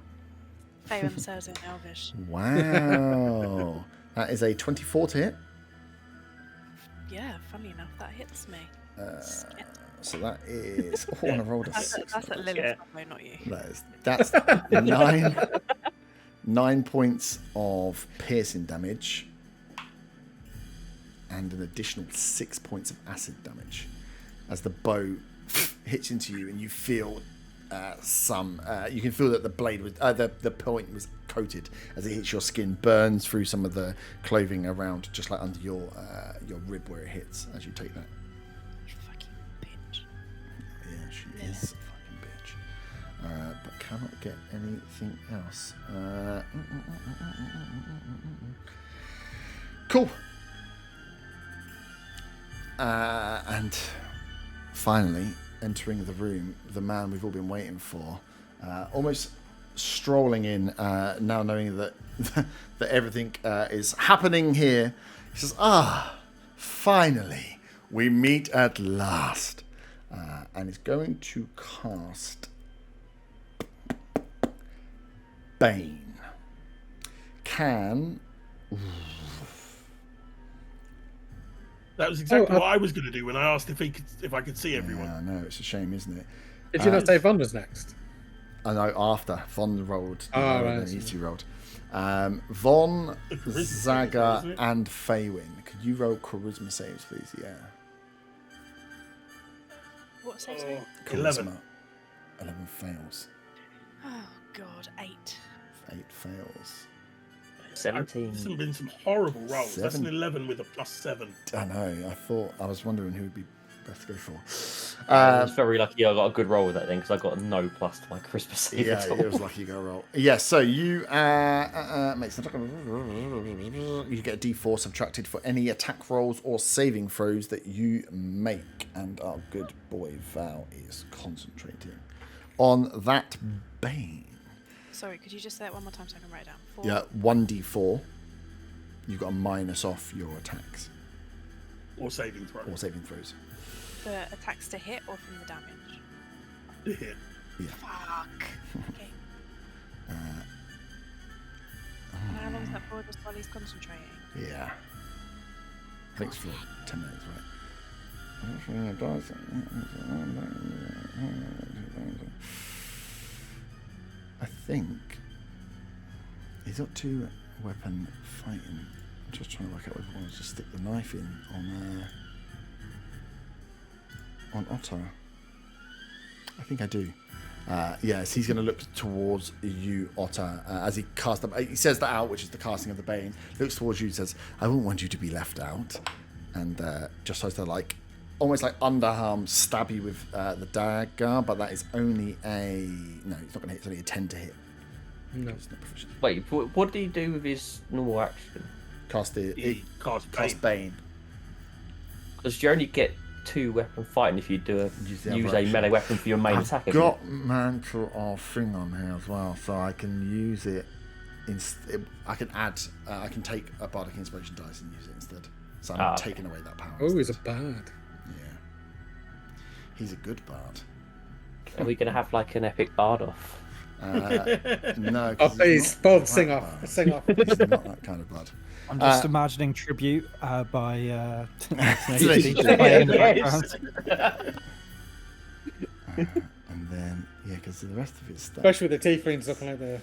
Faywin says in Elvish. Wow. That is a 24 to hit. Yeah, funny enough, that hits me. So that is... Oh, and I rolled a That's 6. at Lilith's combo, not you. That's 9 points of piercing damage and an additional 6 points of acid damage as the bow hits into you and you feel you can feel that the blade was the point was coated as it hits your skin, burns through some of the clothing around, just like under your rib where it hits as you take that. You fucking bitch. Yeah, she is a fucking bitch. But cannot get anything else. Cool. And finally, entering the room, the man we've all been waiting for, almost strolling in, now knowing that that everything is happening here. He says, finally, we meet at last. And is going to cast Bane. That was exactly what I was going to do when I asked if I could see everyone. Yeah, I know, it's a shame, isn't it? Did you not say Von was next? I know, after Von rolled, Oh, right, and I see. Easy rolled. Von, The charisma saving throw, Zaga, isn't it? and Faywin. Could you roll charisma saves, please? Yeah. What saves me? 11. Charisma. 11 fails. Oh God, 8. 8 fails. 17. There's been some horrible rolls. That's an 7. 11 with a +7. I know. I was wondering who would be best to go for. I was very lucky I got a good roll with that then, because I got a no plus to my Christmas save Yeah, at all. it was lucky you got a roll. Yeah, so you you get a D4 subtracted for any attack rolls or saving throws that you make, and our good boy Val is concentrating on that Bane. Sorry, could you just say it one more time so I can write it down? 4. Yeah, 1D4. You've got a minus off your attacks Or saving throw. or saving throws. For attacks to hit or from the damage? To hit. Fuck. Okay. And how long is that for? Just while he's concentrating? Yeah. I think it's for 10 minutes, right? I think he's up to weapon fighting. I'm just trying to work out whether I want to just stick the knife in on Otto. I think I do. Yes, he's going to look towards you, Otter, as he casts the. He says that out, which is the casting of the Bane. Looks towards you, says, "I won't want you to be left out," and just tries to almost like underarm stab you with the dagger, but that is only a no. It's not going to hit. It's only a 10 to hit. No. It's not proficient. Wait, what did he do with his normal action? Cast He cast cast Bane. Bane. Because you only get 2 weapon fighting if you do Use the use other a action. melee weapon for your main I've attack. isn't got it? mantle of thing on here as well, so I can use it. I can add. I can take a bardic inspiration dice and use it instead. So I'm Okay. taking away that power. Oh, he's a instead. bard. Yeah. He's a good bard. Are we going to have like an epic bard off? No. Oh, 'cause please, not both that sing off. bard. Sing off. He's not that kind of bard. I'm just imagining tribute by Tenacious D. playing in the Yes. background. And then, yeah, because the rest of his stuff. Especially with the tieflings looking like the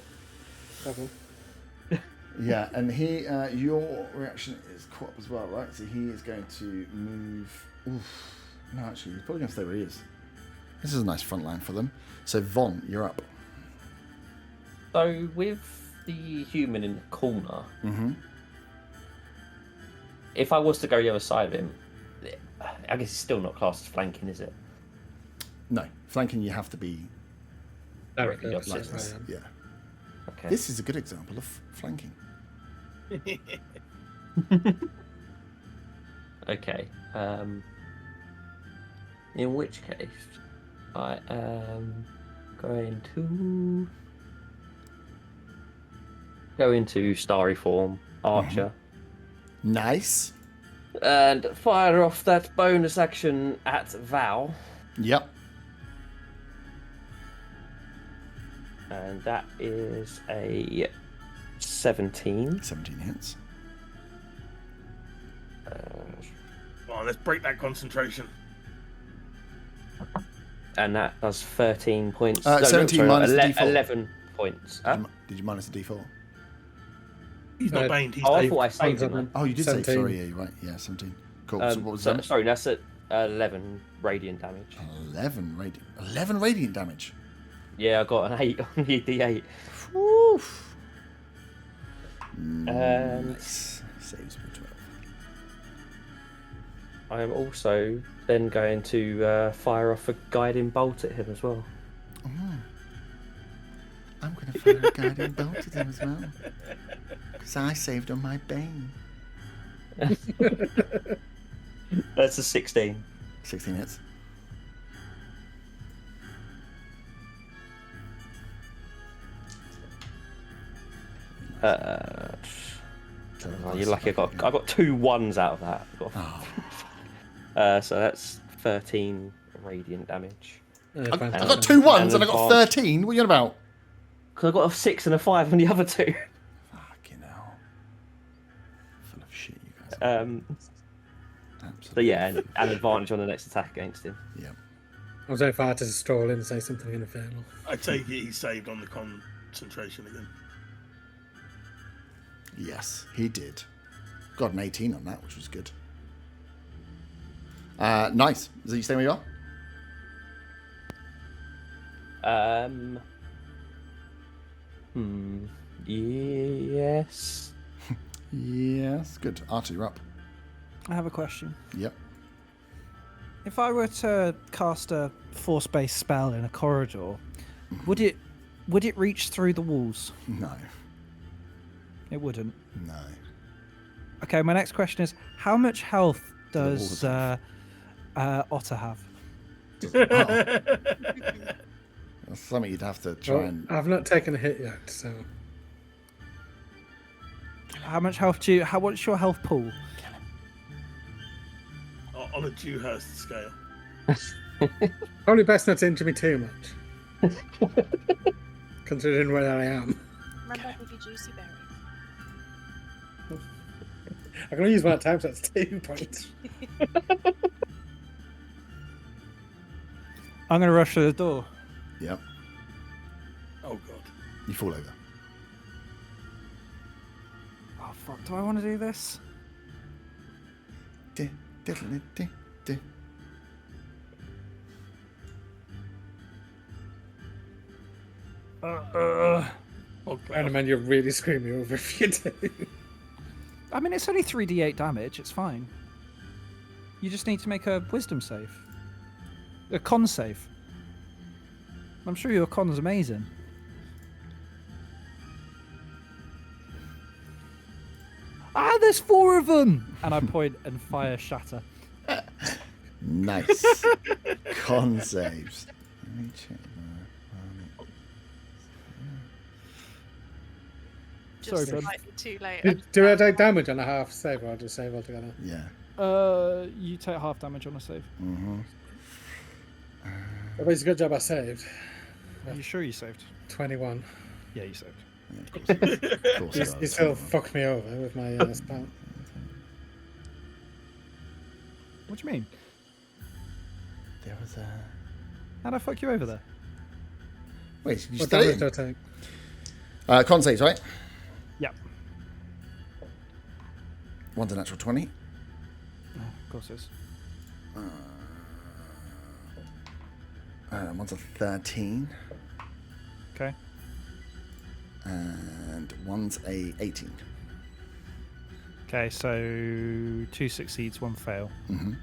devil. Yeah, and your reaction is caught up as well, right? So he is going to move. Oof. No, actually, he's probably going to stay where he is. This is a nice front line for them. So, Von, you're up. So with the human in the corner, Mm-hmm. if I was to go the other side of him, I guess it's still not classed as flanking, is it? No, flanking, you have to be Directly Like like opposite. this. I am. Yeah. Okay. This is a good example of flanking. Okay. In which case, I am going to go into starry form, archer, Nice. and fire off that bonus action at Val, Yep. and that is a 17. 17 hits. Come on, let's break that concentration. And that does 13 points. 17 minus the D4. 11 points. Did you minus the D4? He's not baned, he's Oh, I saved. thought I saved him. Oh, you did say 17. sorry. Yeah, you're right. Yeah, 17. Cool. So what was that? Sorry, that's at 11 radiant damage. 11 radiant. 11 radiant damage. Yeah, I got an 8 on the D8. Woof. And Nice. Saves me 12. I am also then going to fire off a guiding bolt at him as well. I'm going to fire a guiding bolt at him as well. Because I saved on my Bane. That's a 16. 16 hits. Oh, you're lucky. I got 2 1s out of that. Oh. So that's 13 radiant damage. I got 2 1s and I got advanced. 13. What are you on about? Because I got a 6 and a 5 on the other 2. Fucking hell. Full of shit, you guys. are. Absolutely. So yeah, and advantage on the next attack against him. Yeah. I was only far to stroll in and say something infernal. I take it he's saved on the concentration again. Yes, he did. Got an 18 on that, which was good. Nice. Is you staying where you are? Yes. Yes. Good. Arthur, you're up. I have a question. Yep. If I were to cast a force-based spell in a corridor, would it reach through the walls? No. It wouldn't. No. Okay, my next question is, how much health does walls Otter have? That's something you'd have to try and... I've not taken a hit yet, so... How much health do you... What's your health pool? On a Dewhurst scale. Probably best not to injure me too much. Considering where I am. Remember with your juicy berries. I can only use one at a time, so that's 2 points. I'm going to rush to the door. Yep. Oh god. You fall over. Oh, fuck. Do I want to do this? Oh And god. man, you'll really screw me over if you do. I mean, it's only 3d8 damage. It's fine. You just need to make a wisdom save. A con save. I'm sure your con's amazing. Ah, there's 4 of them! And I point and fire shatter. Nice. Con saves. Let me check that. Sorry, Just bud. slightly too late. Do I take damage on a half save, or do I save altogether? Yeah. You take half damage on a save. Mm-hmm. Well, it's a good job I saved. Are you sure you saved? 21. Yeah, you saved. Yeah, of course. Of course You it does. still fucked me over with my spell. What do you mean? There was a... How'd I fuck you over there? Wait, you What still damage do in? I take? Con saves, right? Yep. One's a natural 20. Oh, of course it is. One's a 13. Okay. And one's a 18. Okay, so 2 succeeds, 1 fail. Mm-hmm.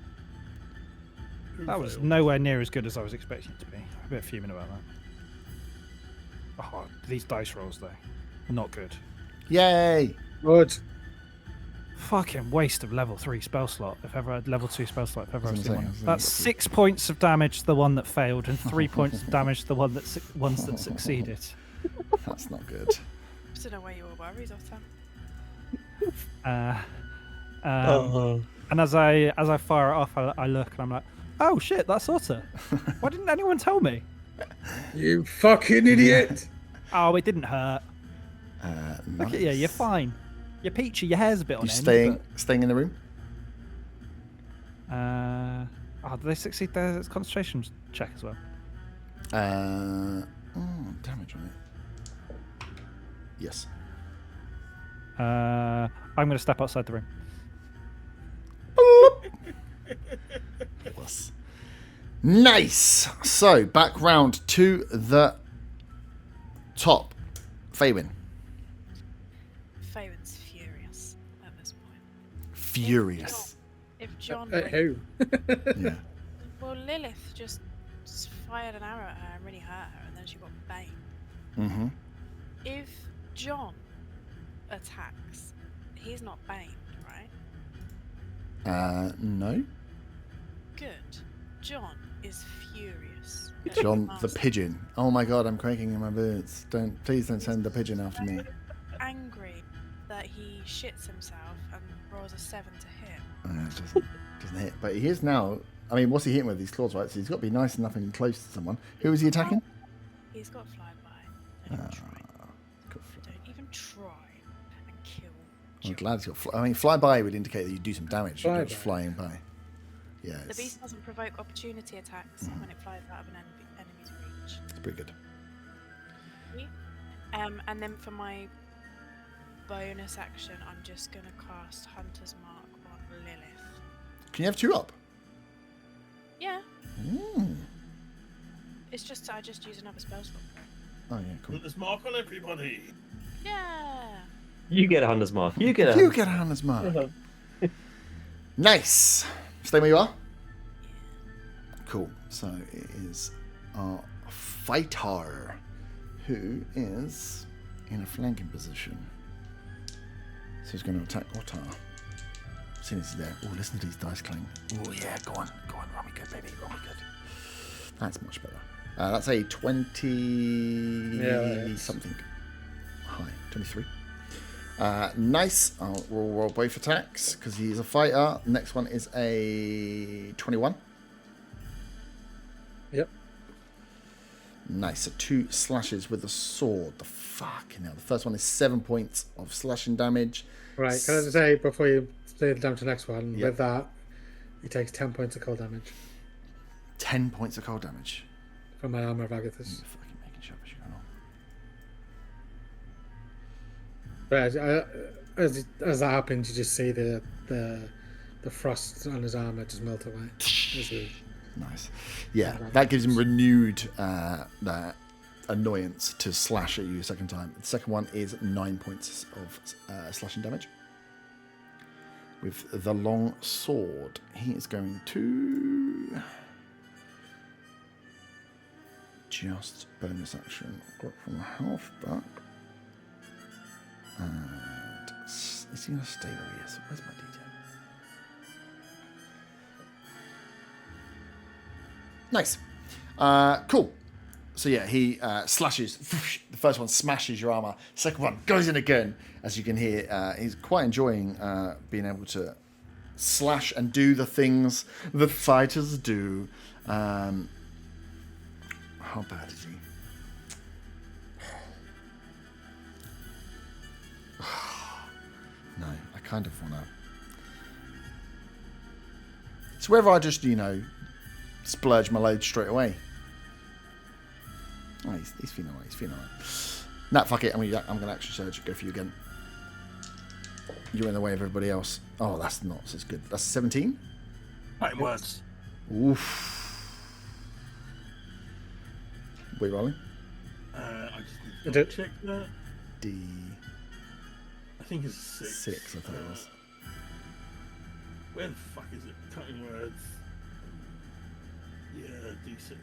That was nowhere near as good as I was expecting it to be. I'm a bit fuming about that. Oh, these dice rolls, though. Not good. Yay! Good. Fucking waste of level 3 spell slot. If ever I had level 2 spell slot, if ever I've That's seen what I'm one. saying, That's 6 points of damage to the one that failed, and 3 points of damage to the ones that succeeded. That's not good. I don't know where you were worried, Otter. And as I fire it off, I look and I'm like, oh shit, that's Otter. Why didn't anyone tell me? You fucking idiot! Oh, it didn't hurt. Look at you, you're Nice. fine. You're peachy, your hair's a bit on You end. staying in the room? Oh, do they succeed their concentration check as well? Damage on it. Yes. I'm going to step outside the room. Plus. Nice. So back round to the top. Faywin. Faywin's furious at this point. Furious. If John... Who? Yeah. Well, Lilith just fired an arrow at her and really hurt her, and then she got bane. Mm-hmm. If John attacks, he's not baned, right? No. Good. John is furious. at John the master. pigeon. Oh my god, I'm quaking in my boots. Please don't send the pigeon after me. Angry that he shits himself and rolls a 7 to hit. Doesn't hit. But he is now. I mean, what's he hitting with these claws, right? So he's got to be nice enough and close to someone. Who is he attacking? He's got flyby. Don't even try. Don't even try and kill. I'm John. glad he's got. I mean, fly by would indicate that you do some damage. You're just Flyby. flying by. Yeah, The it's beast doesn't provoke opportunity attacks when it flies out of an enemy's reach. pretty good. And then for my bonus action, I'm just gonna cast Hunter's Mark on Lilith. Can you have 2 up? Yeah, Mm. it's just I just use another spell slot. Oh yeah, cool. Put this mark on everybody. Yeah. You get a Hunter's Mark. You get a. You get a Hannah's mark. Nice. Stay where you are. Cool. So it is our fighter who is in a flanking position. So he's going to attack Otar. As soon as he's there. Oh, listen to these dice clang. Oh yeah, go on, roll me good, baby, roll me good. That's much better. That's a 20 something high, 23. Nice. I'll roll both attacks because he's a fighter. Next one is a 21. Yep. Nice. So 2 slashes with the sword. The fucking hell. The first one is 7 points of slashing damage. Right. Can I just say before you say down to the next one? Yep. With that, he takes 10 points of cold damage 10 points of cold damage. from my armor of You're Agathis. fucking making sure as you go on. But as that happens, you just see the frost on his armor just melt away. As he- Nice. Yeah, that gives him renewed that annoyance to slash at you a second time. The second one is 9 points of slashing damage. With the long sword, he is going to just bonus action got from half back. And is he going to stay where he is? Where's my detail? Nice. Cool. So yeah, he slashes. The first one smashes your armor. Second one goes in again. As you can hear, he's quite enjoying being able to slash and do the things that fighters do. How bad is he? No, I kind of want to. It's whether I just, splurge my load straight away. Oh, he's feeling alright. He's feeling alright. Nah, fuck it. I'm gonna action surge. Go for you again. You're in the way of everybody else. Oh, that's not as good. That's 17. Fighting words. Oof. We rolling? I just need Is to it- check that. D6, I think it's 6. I thought it was. Where the fuck is it? Cutting words. Yeah, D6.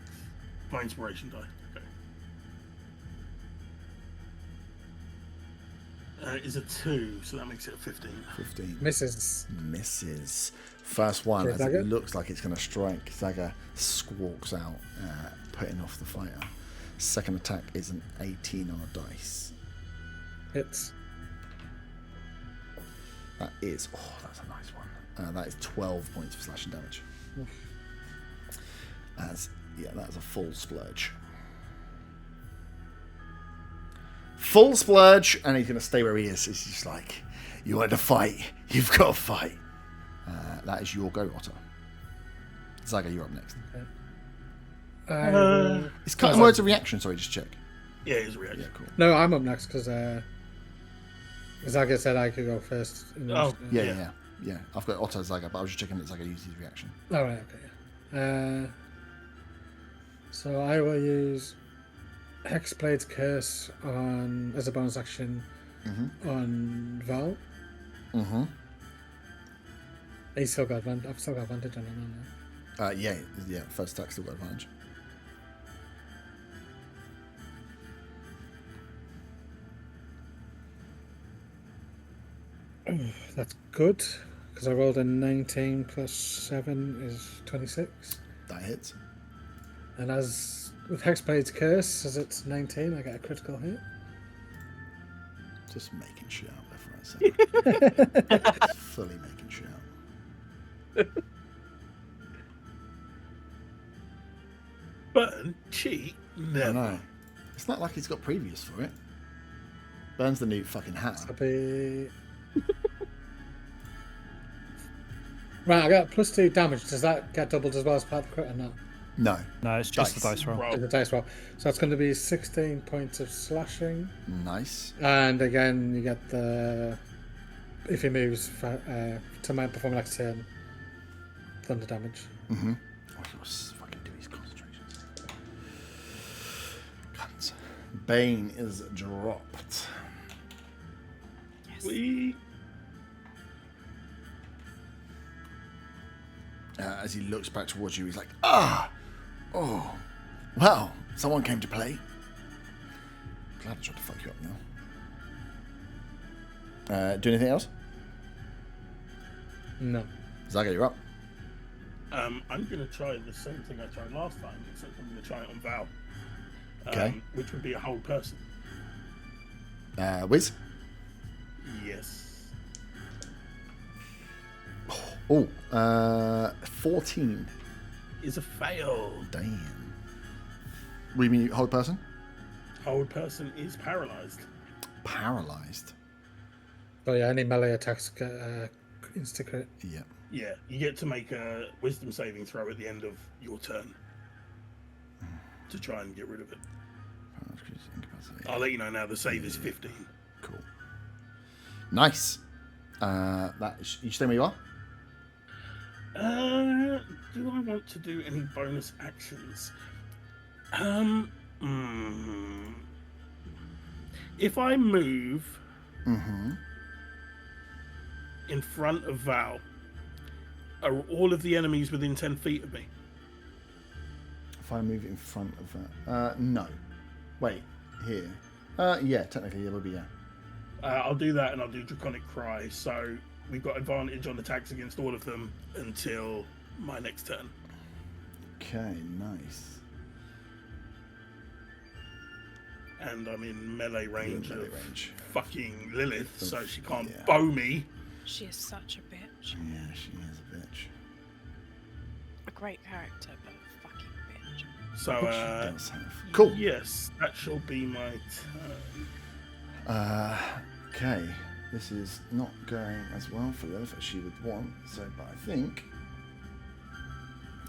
My inspiration die. Okay. Is a 2, so that makes it a 15. 15. Misses. Misses. First one, Okay, as Zaga? it looks like it's going to strike, Zaga squawks out, putting off the fighter. Second attack is an 18 on a dice. Hits. That is, that's a nice one. That is 12 points of slashing damage. That is a full splurge. Full splurge, and he's going to stay where he is. He's just like, you want to fight, you've got to fight. That is your go, Otter. Zaga, you're up next. It's cutting words of reaction, sorry, just check. Yeah, it's a reaction. Yeah, cool. No, I'm up next because Zaga said I could go first. Oh, Yeah. I've got Otter Zaga, but I was just checking that Zaga used his reaction. All right. Okay. So I will use Hexblade's Curse as a bonus action on Val. Mm-hmm. I've still got advantage on him. Yeah, first attack still got advantage. That's good because I rolled a 19 plus 7 is 26. That hits. And as with Hexblade's Curse, as it's 19, I get a critical hit. Just making shit out left, right, centre. Just fully making shit out. Burn, cheat, I never. know. It's not like he's got previous for it. Burns the new fucking hat. That'll be... Right, I got +2 damage. Does that get doubled as well as part of the crit or not? No. No, it's just Dice. the dice roll. Roll. It's a dice roll. So it's going to be 16 points of slashing. Nice. And again, you get the... If he moves to perform like a turn, thunder damage. Mm-hmm. Oh, he was fucking do his concentrations. Cunts. Bane is dropped. Yes. We As he looks back towards you, he's like, "Ah! Oh! Well, someone came to play. Glad I tried to fuck you up now. Do anything else? No. Zaga, you're up. I'm gonna try the same thing I tried last time, except I'm gonna try it on Val. Okay. Which would be a whole person. Wiz? Yes. Oh, 14. Is a fail. Damn. What do you mean, hold person? Whole person is paralyzed. Paralyzed. Oh yeah, any melee attacks get insta-crit. Yeah. Yeah, you get to make a wisdom saving throw at the end of your turn to try and get rid of it. I'll let you know now. The save is 15. Cool. Nice. You stay where you are? Do I want to do any bonus actions? If I move Mm-hmm. in front of Val, are all of the enemies within 10 feet of me? If I move in front of that. No. Wait, here. Yeah, technically, yeah, will be, yeah. I'll do that, and I'll do Draconic Cry. So we've got advantage on attacks against all of them until my next turn. Okay, nice. And I'm in melee range Melee of range. fucking Lilith, so she can't Yeah. bow me. She is such a bitch. Yeah, she is a bitch. A great character, but a fucking bitch. So, Which she does have. Cool. Yes, that shall be my turn. Okay. This is not going as well for Lilith as she would want, so, but I think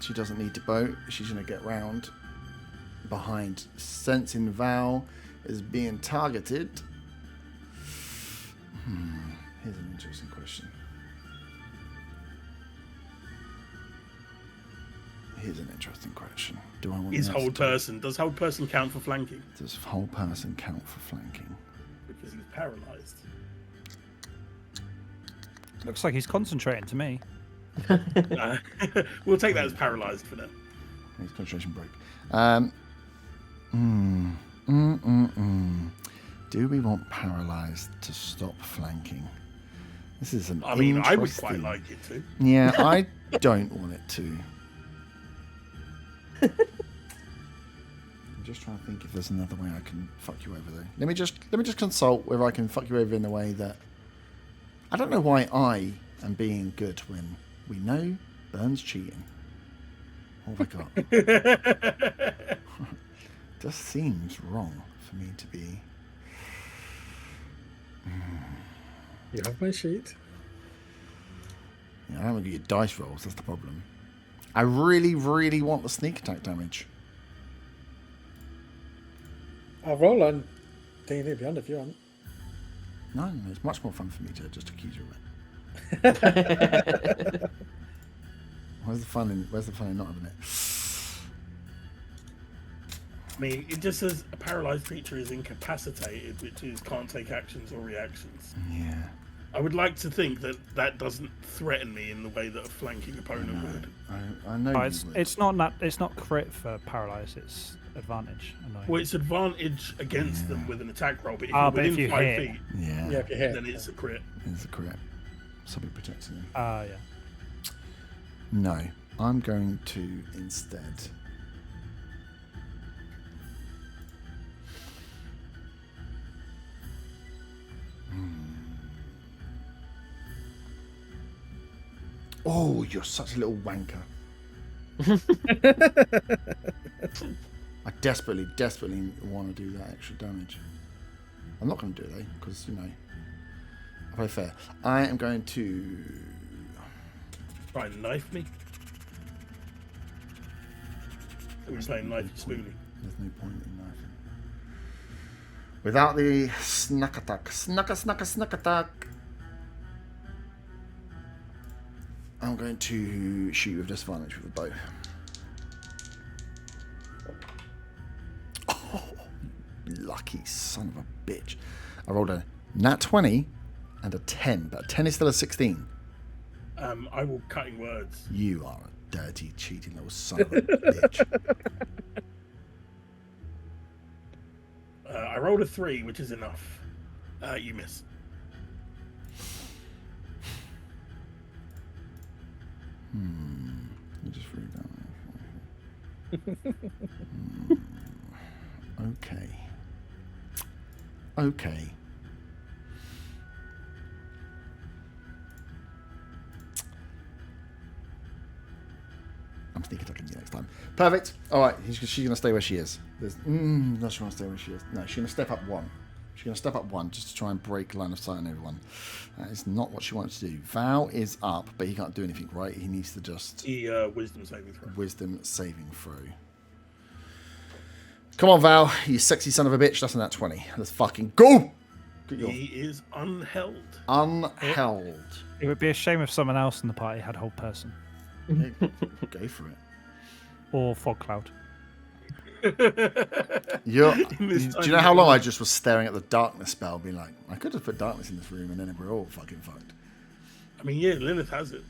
she doesn't need to bow. She's going to get round behind, sensing Val is being targeted. Here's an interesting question. Do I want Is the hold answer to- person. Does hold person count for flanking? Does whole person count for flanking? Because he's paralyzed. Looks like he's concentrating to me. We'll take that as paralyzed for now. His concentration broke. Do we want paralyzed to stop flanking? This is an I mean, I would interesting- quite like it to. Yeah, I don't want it to. I'm just trying to think if there's another way I can fuck you over though. Let me just consult whether I can fuck you over in a way that I don't know why I am being good when we know Byrne's cheating. What have I got? Just seems wrong for me to be. You have my sheet. Yeah, I don't get your dice rolls. That's the problem. I really, really want the sneak attack damage. I'll roll on D&D Beyond if you want. No, it's much more fun for me to just accuse you of it. Where's the fun in not having it? I mean, it just says a paralyzed creature is incapacitated, which is can't take actions or reactions. Yeah. I would like to think that that doesn't threaten me in the way that a flanking opponent would. I know. Oh, you it's would. it's not crit for paralyze. It's advantage. Annoying. Well, it's advantage against them with an attack roll, but if Ah, you're but if within you 5 hit- feet, Yeah. Yeah, if you hit. then it's a crit. It's a crit. Something protecting him. Yeah. No, I'm going to instead. Oh, you're such a little wanker. I desperately want to do that extra damage. I'm not going to do it though, because I play fair. I am going to. Try and knife me. We're playing knifey spoony. There's no point in knifing. Without the snuck attack. Snuck attack. I'm going to shoot with disadvantage with a bow. Oh, lucky son of a bitch. I rolled a nat 20 and a 10, but a 10 is still a 16. I will cutting words. You are a dirty, cheating little son of a bitch. I rolled a 3, which is enough. You miss. You just read that. Okay. Okay. I'm sneak attacking you next time. Perfect. All right. She's going to stay where she is. No, she won't stay where she is. No, she's going to step up one. She's going to step up one just to try and break line of sight on everyone. That is not what she wants to do. Val is up, but he can't do anything, right? He needs to just... Wisdom saving throw. Wisdom saving throw. Come on, Val. You sexy son of a bitch. That's on that 20. Let's fucking go! He is unheld. Unheld. It would be a shame if someone else in the party had hold person. Yeah, go for it. Or fog cloud. Do you know how long I just was staring at the darkness spell, being like, I could have put darkness in this room and then we're all fucking fucked. I mean, yeah, Lilith has it.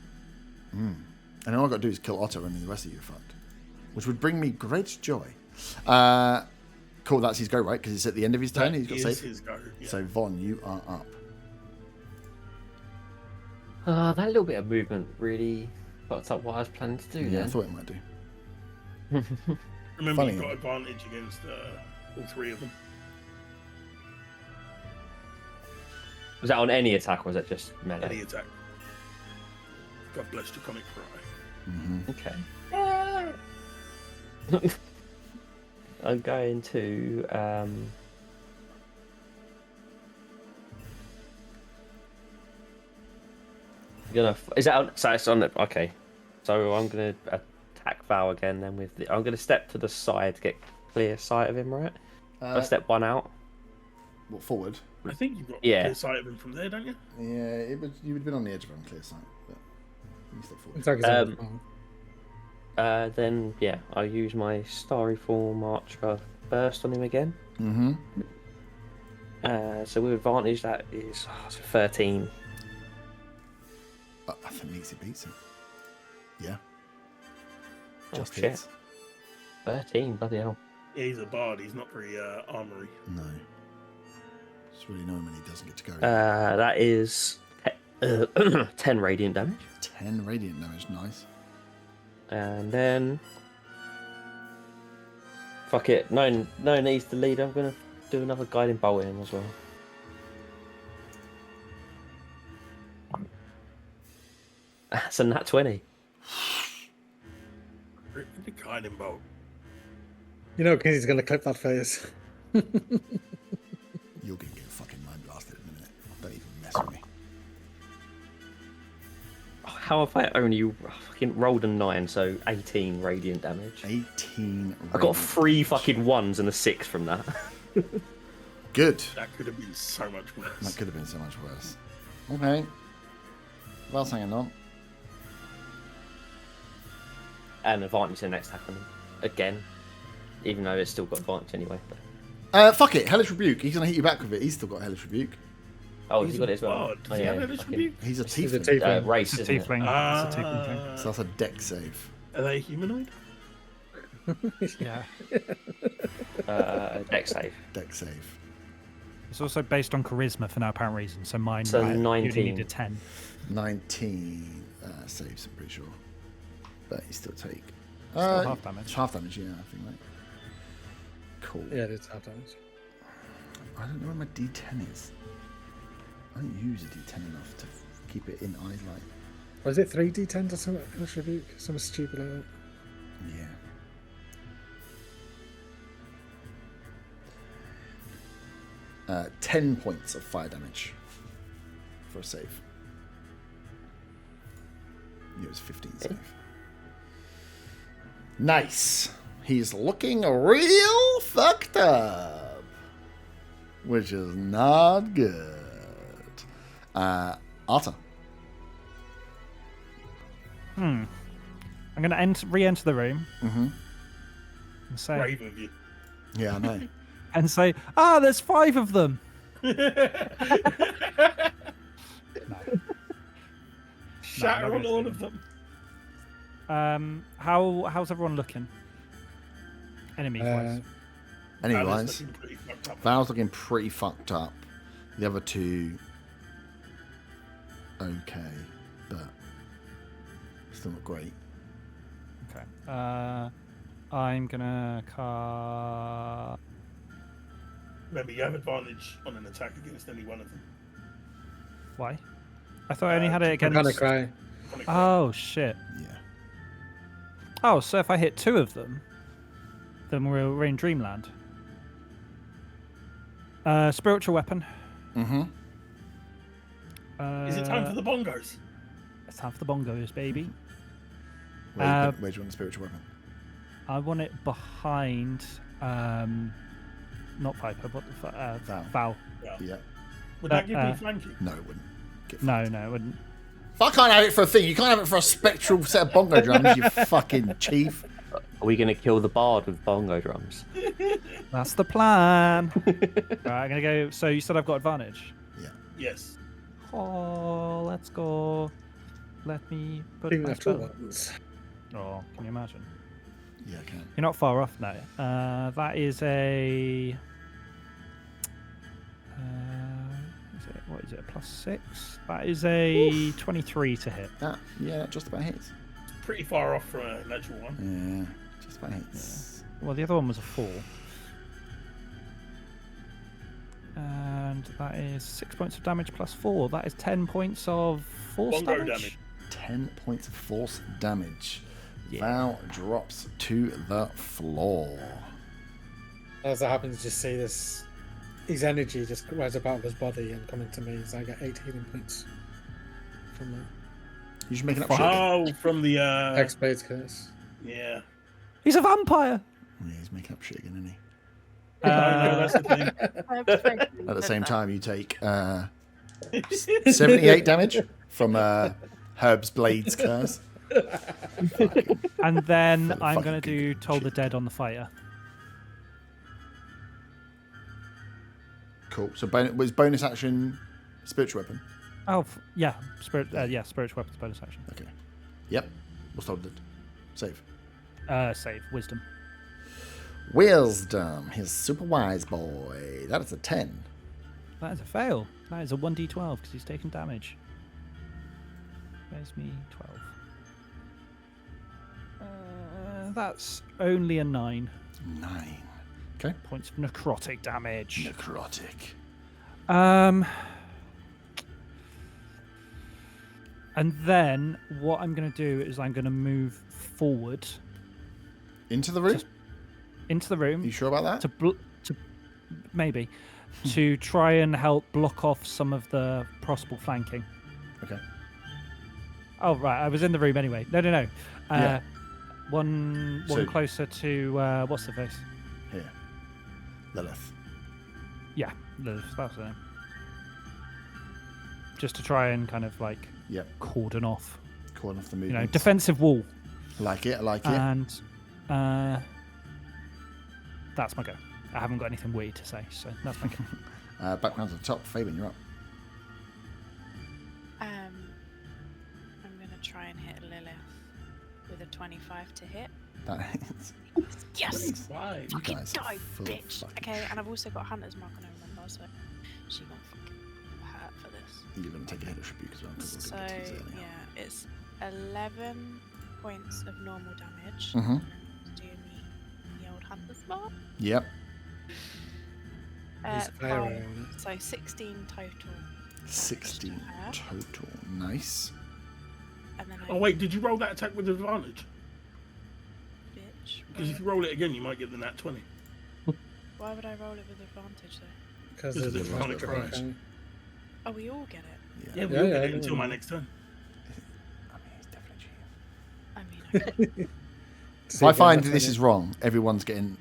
And all I've got to do is kill Otto and then the rest of you are fucked. Which would bring me great joy. Cool, that's his go, right? Because it's at the end of his turn. He's got save. His go, yeah. So, Von, you are up. That little bit of movement really fucked up what I was planning to do Yeah, I then. thought it might do. Remember, Funny. you've got advantage against all three of them. Was that on any attack or was that just melee? Any attack. God bless Draconic Cry. Okay. I'm going to is that on, so it's on the, okay. So I'm gonna attack Val again then with the, I'm gonna step to the side to get clear sight of him, right? I step one out. What, forward? I think you've got Yeah. clear sight of him from there, don't you? Yeah, you would have been on the edge of unclear sight. But you step forward. It's like it's Then yeah, I'll use my Starry Form Archer burst on him again. So with advantage that is 13. I think easy beats him. Yeah. Oh, Just shit. hits. 13, bloody hell. Yeah, he's a bard. He's not very armory. No. It's really annoying when he doesn't get to go. That is 10 radiant damage. 10 radiant damage, nice. And then fuck it, no needs to lead. I'm gonna do another guiding bolt in him as well. That's a nat 20. The guiding bolt. You know, Kingsley's going to clip that face. You're going to get fucking mind blasted in a minute. Don't even mess with me. How have I only fucking rolled a 9, so 18 radiant damage? 18 I got 3 fucking 1s and a 6 from that. Good. That could have been so much worse. That could have been so much worse. Okay. Val's hanging on. And advantage the next attack on him. Again. Even though it's still got advantage anyway. Fuck it. Hellish Rebuke. He's going to hit you back with it. He's still got Hellish Rebuke. Oh, He's he got a it as well. bard. Does Oh, he yeah, have Hellish fucking- Rebuke? He's a He's a tiefling. tiefling. race, It's a isn't it? tiefling. It's a tiefling thing. So that's a deck save. Are they humanoid? Yeah. Dex save. Deck save. It's also based on charisma for no apparent reason. So mine So you 19. need a 10. 19 saves, I'm pretty sure. But you still take... Still half damage. It's half damage, yeah, I think, right? Cool. Yeah, it's half damage. I don't know where my D10 is. I don't use a D10 enough to keep it in eyes light. Was it 3d10 or something? Hellish Rebuke? Something stupid like that. Yeah. 10 points of fire damage for a save. Yeah, it was 15 save. Nice. He's looking real fucked up, which is not good. Arta. I'm going to re-enter the room and say, Brave of you. Yeah, I know. and say, there's 5 of them. Shatter on all of them. How's everyone looking? Enemy wise. Anyway, Looking pretty fucked up. Val's looking pretty fucked up. The other two, okay, but still not great. Okay. I'm gonna cast. Remember, you have advantage on an attack against any one of them. Why? I thought I only had it against. Arcana Cry. Oh shit. Yeah. Oh, so if I hit 2 of them, then we're in Dreamland. Spiritual weapon. Mm-hmm. Is it time for the bongos? It's time for the bongos, baby. Where do you want the spiritual weapon? I want it behind. Not Viper, but Val. Yeah. Would that give me flanking? No, it wouldn't. Get No, fucked. no, it wouldn't. If I can't have it for a thing, you can't have it for a spectral set of bongo drums, you fucking chief. Are we going to kill the bard with bongo drums? That's the plan. Right, I'm gonna go. So you said I've got advantage. Yeah. Yes. Oh, let's go. Let me put Being my natural spell. ones. Oh, can you imagine? Yeah, I can. You're not far off now. That is a. What is it? A +6. That is a 23 to hit. Yeah, that just about hits. Pretty far off from a natural one. Yeah, just about hits. Well, the other one was a 4. And that is 6 points of damage +4. That is 10 points of force Bongo damage. damage. 10 points of force damage. Yeah. Val drops to the floor. As that happens, just see this. His energy just rise up out of his body and come into me. So I get 8 healing points from that. You should make an up shit. Oh, from the X-Blades curse. yeah. He's a vampire. Yeah, he's making up shit again, isn't he? No, that's the thing. At the same time, you take 78 damage from Herb's Blades curse. And then Fucking I'm going to do good Toll the shit. Dead on the fighter. Cool. So was bonus action spiritual weapon? Oh, yeah. Spiritual weapons bonus action. Okay. Yep. What's told it? Save. Save. Wisdom. Wisdom. He's super wise boy. That is a 10. That is a fail. That is a 1d12 because he's taken damage. Where's me? 12. That's only a 9 9. Okay. points of necrotic damage. Necrotic. And then what I'm going to do is I'm going to move forward Into the room? into the room You sure about that? to maybe to try and help block off some of the possible flanking. Okay. Oh right, I was in the room anyway. No. Yeah. One So- closer to what's the face? Here. Lilith. Yeah, that's the name. Just to try and kind of like Yep. cordon off, Calling off the you movement. know, defensive wall. Like it, I like it. And that's my go. I haven't got anything weird to say, so that's my go. Background to the top. Fabian, you're up. I'm gonna try and hit Lilith with a 25 to hit. That hits. Yes! Why? You Fucking guys are die, full of bitch! fucking Okay, shit. and I've also got Hunter's Mark on her, remember, so she got fucking hurt for this. You're going to take a hit of rebuke as well. 'cause we're So, gonna get to these earlier. yeah, it's 11 points of normal damage. Mhm. And then do me the old Hunter's Mark. Yep. He's fire ray on it. So 16 total. 16 her. total. Nice. And then I Oh wait, did you roll that attack with advantage? bitch. Because if you roll it again, you might get the nat 20. Why would I roll it with advantage though? Because This of is the a chronic chronic damage. Oh, we all get it. Yeah. Yeah, we Yeah, will get yeah, it yeah, until yeah. my next turn. I mean, it's definitely cheating. I mean, I If I find this is wrong, everyone's getting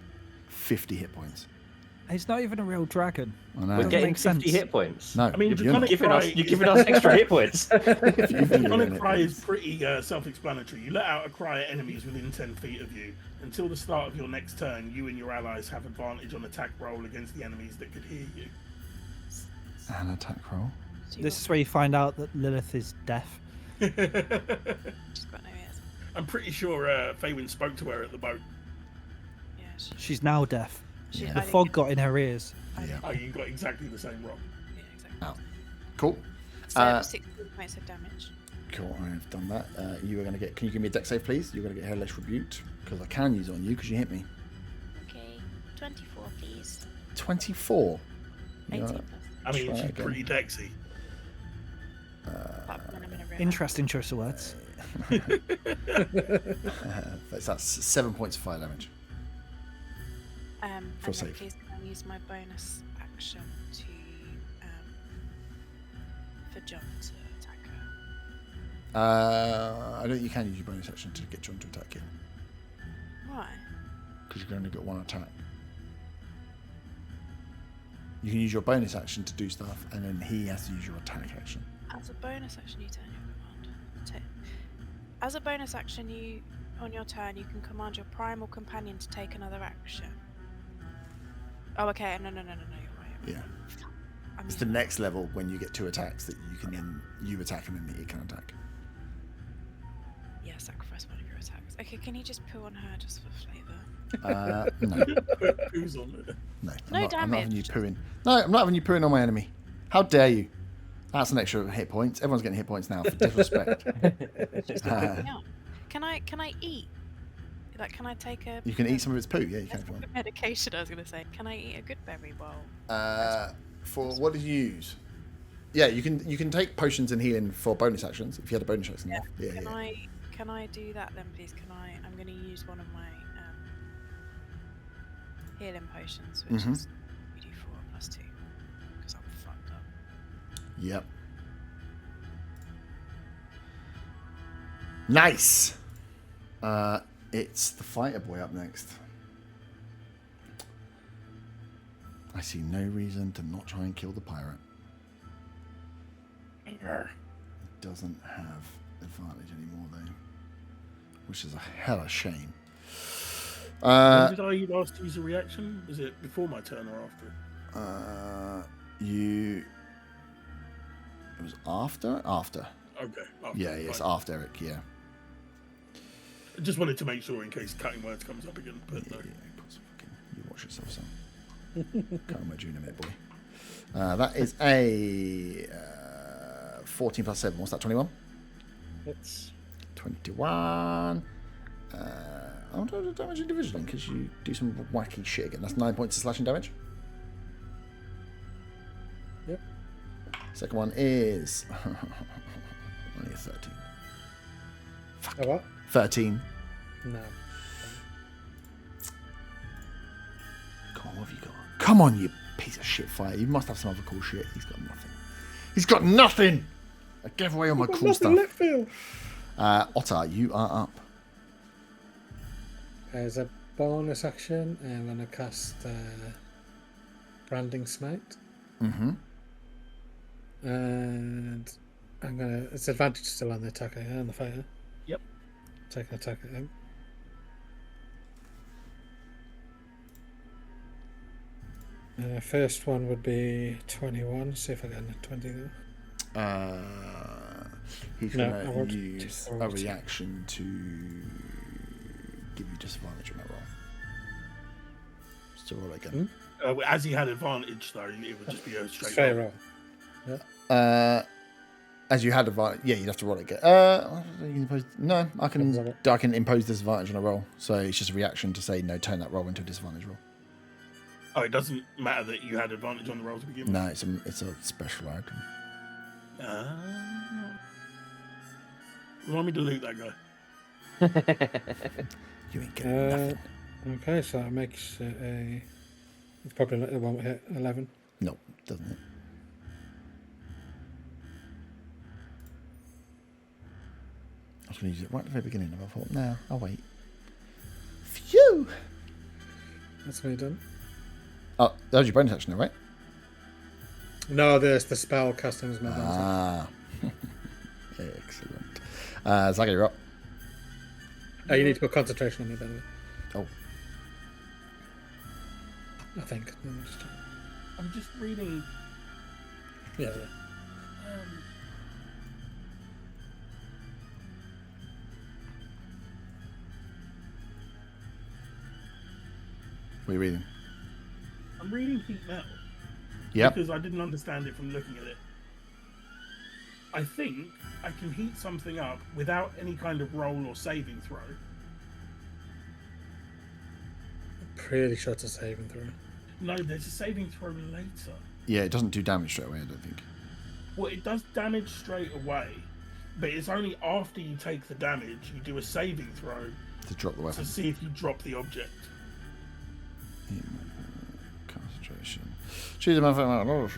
50 hit points. He's not even a real dragon. I know. We're Doesn't getting make 50 sense. hit points. No, I mean, you're not. You're giving us extra hit points. Draconic cry is pretty self-explanatory. You let out a cry at enemies within 10 feet of you. Until the start of your next turn, you and your allies have advantage on attack roll against the enemies that could hear you. An attack roll. So you This is where you find out that Lilith is deaf. She's got no ears. I'm pretty sure Faywin spoke to her at the boat. Yeah, She's now deaf. she, The fog got in her ears. Yeah. Oh, you got exactly the same roll. Yeah, exactly. Oh. Cool. So 16 points of damage. Cool, I've done that. You are going to get... Can you give me a deck save, please? You're going to get Hellish Rebuked, because I can use it on you, because you hit me. Okay, 24, please. 24. 18 Yeah. plus. I mean, Try she's again. pretty dexy. Apart from when I'm in a river. Interesting choice of words. That's 7 points of fire damage. And For then save. please can I use my bonus action to for John to attack her. I don't think you can use your bonus action to get John to attack you, Why? because you've only got one attack. You can use your bonus action to do stuff, and then he has to use your attack action. As a bonus action, you turn your command. As a bonus action, you on your turn you can command your primal companion to take another action. Oh, okay. No, you're right. Yeah. I'm It's the using- next level when you get 2 attacks that you can then you attack him and he can attack. Yeah, sacrifice one of your attacks. Okay, can you just poo on her just for flavour? No, Who's on it? no. No I'm not having you damage. pooing. No, I'm not having you pooing on my enemy. How dare you? That's an extra hit points. Everyone's getting hit points now for disrespect. Yeah. Can I eat? Like, can I take a? You can eat some of its poo. Yeah, you can That's if you want. medication. I was gonna say. Can I eat a good berry while? For what did you use? Yeah, you can take potions and healing for bonus actions if you had a bonus action. Yeah. Can I do that then, please? I'm going to use one of my healing potions, which Mhm. is 3d4 plus 2, because I'm fucked up. Yep. Nice. It's the fighter boy up next. I see no reason to not try and kill the pirate. It doesn't have advantage anymore though, which is a hella shame. When did I last use a reaction? Was it before my turn or after? It was after. Okay. After, Yeah, it's fine. after Eric. Yeah. I just wanted to make sure in case cutting words comes up again. But no. You watch yourself, son. Can't word you in a minute, boy. That is a 14 plus 7. What's that? 21. It's 21. I'll do the damage individually because you do some wacky shit again. That's 9 points of slashing damage. Yep. Second one is only a 13. a what? 13. No. Come on, what have you got? Come on, you piece of shit fighter. You must have some other cool shit. He's got nothing. He's got nothing! I gave away all my cool stuff. Left field. Otter, you are up. As a bonus action, I'm going to cast Branding Smite. Mm-hmm. And I'm going to... It's advantage still on the attacker, yeah, on the fighter. Yep. Take an attack at him. First one would be 21. See if I get a 20 though. He's No, going I won't. to use I a won't. reaction to give you disadvantage on that roll. Still roll it again. As he had advantage, though, it would just be a straight Fair roll. roll. As you had advantage, yeah, you'd have to roll it again. You can impose, no, I can impose disadvantage on a roll. So it's just a reaction to say no, turn that roll into a disadvantage roll. Oh, it doesn't matter that you had advantage on the roll to begin with. No, it's a special item. Remind me to loot that guy. You ain't getting nothing. Okay, so that makes it a... It's probably not, it won't hit 11. No, doesn't it? I was going to use it right at the very beginning, and I thought, no, I'll wait. Phew. That's me done. Oh, that was your bonus action, though, right? No, the spell casting was my bonus. Ah. Excellent. Zaga, you're up. Oh, you need to put concentration on me then. Oh. I think. I'm just reading. Yeah. What are you reading? I'm reading heat metal. Yep. Because I didn't understand it from looking at it. I think I can heat something up without any kind of roll or saving throw. Pretty sure it's a saving throw. No, there's a saving throw later. Yeah, it doesn't do damage straight away, I don't think. Well, it does damage straight away, but it's only after you take the damage you do a saving throw To drop the weapon. to see if you drop the object. Concentration. Choose a motherfucker.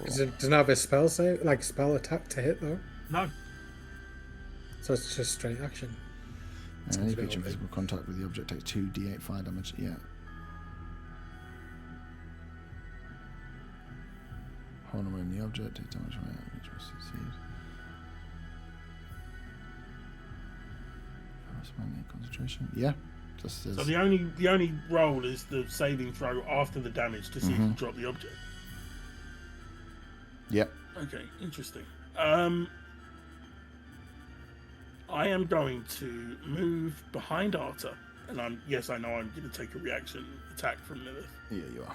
Does it have a spell save, like spell attack to hit though? No. So it's just straight action. Any Sounds a bit creature in OP. physical contact with the object takes 2d8 fire damage. Yeah. Hold on in the object, take damage from it. Which will succeed. Concentration. Yeah. Just says. So the only roll is the saving throw after the damage to see if you drop the object. Yep. Okay, interesting. I am going to move behind Arta, and I know I'm going to take a reaction attack from Lilith. Yeah, you are.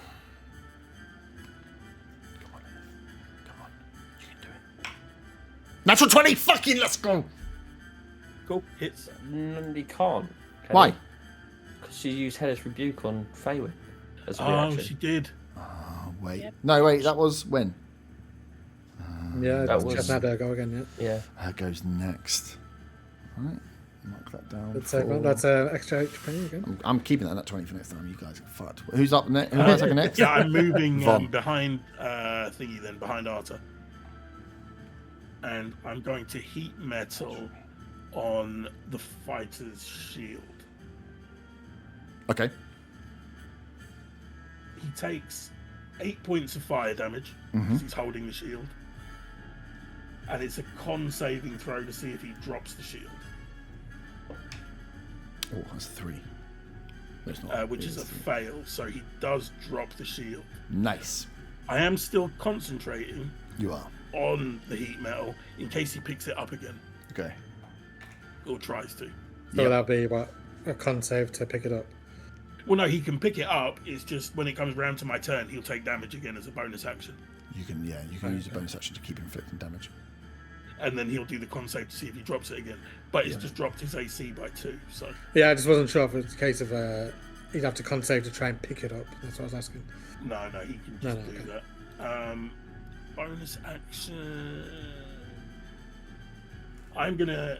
Come on, Lilith. Come on. You can do it. Natural 20! Fucking let's go! Cool. Hits. No, you can't. Why? Because she used Hellish Rebuke on Faywin as a Oh, reaction. she did. Oh, wait. Yep. No, wait, that was when? Yeah, that that was- was go again. Yeah. Yeah. That goes next. Right. Mark that down. That's extra HP again. I'm keeping that at 20 for next time. You guys are fucked. Who's up next? Who's taking next? Yeah, I'm moving Von. behind thingy then, behind Arta. And I'm going to heat metal on the fighter's shield. Okay. He takes 8 points of fire damage Mhm. because he's holding the shield. And it's a con saving throw to see if he drops the shield, Oh, that's 3. No, it's not. which It is a 3. fail. So he does drop the shield. Nice. I am still concentrating You are. on the heat metal in case he picks it up again Okay. or tries to. So Yep. that'll be what, a con save to pick it up. Well, no, he can pick it up. It's just when it comes round to my turn, he'll take damage again as a bonus action. You can use a bonus action to keep inflicting damage. And then he'll do the con save to see if he drops it again. But it's Yeah. just dropped his AC by 2. So Yeah, I just wasn't sure if it's a case of he'd have to con save to try and pick it up. That's what I was asking. no, he can No, just no, do okay. that. Bonus action. I'm gonna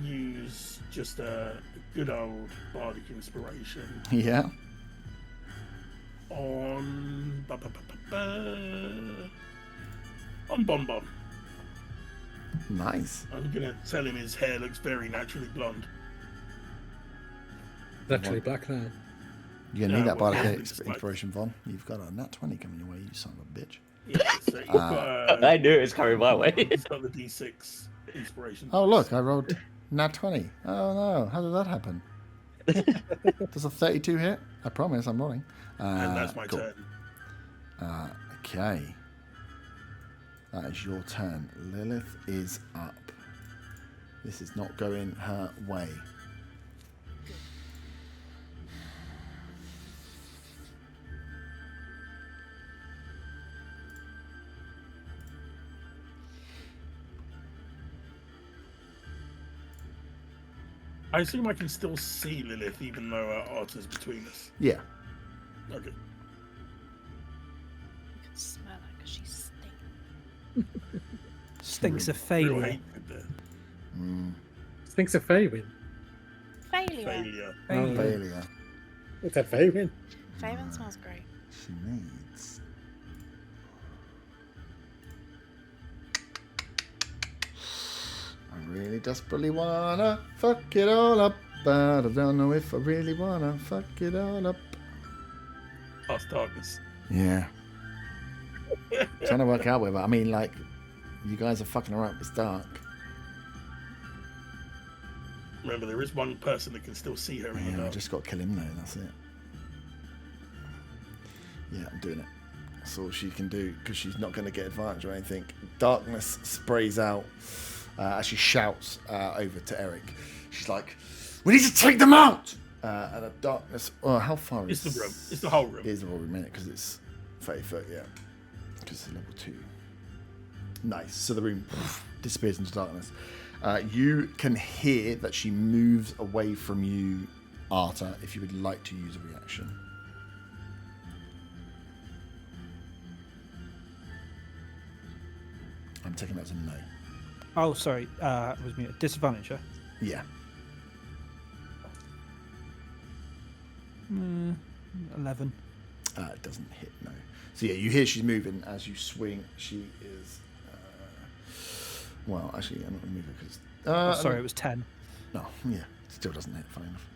use just a good old bardic inspiration Yeah. on on Bon Bon. Nice. I'm gonna tell him his hair looks very naturally blonde. It's actually black now. You're going to Yeah, need that well, bardic yeah, it's like- inspiration, Von. You've got a nat 20 coming your way, you son of a bitch. Yeah, so he's got, I knew it was coming my way. he's got the D6 inspiration. Oh, look, I rolled nat 20. Oh, no. How did that happen? Does a 32 hit? I promise, I'm rolling. And that's my cool. turn. Okay. That is your turn. Lilith is up. This is not going her way. I assume I can still see Lilith even though Arta's between us. Yeah. Okay. You can smell her because she stinks. Stinks of Real failure. hatred there. Stinks of Faywin. Failure. Failure. Oh, Failure. It's a Faywin. Faven smells great. She needs. I really desperately wanna fuck it all up, but I don't know if I really wanna fuck it all up. Past darkness. Yeah. Trying to work out with it. I mean, like, you guys are fucking around. It's dark. Remember, there is one person that can still see her in the Yeah, I dark. just got to kill him now. That's it. Yeah, I'm doing it. That's all she can do because she's not going to get advantage or anything. Darkness sprays out as she shouts over to Eric. She's like, "We need to take them out!" And the darkness. Oh, how far It's is the room. It's the whole room. It is the whole room, because it's 30 foot, yeah. Because it's level 2. Nice. So the room disappears into darkness. You can hear that she moves away from you, Arta, if you would like to use a reaction. I'm taking that as a no. Oh, sorry. It was me. Disadvantage, yeah? Yeah. 11. It doesn't hit, no. So yeah, you hear she's moving as you swing. She is... well, actually, I'm not going to move her because... Sorry, it was 10. No, yeah. Still doesn't hit, funny enough.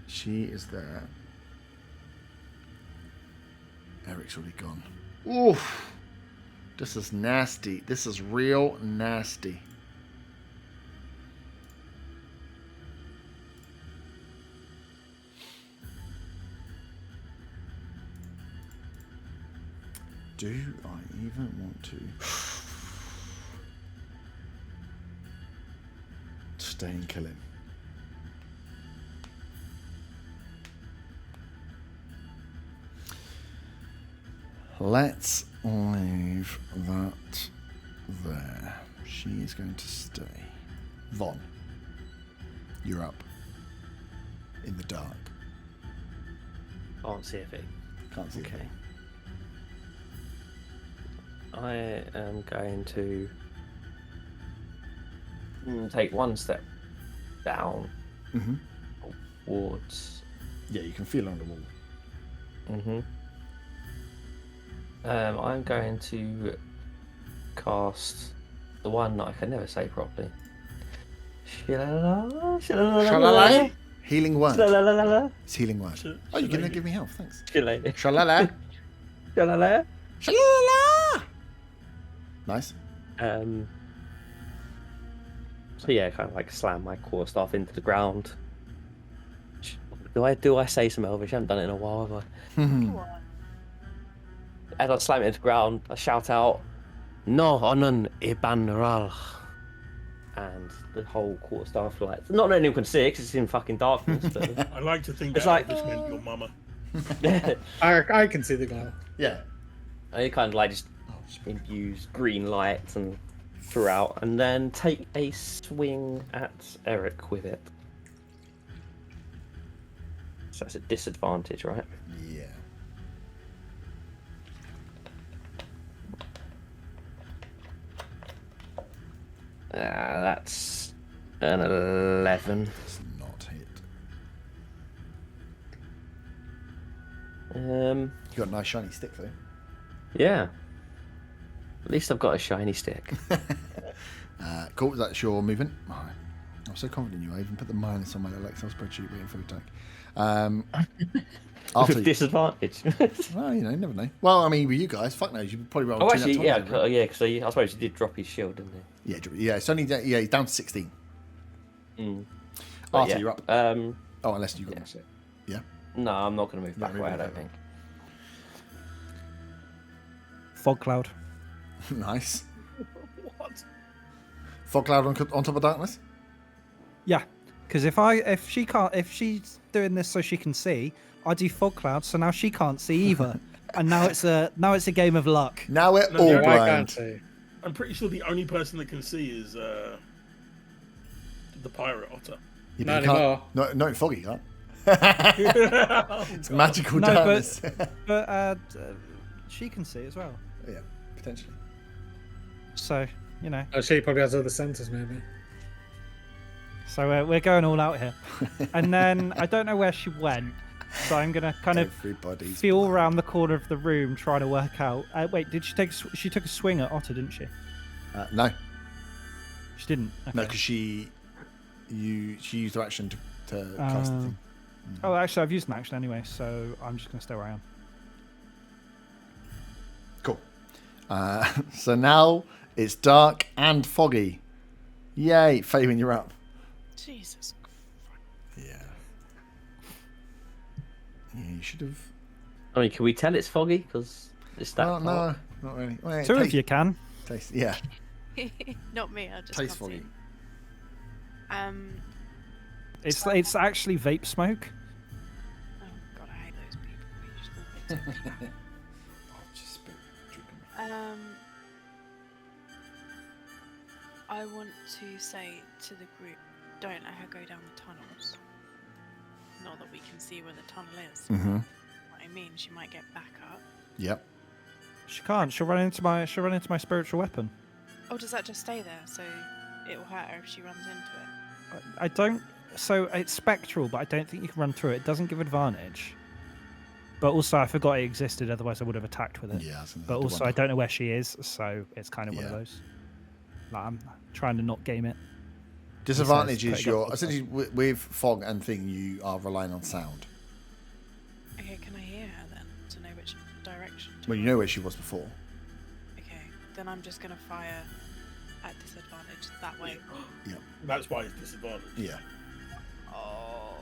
She is there. Eric's already gone. Oof! This is nasty. This is real nasty. Do I even want to stay and kill him? Let's leave that there. She is going to stay. Von, you're up. In the dark. Can't see a thing. Can't see Okay. I am going to take one step down Mm-hmm. towards. Yeah, you can feel on the wall. I'm going to cast the one that I can never say properly. Shalala. Healing word. Shalala. It's healing word. Oh, you're going to give me health, thanks. Shalala. Shalala. Shalala. Shalala. Nice. So yeah, kind of like slam my quarterstaff into the ground. Do I say some Elvish? I haven't done it in a while, have I? As I slam it into the ground, I shout out, "No onan ibanral," and the whole quarterstaff lights. Not that anyone can see it because it's in fucking darkness. But I like to think It's that like- this meant your mama. I can see the glow. Yeah. and it kind of like just imbues green light and throughout, and then take a swing at Eric with it. So that's a disadvantage, right? Yeah. That's an 11. Does not hit. Um, You got a nice shiny stick though. yeah. At least I've got a shiny stick. Cool. That's your movement. Oh, I'm so confident in you. I even put the minus on my little Excel spreadsheet waiting for attack. After With disadvantage. well, you know, you never know. Well, I mean, with you guys, fuck knows. You probably roll. Oh, two actually, nat 20s, yeah, right? because I suppose he did drop his shield, didn't he? Yeah. It's only he's down to 16. But Arthur, yeah, you're up. Oh, Unless you got yeah. Yeah. No, I'm not going to move Not back moving away, I don't back. think. Fog cloud. Nice. What? Fog cloud on top of darkness. Yeah, because if she's doing this so she can see, I do fog cloud, so now she can't see either, and now it's a game of luck. Now we're No, all no, I can't blind. see. I'm pretty sure the only person that can see is the pirate otter. Yeah, Not but you can't- anymore. No, foggy, you can't. Oh, It's God. magical No, darkness. But she can see as well, yeah, potentially. so you know. Oh, she probably has other centers, maybe. So we're going all out here, and then I don't know where she went, so I'm gonna kind of Everybody's feel blind. around the corner of the room trying to work out. Wait, did she take? She took a swing at Otter, didn't she? No. She didn't. Okay. No, because she used her action to cast the thing. Oh, actually, I've used an action anyway, so I'm just going to stay where I am. Cool. So now it's dark and foggy. Yay, Fabian, you're up. Jesus. Yeah. Yeah, you should have. I mean, can we tell it's foggy? Because it's that Oh, dark. no, not really. Well, Two of you can. Yeah, Not me. I just taste can't foggy. see. It's actually vape smoke. Oh god, I hate those people. who just walk into- I want to say to the group, don't let her go down the tunnels. Not that we can see where the tunnel is. Mm-hmm. What I mean, she might get back up. Yep. She can't. She'll run into my spiritual weapon. Oh, does that just stay there? So it will hurt her if she runs into it. I don't. So it's spectral, but I don't think you can run through it. It doesn't give advantage. But also, I forgot it existed. Otherwise, I would have attacked with it. Yeah. But also, I don't know where she is, so it's kind of one of Yeah. those. Like, I'm trying to not game it. Disadvantage Besides, is put it your against essentially with fog and thing. You are relying on sound. Okay, can I hear her then to know which direction? To Well, you run? know where she was before. Okay, then I'm just gonna fire at disadvantage that way. That's why it's disadvantage. Yeah. Oh,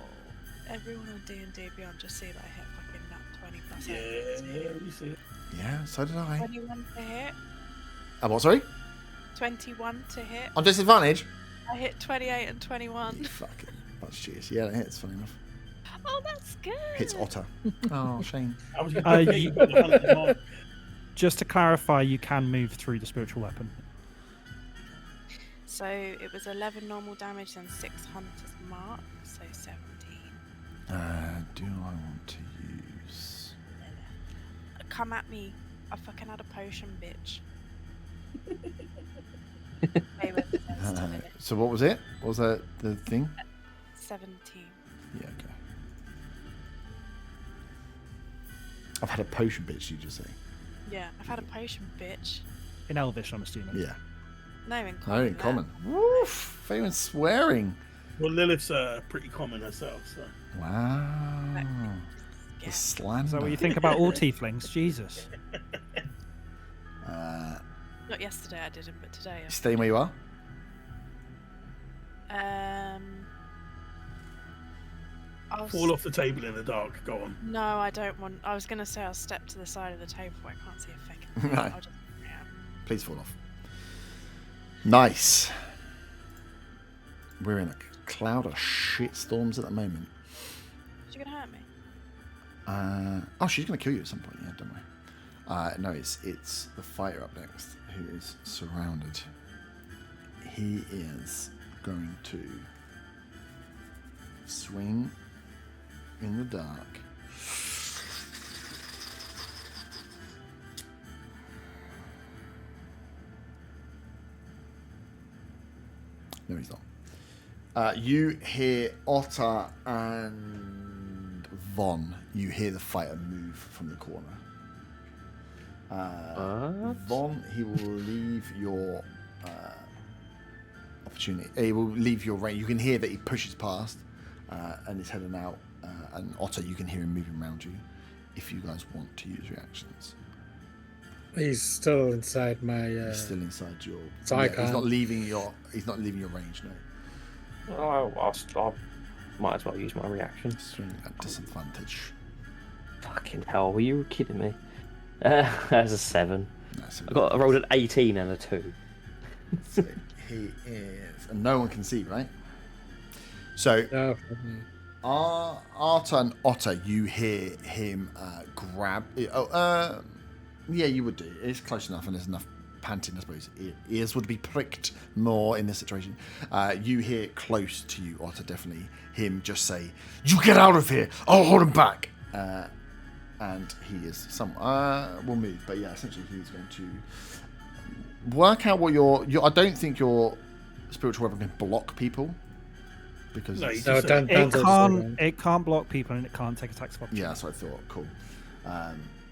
everyone on D&D Beyond just see that I hit fucking that 20 plus. Yeah, we see it. Yeah. So did I. 21 to hit. What? Sorry. 21 to hit. On disadvantage. I hit 28 and 21. You fucking bunch of cheers. Yeah, that hits. Funny enough. Oh, that's good. Hits Otter. Oh, shame. I was going Uh, to you- the 100 mark. Just to clarify, you can move through the spiritual weapon. So it was 11 normal damage and 6 hunter's mark, so 17. Do I want to use? Come at me. I fucking had a potion, bitch. They were the first to minute. So what was it? What was that the thing? 17. Yeah. Okay. I've had a potion, bitch. You just say. Yeah, I've had a potion, bitch. In Elvish, I'm assuming. Yeah. No, in common. No, in then. common. Woof. Fabian's swearing. Well, Lilith's pretty common herself, so. Wow. The Yeah. slander. Is that what you think about all tieflings? Jesus. Not yesterday I didn't, but today. Staying where you are. I'll Fall off the table in the dark. Go on. No, I don't want. I was gonna say I'll step to the side of the table where I can't see a fucking. No. I'll just, yeah. Please fall off. Nice. We're in a cloud of shit storms at the moment. Is she gonna hurt me? Oh, she's going to kill you at some point. Yeah, don't worry. No, it's the fighter up next who is surrounded. He is going to swing in the dark. No, he's not. You hear Otter and Von. You hear the fighter move from the corner. Von, he will leave your opportunity. He will leave your range. You can hear that he pushes past and is heading out. And Otter, you can hear him moving around you. If you guys want to use reactions, He's still inside my. he's still inside your. So I He's can't. not leaving your. He's not leaving your range. No. I might as well use my reaction. Swing at disadvantage. Fucking hell, were you kidding me? That's a 7. No, so I rolled an 18 and a 2. So he is, and no one can see, right? So No, Arta and Otter, you hear him grab. Yeah, you would do. It's close enough, and there's enough panting, I suppose. Ears would be pricked more in this situation. You hear close to you, Otter, definitely him just say, "You get out of here! I'll hold him back." And he is will move, but yeah, essentially he's going to work out what your. I don't think your spiritual weapon can block people because No, it's- you just said- It can't block people and it can't take attacks of opportunity. yeah, that's what I thought. Cool.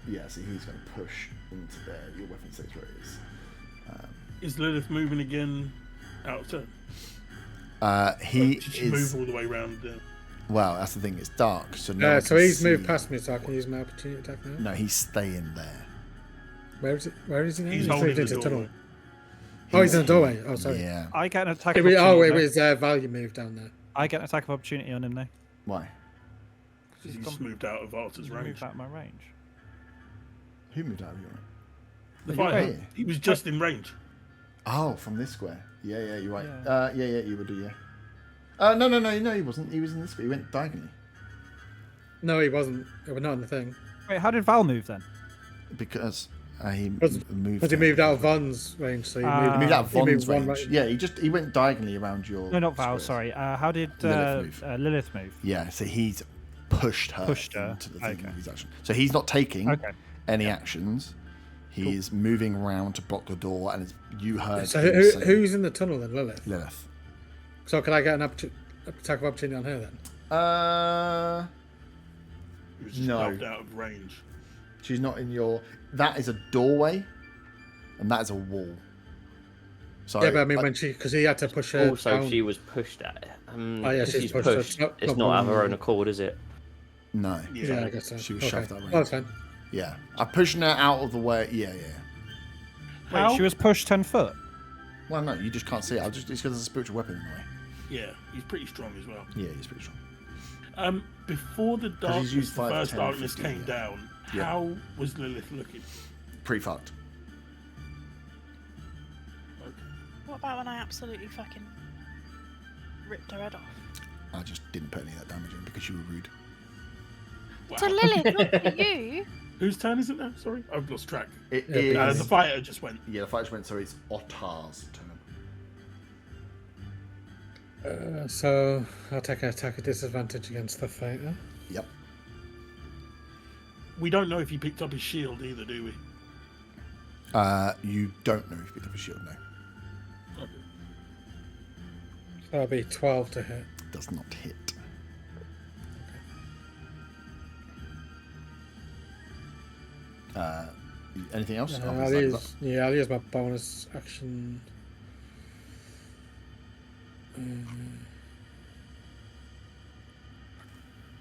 Yeah, so he's going to push into there. Your weapon stays where it is. Is Lilith moving again out of turn? He Did she is. move all the way around? Well, that's the thing. It's dark, so no. one So can he's moved see. past me, so I can use my opportunity attack now. No, he's staying there. Where is he now? He's moved holding the into doorway. tunnel. Oh, he's in the doorway. Oh, sorry. Yeah. I get an attack It of was, opportunity. it though. was value move down there. I get an attack of opportunity on him now. Why? He's just moved out of Arthur's range. Move out of my range. Who moved out of your? The You're fighter. right. He was just in range. Oh, from this square. Yeah, you're right. Yeah. Yeah, you would do. Yeah. No, he wasn't. He was in this square. He went diagonally No, he wasn't. We're not in the thing. Wait, how did Val move then? because he Because moved. But he moved out of Von's range, so he Ah. moved, He moved out of he moved Von's one range. right- Yeah, he went diagonally around your. No, not Val. squares. Sorry. How did Lilith Lilith move? Yeah, so he's pushed her Pushed her, into the thing okay. with his action. So he's not taking Okay. any actions. He is moving around to block the door, and as you heard. So him say- who's in the tunnel then, Lilith? Lilith. So can I get an attack of opportunity on her then? He was just No. knocked out of range. She's not in your. That is a doorway, and that is a wall. So Yeah, but I mean when she, because he had to push her Also, down. she was pushed at it. Oh, yeah, if she's she's pushed her. pushed. No- It's no not of her problem. own accord, is it? no. Yeah, I guess so. She was Okay. shoved that way. Oh, that's fine. Yeah, I'm pushing her out of the way. Yeah. Wait, How? she was pushed 10 foot. Well, no, you just can't see it. It's because there's a spiritual weapon in the way. Yeah, he's pretty strong as well. Yeah, he's pretty strong. Before the he's darkness, used the 5, first 10, darkness 15, came yeah. down, Yeah. how was Lilith looking? Pretty fucked. What about when I absolutely fucking ripped her head off? I just didn't put any of that damage in because you were rude. Wow. To Lilith, not to you. Whose turn is it now? Sorry, I've lost track. It Yeah, is. The fighter just went. Yeah, the fight just went. So it's Ottar's turn. So I'll take an attack at disadvantage against the fighter. Yep. We don't know if he picked up his shield either, do we? You don't know if you picked up a shield. No, Okay. So that'll be 12 to hit. does not hit. Anything else? Oh, I'll use my bonus action.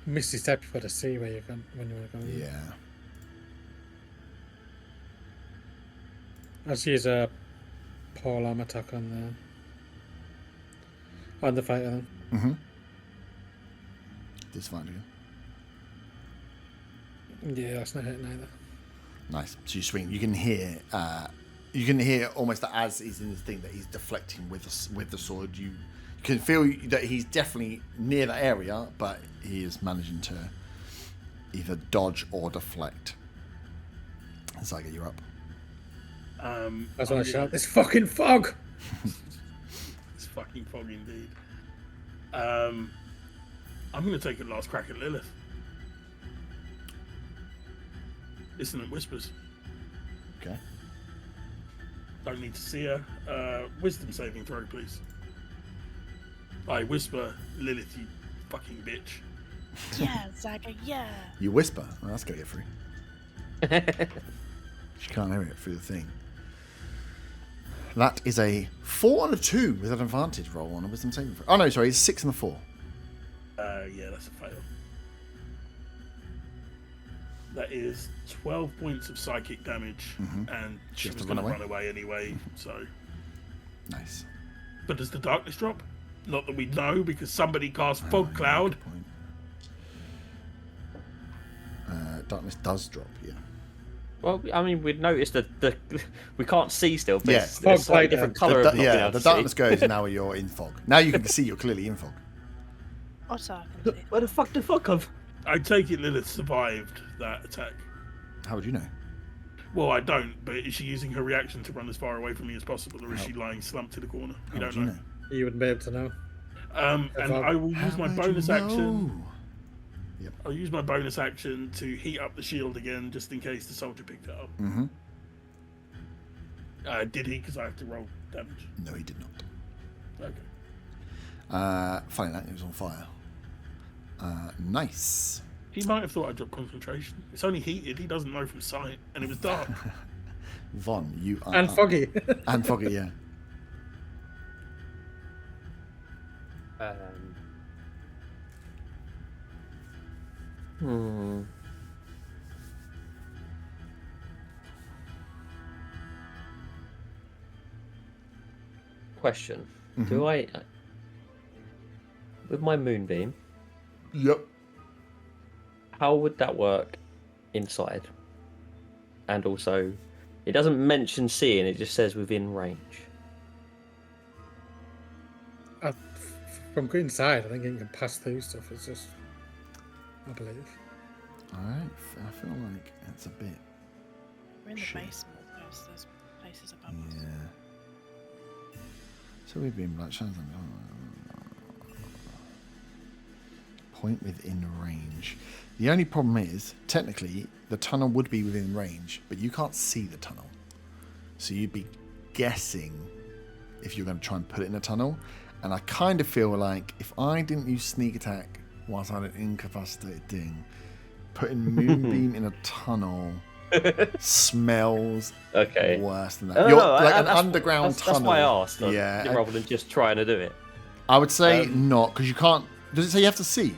Misty step, you've got to see where you're going when you want to go. Yeah. I'll just use a pole arm attack on the fighter then. Mm-hmm. Disadvantage again. Yeah, that's not hitting either. Nice. So you swing. You can hear. You can hear almost as he's in the thing that he's deflecting with the sword. You can feel that he's definitely near that area, but he is managing to either dodge or deflect. Zaga, you're up. That's why I shout, "This fucking fog!" It's fucking fog indeed. I'm going to take a last crack at Lilith. Dissonant whispers. Okay. Don't need to see her. Wisdom saving throw, please. I whisper, Lilith, you fucking bitch. Yeah, Zaga, yeah. You whisper. Well, that's gonna get through. She can't hear it through the thing. That is a 4 and a 2 with an advantage roll on a wisdom saving throw. Oh no, sorry, it's 6 and a 4. Yeah, that's a fail. That is 12 points of psychic damage, and she have was to going to run run away anyway, so... Nice. But does the darkness drop? Not that we know, because somebody cast Fog Cloud. Good point. Darkness does drop, yeah. Well, I mean, we'd noticed that we can't see still, but Yeah. it's a slightly Fog different light, colour. The darkness goes now you're in fog. Now you can see you're clearly in fog. Otter. Where the fuck did fog come? I take it Lilith survived that attack. How would you know? Well, I don't, but is she using her reaction to run as far away from me as possible, or is she lying slumped to the corner? We How don't would you know. know? You wouldn't be able to know. And I will use How my would you bonus action. know? I'll use my bonus action to heat up the shield again, just in case the soldier picked it up. Mm-hmm. Did he? Because I have to roll damage. No, he did not. Okay. Funny that, it was on fire. Nice. He might have thought I dropped concentration. It's only heated. He doesn't know from sight, and it was dark. Von, you are And up. foggy. And foggy, yeah. Question. Do I... With my moonbeam, Yep. how would that work inside? And also, it doesn't mention seeing, it just says within range. From inside, I think you can pass through stuff. It's just, I believe. Alright, I feel like it's a bit. We're in the Shit. basement. There's places above us. Yeah. So we've been like point within range. The only problem is, technically, the tunnel would be within range, but you can't see the tunnel. So you'd be guessing if you're going to try and put it in a tunnel. And I kind of feel like if I didn't use sneak attack whilst I had an incapacitated thing, putting moonbeam in a tunnel smells worse than that. An underground tunnel. That's why I asked. Yeah, Rather than just trying to do it. I would say not, because you can't. Does it say you have to see?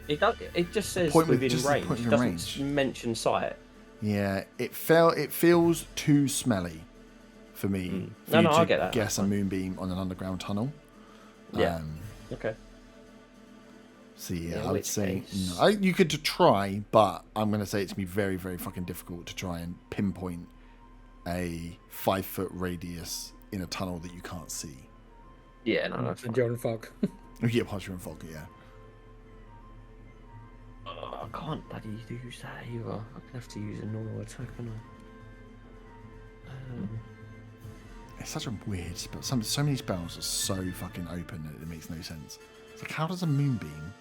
It does. It just says Point within just range. point It in doesn't range. mention sight. Yeah, it feels too smelly for me. For No, you I to get that. guess a moonbeam on an underground tunnel. Yeah. Okay. So yeah, In I would which say case- no. You could try, but I'm going to say it's going to be very, very fucking difficult to try and pinpoint a 5-foot radius in a tunnel that you can't see. Yeah, no, that's And fine. you're in fog. Yeah, plus you're in fog, yeah. I can't bloody use that either. I'm gonna have to use a normal attack, aren't I? It's such a weird spell. So many spells are so fucking open that it makes no sense. It's like, how does a moonbeam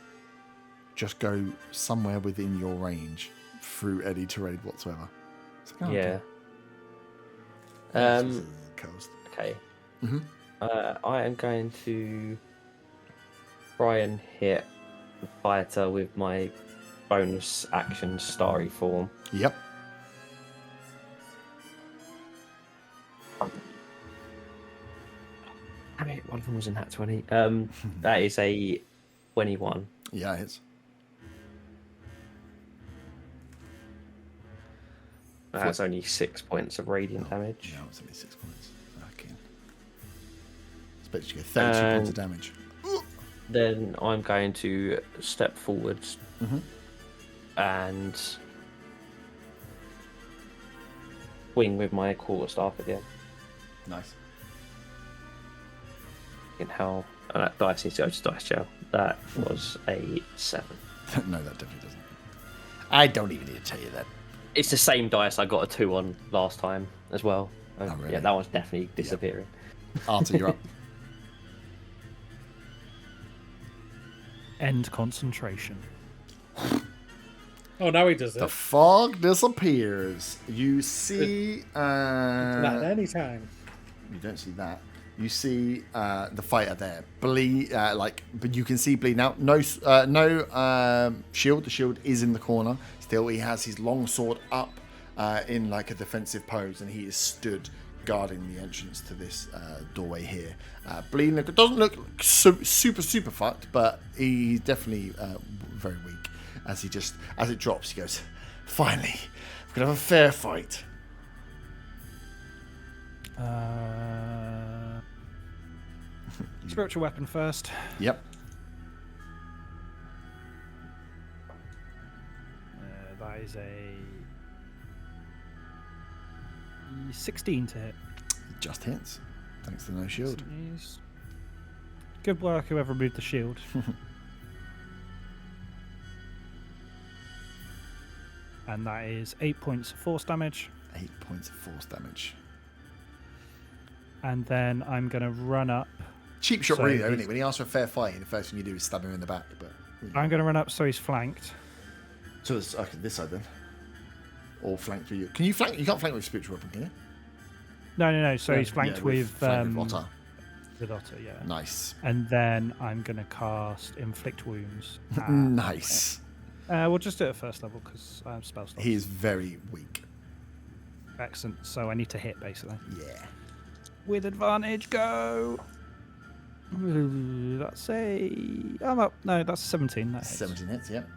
just go somewhere within your range through any terrain whatsoever? It's like, oh, Yeah. okay. Coast. Okay. Mhm. I am going to try and hit the fighter with my bonus action starry form. Yep. Damn it, one of them was in that 20. That is a 21. Yeah, it's. That's only 6 points of radiant damage. No, it's only 6 points. Okay. Expect you to get 32 points of damage. Then I'm going to step forwards Mhm. and swing with my quarterstaff again. Nice. In how that dice needs to go to dice jail. That was a 7. No, that definitely doesn't. I don't even need to tell you that. It's the same dice I got a 2 on last time as well. Oh, really? Yeah, that one's definitely disappearing. Arthur, you're up. End concentration. Oh, now he does The it. fog disappears. You see. Not at any time. You don't see that. You see the fighter there bleed, but you can see bleeding out. No shield. The shield is in the corner. Still, he has his long sword up in like a defensive pose, and he is stood guarding the entrance to this doorway here. Bleeding. It doesn't look super fucked, but he's definitely very weak. As it drops, he goes, "Finally, we're gonna have a fair fight." Spiritual weapon first. Yep. That is a 16 to hit. It just hits. Thanks to no shield. Jeez. Good work, whoever removed the shield. And that is 8 points of force damage. 8 points of force damage. And then I'm going to run up. Cheap shot, So really, though, he's- isn't it? When he asks for a fair fight, the first thing you do is stab him in the back. But I'm going to run up so he's flanked. so it's okay, this side then, or flank through you. Can you flank? You can't flank with spiritual weapon, can you? No. So he's flanked Yeah, with flank with Otter. with Otter, yeah. Nice, And then I'm going to cast Inflict Wounds. nice. We'll just do it at first level because I have spell slots. He is very weak. Excellent. So I need to hit basically. Yeah. With advantage, go. That's a. I'm up. No, that's 17. That hits. 17 hits, yep.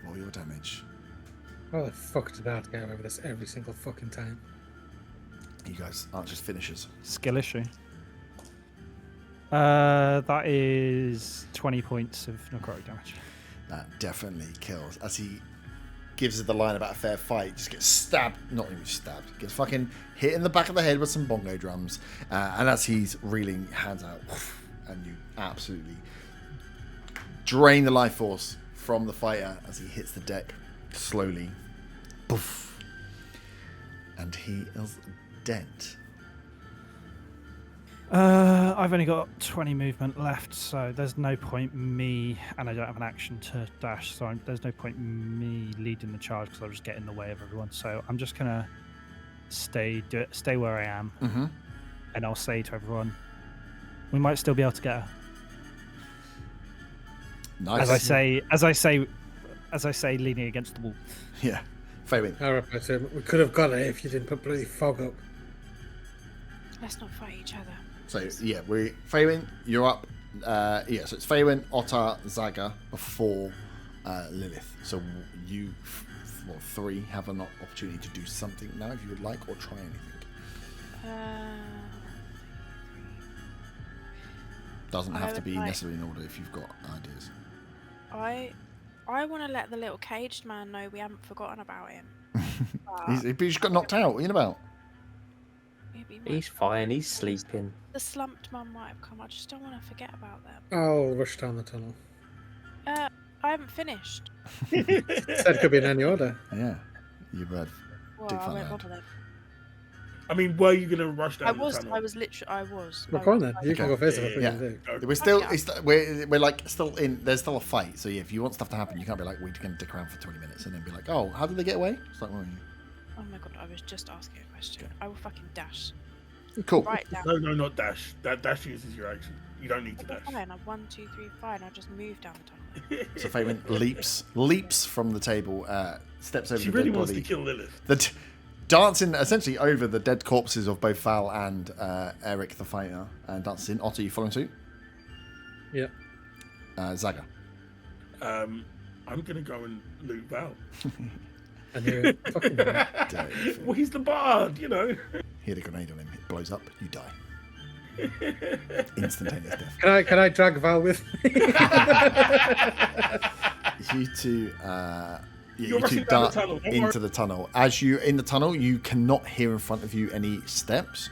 Roll your damage. How the fuck did I have to go over this every single fucking time? You guys aren't just finishers. Skill issue. That is 20 points of necrotic damage. That definitely kills. As he gives it the line about a fair fight, just gets stabbed. Not even stabbed. Gets fucking hit in the back of the head with some bongo drums. And as he's reeling, hands out, and you absolutely drain the life force from the fighter as he hits the deck slowly. Poof. And he is dead. I've only got 20 movement left, so there's no point me, and I don't have an action to dash, so there's no point me leading the charge because I'll just get in the way of everyone. So I'm just gonna stay where I am, and I'll say to everyone, we might still be able to get her. Nice. As I say, leaning against the wall. Yeah. Fabian. I replied to him, we could have got it if you didn't put bloody fog up. Let's not fight each other. So yeah, Fabian, you're up. So it's Fabian, Otter, Zaga before Lilith. So you, three, have an opportunity to do something now if you would like, or try anything. Doesn't have to be necessarily in order if you've got ideas. I want to let the little caged man know we haven't forgotten about him. He just got knocked out. What are you about? He's fine. He's sleeping. The slumped mum might have come. I just don't want to forget about them. I'll rush down the tunnel. I haven't finished. Said it could be in any order. Yeah, you read. Well, I won't bother them. I mean, were you going to rush down the tunnel? I was literally. Well, go on then. You can go first. Yeah. We're still. We're like still in. There's still a fight. So yeah, if you want stuff to happen, you can't be like, we're going to dick around for 20 minutes and then be like, oh, how did they get away? It's like, well, Oh my god! I was just asking a question. I will fucking dash. cool. Right down. No, not dash. That dash uses your action. You don't need to dash. Fine. I'm 1, 2, 3, fine. I'll just move down the tunnel. So Fabian leaps from the table, steps over She the really dead wants body. to kill Lilith. Dancing essentially over the dead corpses of both Val and Eric the fighter, and dances in. Otter, you following suit? Yeah. Zaga. I'm gonna go and loot Val. And you're fucking Well, he's the bard, you know. Hit a grenade on him. It blows up. You die. Instantaneous death. Can I drag Val with me? You two. You're you two rushing down the dart tunnel. Don't into the tunnel. As you in the tunnel, you cannot hear in front of you any steps.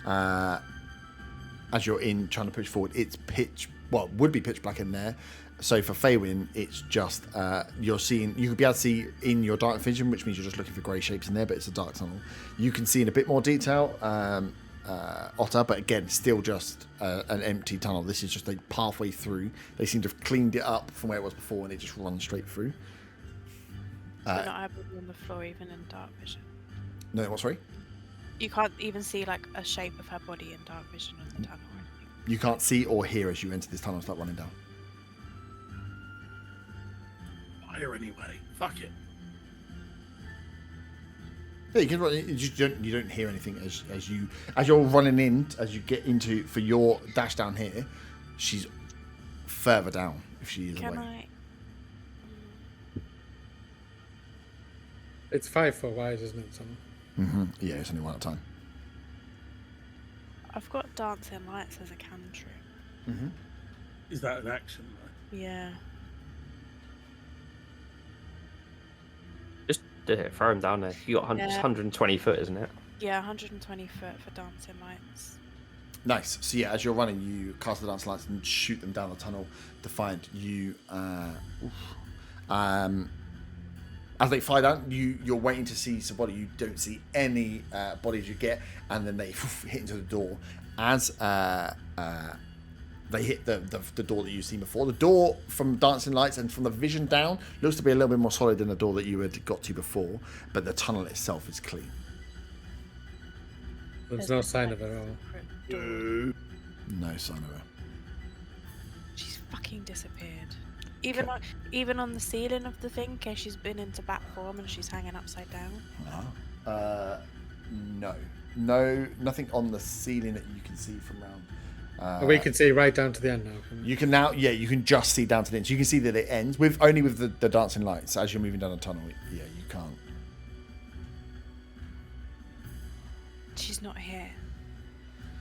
As you're in trying to push forward, it's would be pitch black in there. So for Faywin, it's just you're seeing. You could be able to see in your dark vision, which means you're just looking for grey shapes in there, but it's a dark tunnel. You can see in a bit more detail, Otter, but again, still just an empty tunnel. This is just a pathway through. They seem to have cleaned it up from where it was before, and it just runs straight through. We're not able to be on the floor even in dark vision. No, what's sorry? You can't even see like a shape of her body in dark vision in the tunnel or anything. You can't see or hear as you enter this tunnel and start running down. Fire anyway. Fuck it. Yeah, you can run. You don't hear anything as you're running in, as you get into for your dash down here. She's further down if she is Can away. I? It's 5 foot wide, isn't it? Tunnel? Yeah, it's only one at a time. I've got dancing lights as a cantrip. Is that an action? Right? Yeah. Just throw him down there. You got 120 foot, isn't it? Yeah, 120 foot for dancing lights. Nice. So yeah, as you're running, you cast the dance lights and shoot them down the tunnel to find you. As they fly down, you're waiting to see somebody. You don't see any bodies you get, and then they hit into the door. As they hit the door that you've seen before, the door from dancing lights and from the vision down looks to be a little bit more solid than the door that you had got to before, but the tunnel itself is clean. There's no sign of her at all. No sign of her. She's fucking disappeared. Even on the ceiling of the thing, in case she's been into bat form and she's hanging upside down. No, nothing on the ceiling that you can see from around We can see right down to the end now. You can now, you can just see down to the end. So you can see that it ends with only with the dancing lights. As you're moving down the tunnel, you can't. She's not here.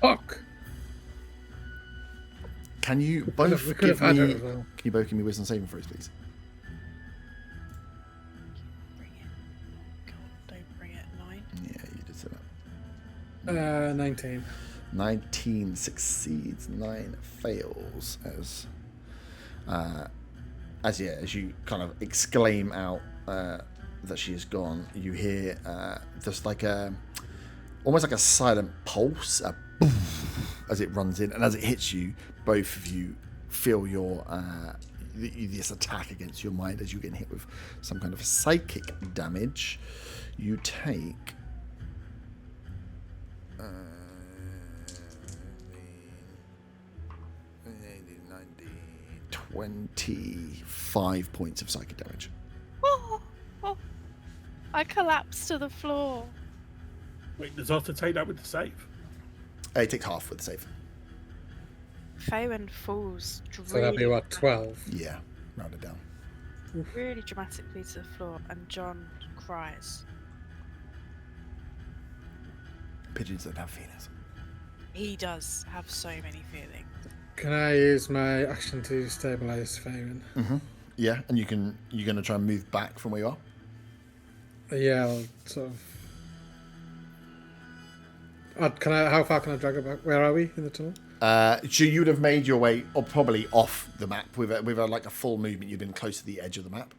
Fuck. Can you We both could give have had her me? as well. Can you both give me wisdom saving throws, please? Bring it. God, don't bring it. 9. Yeah, you did say that. 19. 19 succeeds, 9 fails. As you kind of exclaim out that she is gone, you hear just like almost like a silent pulse, a poof, as it runs in, and as it hits you, both of you feel your this attack against your mind as you're getting hit with some kind of psychic damage. You take 25 points of psychic damage. Oh, I collapsed to the floor. Wait, does Otter take that with the save? It takes half with the save. Faywin falls So that'd be what, 12? Yeah, round it down. really dramatically to the floor, and John cries. Pigeons don't have feelings. He does have so many feelings. Can I use my action to stabilize Faven? Yeah, and you're gonna try and move back from where you are. Yeah, I'll sort of. How far can I drag it back? Where are we in the tunnel? So you would have made your way, or probably off the map with like a full movement. You've been close to the edge of the map,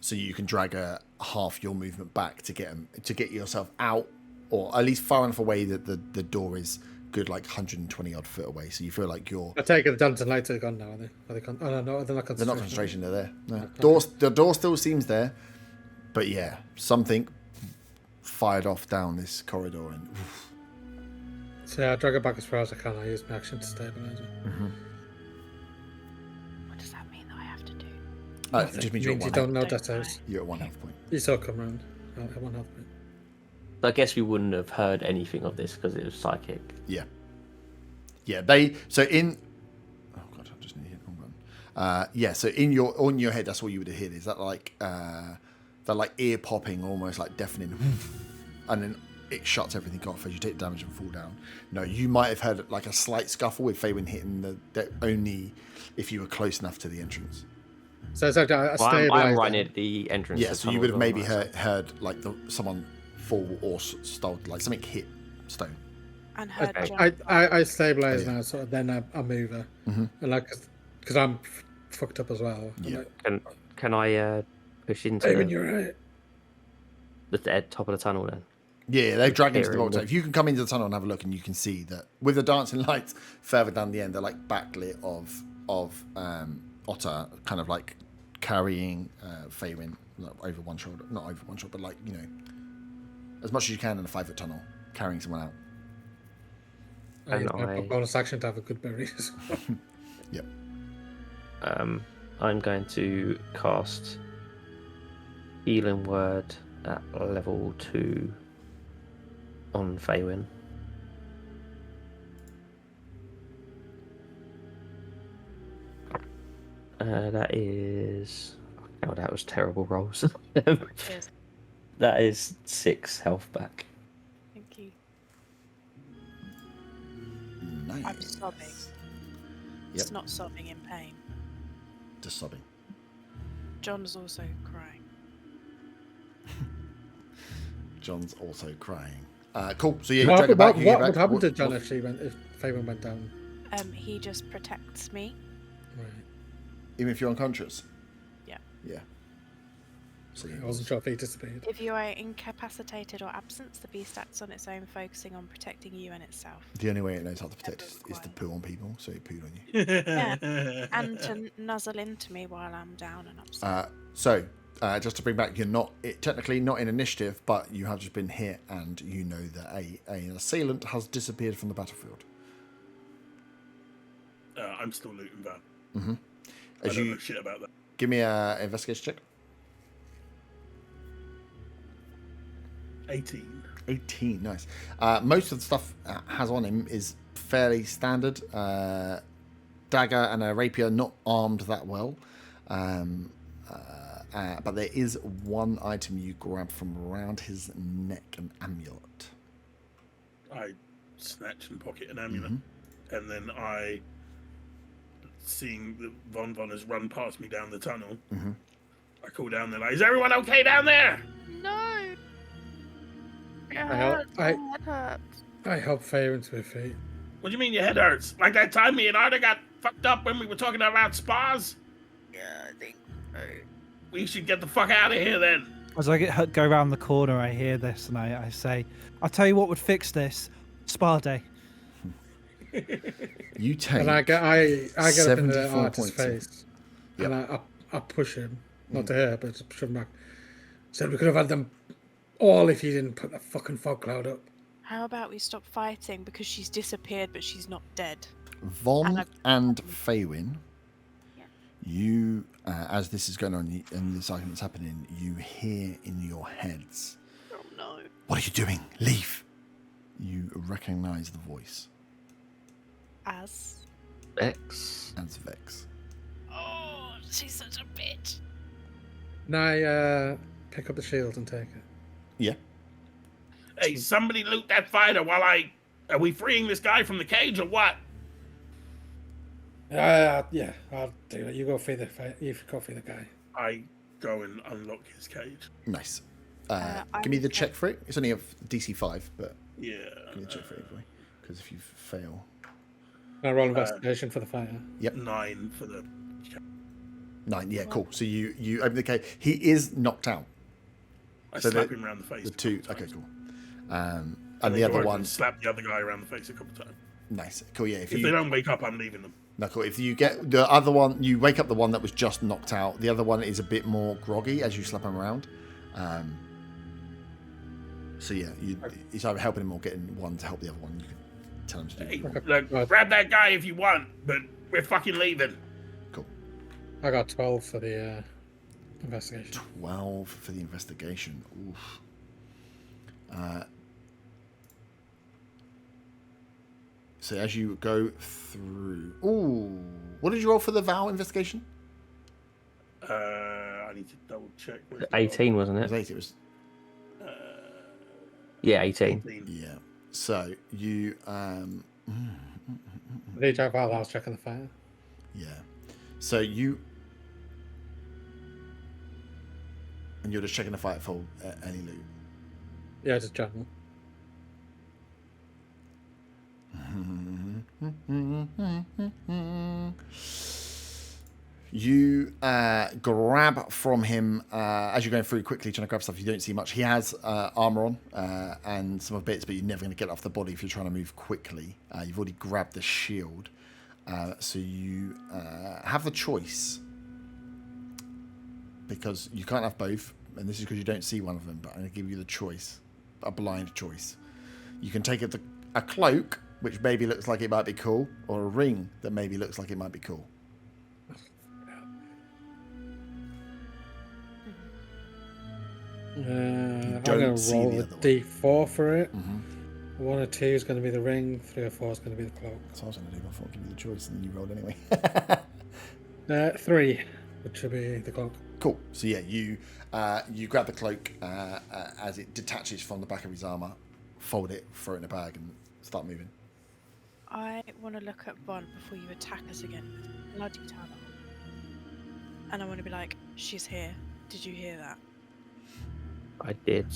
so you can drag half your movement back to get yourself out, or at least far enough away that the door is good, like 120 odd foot away. So you feel like you're. I take it the dancing lights are gone now, are they? Are they gone? Oh no, they're not concentration. They're not concentration. They're there. No. Okay. The door still seems there, but yeah, something fired off down this corridor and. So yeah, I drag it back as far as I can. I use my action to stabilize it. What does that mean that I have to do? It just means you're at you one don't know Don't details. You're at 1 health point. You saw it come round. At 1 health point. I guess we wouldn't have heard anything of this because it was psychic. Yeah. Yeah, they so in oh god, I just need to hit the wrong button. Yeah, so on your head that's all you would have hit. Is that like that like ear popping, almost like deafening, and then it shuts everything off as you take damage and fall down. No, you might have heard like a slight scuffle with Faywin hitting the only if you were close enough to the entrance. So it's like I Well, stabilize. I'm right at the entrance. Yeah, to the so you tunnel would have as well, maybe right? heard like someone fall or stole, like something hit stone. And her Okay. John. I stabilize Yeah. now, so then I move her, and like because I'm fucked up as well. I'm Yeah. like, Can I push into Faven, you're right. the top of the tunnel then? Yeah, they're dragging to the Hearing vault. If you can come into the tunnel and have a look, and you can see that with the dancing lights further down the end, they're like backlit of Otter, kind of like carrying Faywin like, over one shoulder, not over one shoulder, but like as much as you can in a 5-foot tunnel, carrying someone out. I use And my I- bonus action to have a good berry. Yep. I'm going to cast Healing Word at level 2 on Faywin. That is. Oh, that was terrible rolls. Cheers. That is 6 health back. Thank you. Nice. I'm sobbing. Yep. It's not sobbing in pain. Just sobbing. John's also crying. John's also crying. Cool. So yeah, you drag it back. What You get would back. happen to What- John if Faven went down? He just protects me. Right. even if you're unconscious? Yeah. Yeah. So I wasn't sure if he disappeared. If you are incapacitated or absent, the beast acts on its own, focusing on protecting you and itself. The only way it knows how to protect is to poo on people, so it pooed on you. Yeah. And to nuzzle into me while I'm down and upset. Just to bring back, you're not technically not in initiative, but you have just been hit, and you know that an assailant has disappeared from the battlefield. I'm still looting that. Mm-hmm. I don't know shit about that. Give me a investigation check. 18. 18, nice. Most of the stuff has on him is fairly standard. Dagger and a rapier, not armed that well. But there is one item you grab from around his neck, an amulet. I snatch and pocket an amulet, and then I, seeing that Von has run past me down the tunnel, I call down there like, "Is everyone okay down there?" No. I help Faye into her feet. What do you mean your head hurts? Like that time me and Arda got fucked up when we were talking about spas? Yeah, I think so. We should get the fuck out of here then. As I go around the corner, I hear this and I say, "I'll tell you what would fix this: spa day." You take. And I get up in the 74 artist's points. face, Yep. and I push him, not to her, but to push him back. Said we could have had them all if you didn't put the fucking fog cloud up. How about we stop fighting because she's disappeared, but she's not dead. Von and Faywin, Yeah. you, as this is going on and this argument's happening, you hear in your heads, Oh no. "What are you doing? Leave!" You recognise the voice As. X. as Vex. Oh, she's such a bitch. And I pick up the shield and take it. Yeah. Hey, somebody loot that fighter while are we freeing this guy from the cage or what? Yeah, I'll do it. You go free the guy. I go and unlock his cage. Nice. I Give me the would check for it. It's only a DC 5, but Yeah. give me the check for it anyway. Because if you fail. I roll investigation for the fighter. 9 for the. 9, yeah, cool. So you open the cage. He is knocked out. I So slap the- him around the face. The a two, couple okay, times. cool. And then the go other over one, and slap the other guy around the face a couple times. nice, cool. Yeah, If they don't wake up, I'm leaving them. no, cool. If you get the other one, you wake up the one that was just knocked out. The other one is a bit more groggy as you slap him around. So yeah, it's either helping him or getting one to help the other one. You can tell him to do. Hey, it. look, Right. grab that guy if you want, but we're fucking leaving. Cool. I got 12 for the investigation. 12 for the investigation. Oof. So as you go through, ooh, what did you roll for the vow investigation? I need to double check. 18, wasn't It was it? 8. It was Yeah, 18. yeah. So you DJ while I was checking the fighter. yeah. So you and you're just checking the fight for any loot. Yeah, just general. You grab from him as you're going through quickly, trying to grab stuff. You don't see much. He has armor on and some of bits, but you're never going to get it off the body if you're trying to move quickly. You've already grabbed the shield, so you have the choice because you can't have both, and this is because you don't see one of them. But I'm going to give you the choice, a blind choice. You can take a cloak, which maybe looks like it might be cool, or a ring that maybe looks like it might be cool. I'm don't going to see roll the a other one. D4 for it. Mm-hmm. 1 or 2 is going to be the ring. 3 or 4 is going to be the cloak. So I was going to do before I give you the choice, and then you rolled anyway. 3, which will be the cloak. Cool. So yeah, you grab the cloak as it detaches from the back of his armor, fold it, throw it in a bag, and start moving. I want to look at Von before you attack us again. Bloody tunnel. And I want to be like, she's here. Did you hear that? I did.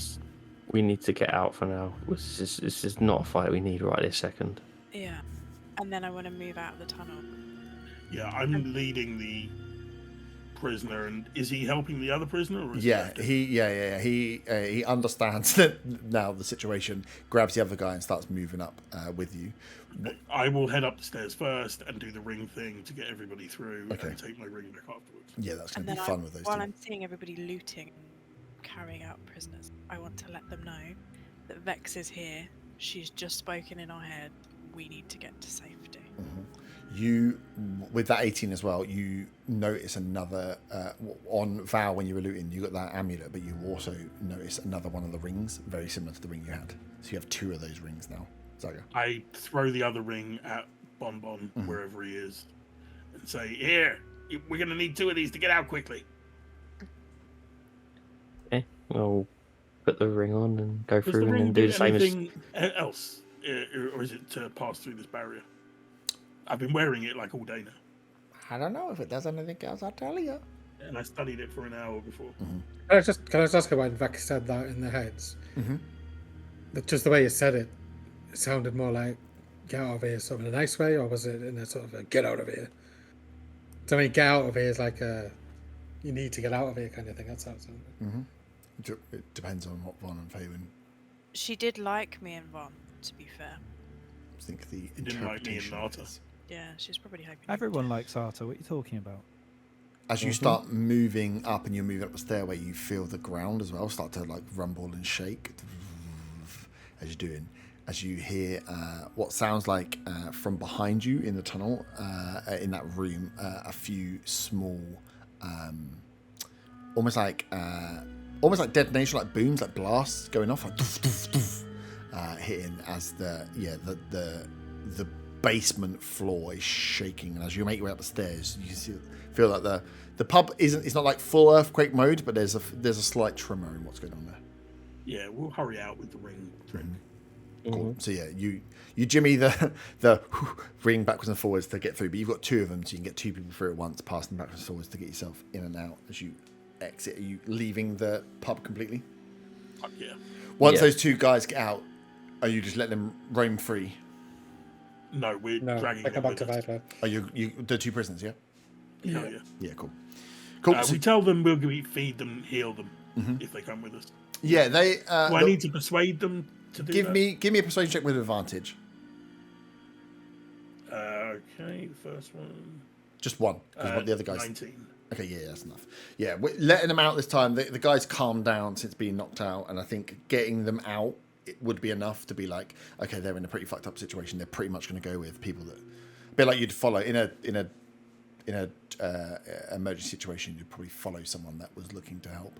We need to get out for now. This is not a fight we need right this second. Yeah. And then I want to move out of the tunnel. Yeah, I'm leading the prisoner, and is he helping the other prisoner? Or is Yeah, he he understands that now the situation. Grabs the other guy and starts moving up with you. I will head up the stairs first and do the ring thing to get everybody through, Okay. and take my ring back afterwards. Yeah, that's going And to then be fun with those while two. I'm seeing everybody looting, carrying out prisoners, I want to let them know that Vex is here. She's just spoken in our head. We need to get to safety. You, with that 18 as well, you notice another on Val when you were looting. You got that amulet, but you also notice another one of the rings, very similar to the ring you had. So you have 2 of those rings now. Zaga. I throw the other ring at Bon Bon, wherever he is, and say, "Here, we're going to need 2 of these to get out quickly." Okay, I'll put the ring on and go Does through the and ring then do do the same as. anything else, or is it to pass through this barrier? I've been wearing it like all day now, I don't know if it does anything else. I'll tell you. and I studied it for an hour before. Can I just ask you when Vec said that in their heads? Just the way you said it, it sounded more like "get out of here" sort of in a nice way, or was it in a sort of a "get out of here"? So I mean, "get out of here" is like a you need to get out of here kind of thing. That's how it sounded. It depends on what Von and Faywin She did like me and Von, to be fair. think the didn't like me and interpretation Nata. is. Yeah, she's probably hoping. you Everyone did. likes Arta. What are you talking about? As you start moving up and you're moving up the stairway, you feel the ground as well start to like rumble and shake as you're doing. As you hear what sounds like from behind you in the tunnel, in that room, a few small, almost like detonation, like booms, like blasts going off, like doof, doof, doof, hitting as the basement floor is shaking. And as you make your way up the stairs, you feel like the pub it's not like full earthquake mode, but there's a slight tremor in what's going on there. Yeah, we'll hurry out with the ring drink. Cool. So yeah, you jimmy the ring backwards and forwards to get through, but you've got 2 of them, so you can get 2 people through at once, pass them backwards and forwards to get yourself in and out as you exit. Are you leaving the pub completely? Fuck yeah. Once Yeah. those 2 guys get out, are you just letting them roam free? No, we're No, dragging they them come back to with us. Viper. Are you the 2 prisoners? Yeah. Hell yeah. Yeah. Cool. Cool. So- We tell them we'll feed them, heal them if they come with us. yeah, they. Do I need to persuade them to do give that? me a persuasion check with advantage. Okay, the first one. Just one, because the other guys. 19. Okay, yeah, that's enough. Yeah, we're letting them out this time. The guys calmed down since being knocked out, and I think getting them out it would be enough to be like, okay, they're in a pretty fucked up situation. They're pretty much going to go with people that, a bit like you'd follow in a emergency situation. You'd probably follow someone that was looking to help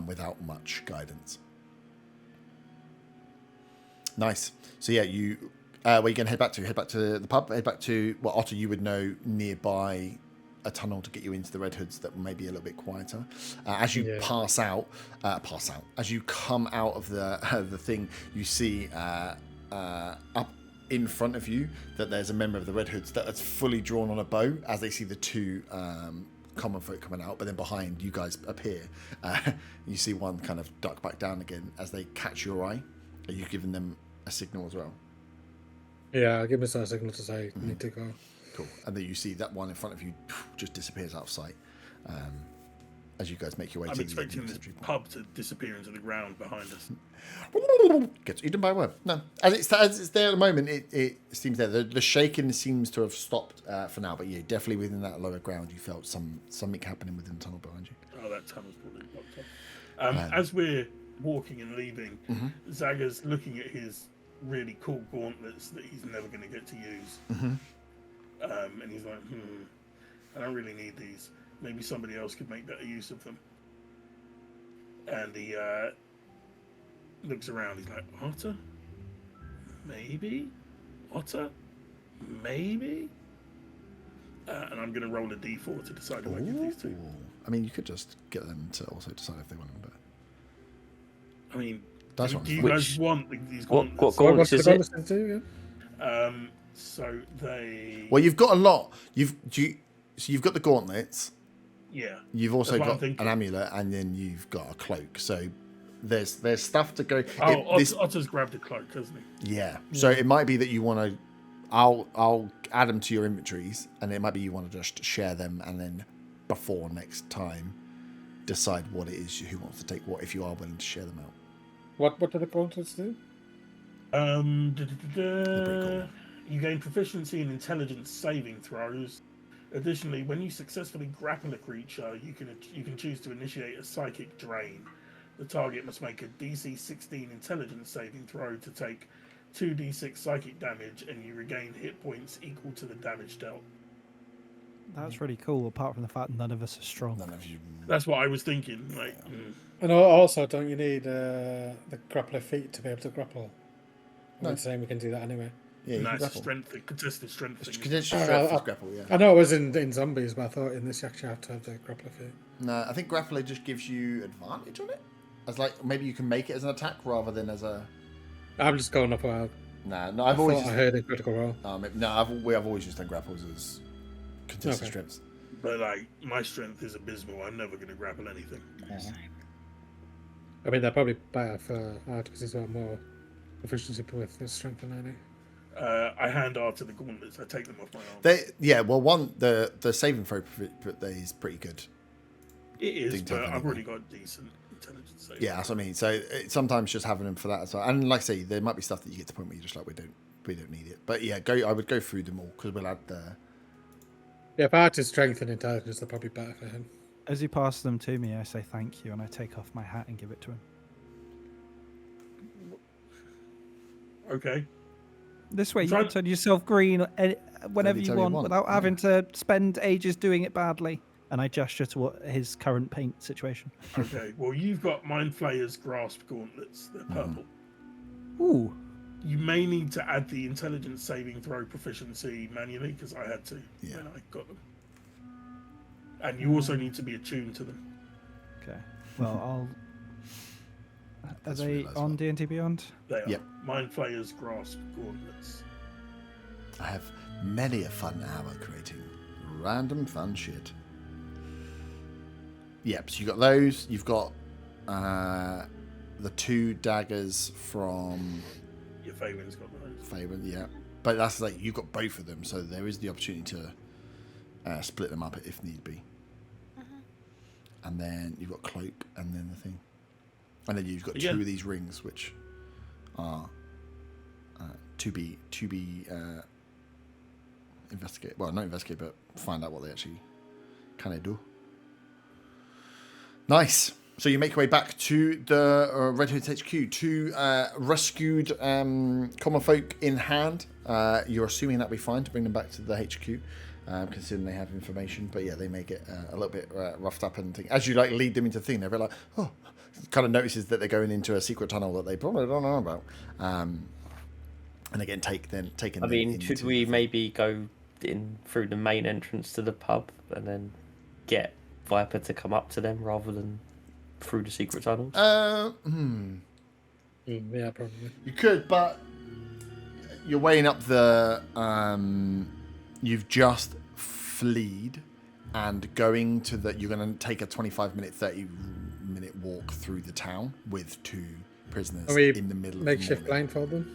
without much guidance. Nice. So yeah, where are you going to head back to? Head back to the pub? Head back to what Otter you would know nearby a tunnel to get you into the Red Hoods that may be a little bit quieter. As you pass out, as you come out of the thing, you see up in front of you that there's a member of the Red Hoods that's fully drawn on a bow as they see the 2 common folk coming out, but then behind you guys appear. You see one kind of duck back down again as they catch your eye. Are you giving them a signal as well? Yeah, I'll give myself a signal to say need to go. Cool. And then you see that one in front of you just disappears out of sight as you guys make your way I'm to expecting the this pub to disappear into the ground behind us. Gets eaten by a worm. No, as it's there at the moment, it seems there. The shaking seems to have stopped for now, but yeah, definitely within that lower ground, you felt something happening within the tunnel behind you. Oh, that tunnel's probably blocked up. As we're walking and leaving, Zaga's looking at his really cool gauntlets that he's never going to get to use. And he's like, I don't really need these. Maybe somebody else could make better use of them. And he looks around. He's like, Otter? Maybe? Otter? Maybe? And I'm going to roll a d4 to decide who I give these to. I mean, you could just get them to also decide if they want them, but I mean, That's do one. you Which- guys want these What gauntlets? gauntlets What's the is it? bonus to do? Yeah? So they... well, you've got a lot. So you've got the gauntlets. Yeah. You've also That's what I'm got thinking. an amulet, and then you've got a cloak. So there's stuff to go. Oh, this, Otter's grabbed a cloak, hasn't he? yeah. So it might be that you want to. I'll add them to your inventories, and it might be you want to just share them, and then before next time, decide what it is who wants to take what. If you are willing to share them out. What do the gauntlets do? cool. You gain proficiency in intelligence saving throws. Additionally, when you successfully grapple a creature, you can choose to initiate a psychic drain. The target must make a DC 16 intelligence saving throw to take 2d6 psychic damage, and you regain hit points equal to the damage dealt. That's really cool, apart from the fact none of us are strong. None of you. That's what I was thinking. And also, don't you need the grappler feet to be able to grapple? No. I'm saying we can do that anyway. Yeah, you No, can it's a grapple. strength thing, contested strength thing. Contested Oh, strength I'll- is grapple, yeah. I know it was in zombies, but I thought in this you actually have to have the grappler feat. No, I think grappler just gives you advantage on it. As like maybe you can make it as an attack rather than as a. I'm just going off what No, I I've always thought just. I heard a critical roll. No, I've always just done grapples as contested Okay. strengths. But like, my strength is abysmal. I'm never going to grapple anything. I mean, they're probably better for Art because he's got more proficiency with his strength than I do. I hand Arthur the gauntlets. I take them off my arm. The saving throw is pretty good. It is, Didn't but have I've any. already got decent intelligence saving. Yeah, that's what I mean. So sometimes just having them for that as well. And like I say, there might be stuff that you get to the point where you're just like, we don't need it. But yeah, I would go through them all because we'll add the. Yeah, if Art is strength and intelligence, they're probably better for him. As he passes them to me, I say thank you, and I take off my hat and give it to him. Okay. This way, you Try- can turn yourself green whenever you Anytime you want want, without yeah. having to spend ages doing it badly. And I gesture to his current paint situation. Okay. Well, you've got Mind Flayer's grasp gauntlets. They're purple. Ooh. You may need to add the intelligence saving throw proficiency manually because I had to Yeah. when I got them. And you also need to be attuned to them. Okay. Well, I'll. Are That's they realised on what- D&D Beyond? They are. Yep. Mind Flayer's grasp gauntlets. I have many a fun hour creating random fun shit. Yep, so you got those. You've got the 2 daggers from Your Faywin's got those. Faven, yeah. But that's like you've got both of them, so there is the opportunity to split them up if need be. And then you've got cloak, and then the thing, and then you've got Yeah. 2 of these rings, which are to be investigate. Well, not investigate, but find out what they actually can do. Nice. So you make your way back to the Red Hood HQ, 2 rescued common folk in hand. You're assuming that'll be fine to bring them back to the HQ, considering they have information. But yeah, they may get a little bit roughed up and thing. As you like lead them into the thing, they're a bit like, oh, kind of notices that they're going into a secret tunnel that they probably don't know about. And again, taken. I mean, into should we maybe go in through the main entrance to the pub and then get Viper to come up to them rather than through the secret tunnels? Yeah, probably. You could, but you're weighing up the. You've just fleed, and going to the. You're going to take a 25-minute, 30-minute walk through the town with 2 prisoners Are we in the middle of the makeshift morning. blindfold them?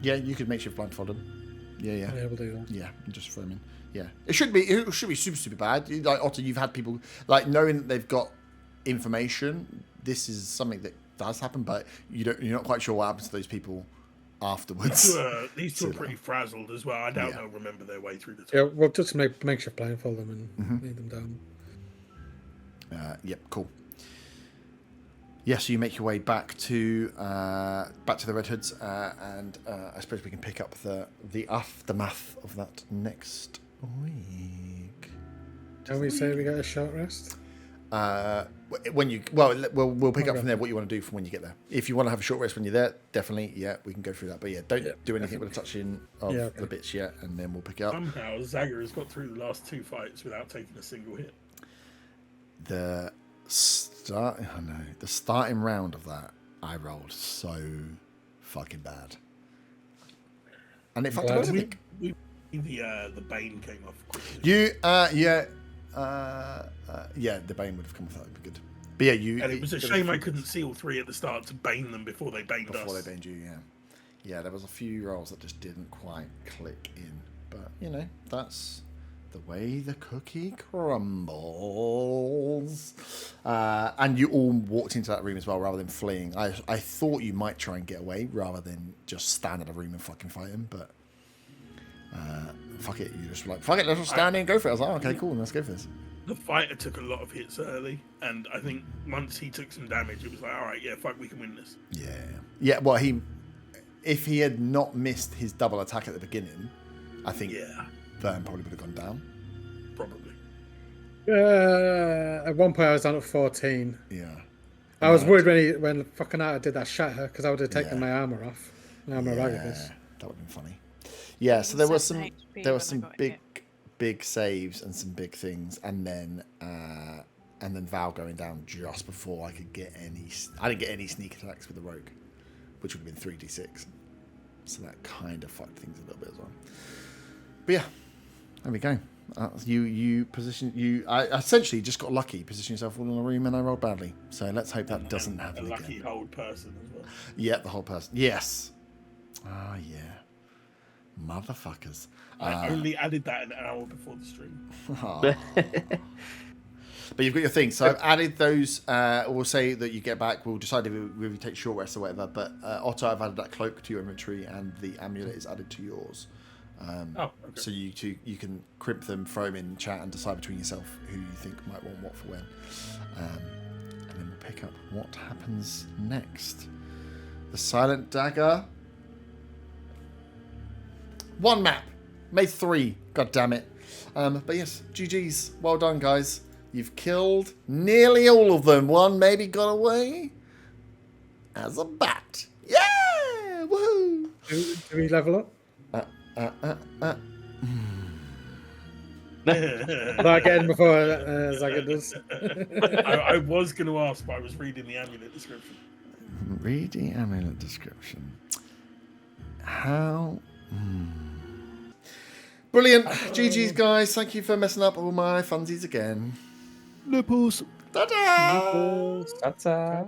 Yeah, you could makeshift blindfold them. Yeah. Yeah, we'll do that. Yeah, just throw them in. Yeah, it should be super bad. Like Otto, you've had people like knowing that they've got information. This is something that does happen, but you're not quite sure what happens to those people afterwards. These two are pretty frazzled as well. I doubt Yeah. they'll remember their way through the Yeah, tunnel. we'll just makeshift blindfold them and lead them down. Yep, cool. Yeah, so you make your way back to the Red Hoods, and I suppose we can pick up the aftermath of that next week. Can we say we get a short rest? When you we'll pick up from there what you want to do from when you get there. If you want to have a short rest when you're there, definitely, yeah, we can go through that. But yeah, don't do anything with a touching of Yeah, okay. the bits yet, and then we'll pick it up. Somehow, Zagger has got through the last 2 fights without taking a single hit. The starting round of that, I rolled so fucking bad, and it fucked up Glad everything. The Bane came off quickly. The Bane would have come off. That would be good. But yeah, And it was a shame I couldn't see all 3 at the start to bane them before they baned before us. they baned you. Yeah, there was a few rolls that just didn't quite click in, but that's the way the cookie crumbles. And you all walked into that room as well, rather than fleeing. I thought you might try and get away rather than just stand in a room and fucking fight him, but fuck it. You just were like, fuck it, let's just stand in and go for it. I was like, oh, okay, cool, let's go for this. The fighter took a lot of hits early, and I think once he took some damage, it was like, all right, yeah, fuck, we can win this. Yeah. Well, if he had not missed his double attack at the beginning, I think Yeah, Vern probably would have gone down. probably. At one point, I was down at 14. Yeah. I was worried when fucking Art did that shatter because I would have taken Yeah. my armor off. Now I'm a Ragagus. That would have been funny. Yeah, so there was some 7 HP there were when I some got big saves and some big things, and then Val going down just before I could get any. I didn't get any sneak attacks with the rogue, which would have been 3d6. So that kind of fucked things a little bit as well. But yeah, there we go. I essentially just got lucky, positioning yourself all in a room, and I rolled badly. So let's hope that doesn't happen A again. lucky old person as well. Yeah, the whole person. Yes. Ah, yeah. Motherfuckers. I only added that an hour before the stream. But you've got your thing. So I've added those. We'll say that you get back. We'll decide if we take short rest or whatever. But Otto, I've added that cloak to your inventory, and the amulet is added to yours. Okay. So you can crimp them, throw them in chat, and decide between yourself who you think might want what for when. And then we'll pick up what happens next. The Silent Dagger. 1 map. Made 3. God damn it. But yes, GG's. Well done, guys. You've killed nearly all of them. One maybe got away as a bat. Yeah! Woohoo! Do we level up? But I get in before Zaga does. I was going to ask, but I was reading the amulet description. Read the amulet description. How... Brilliant. GG's, guys. Thank you for messing up all my funsies again. Nipples. Ta-da! Ta-ta.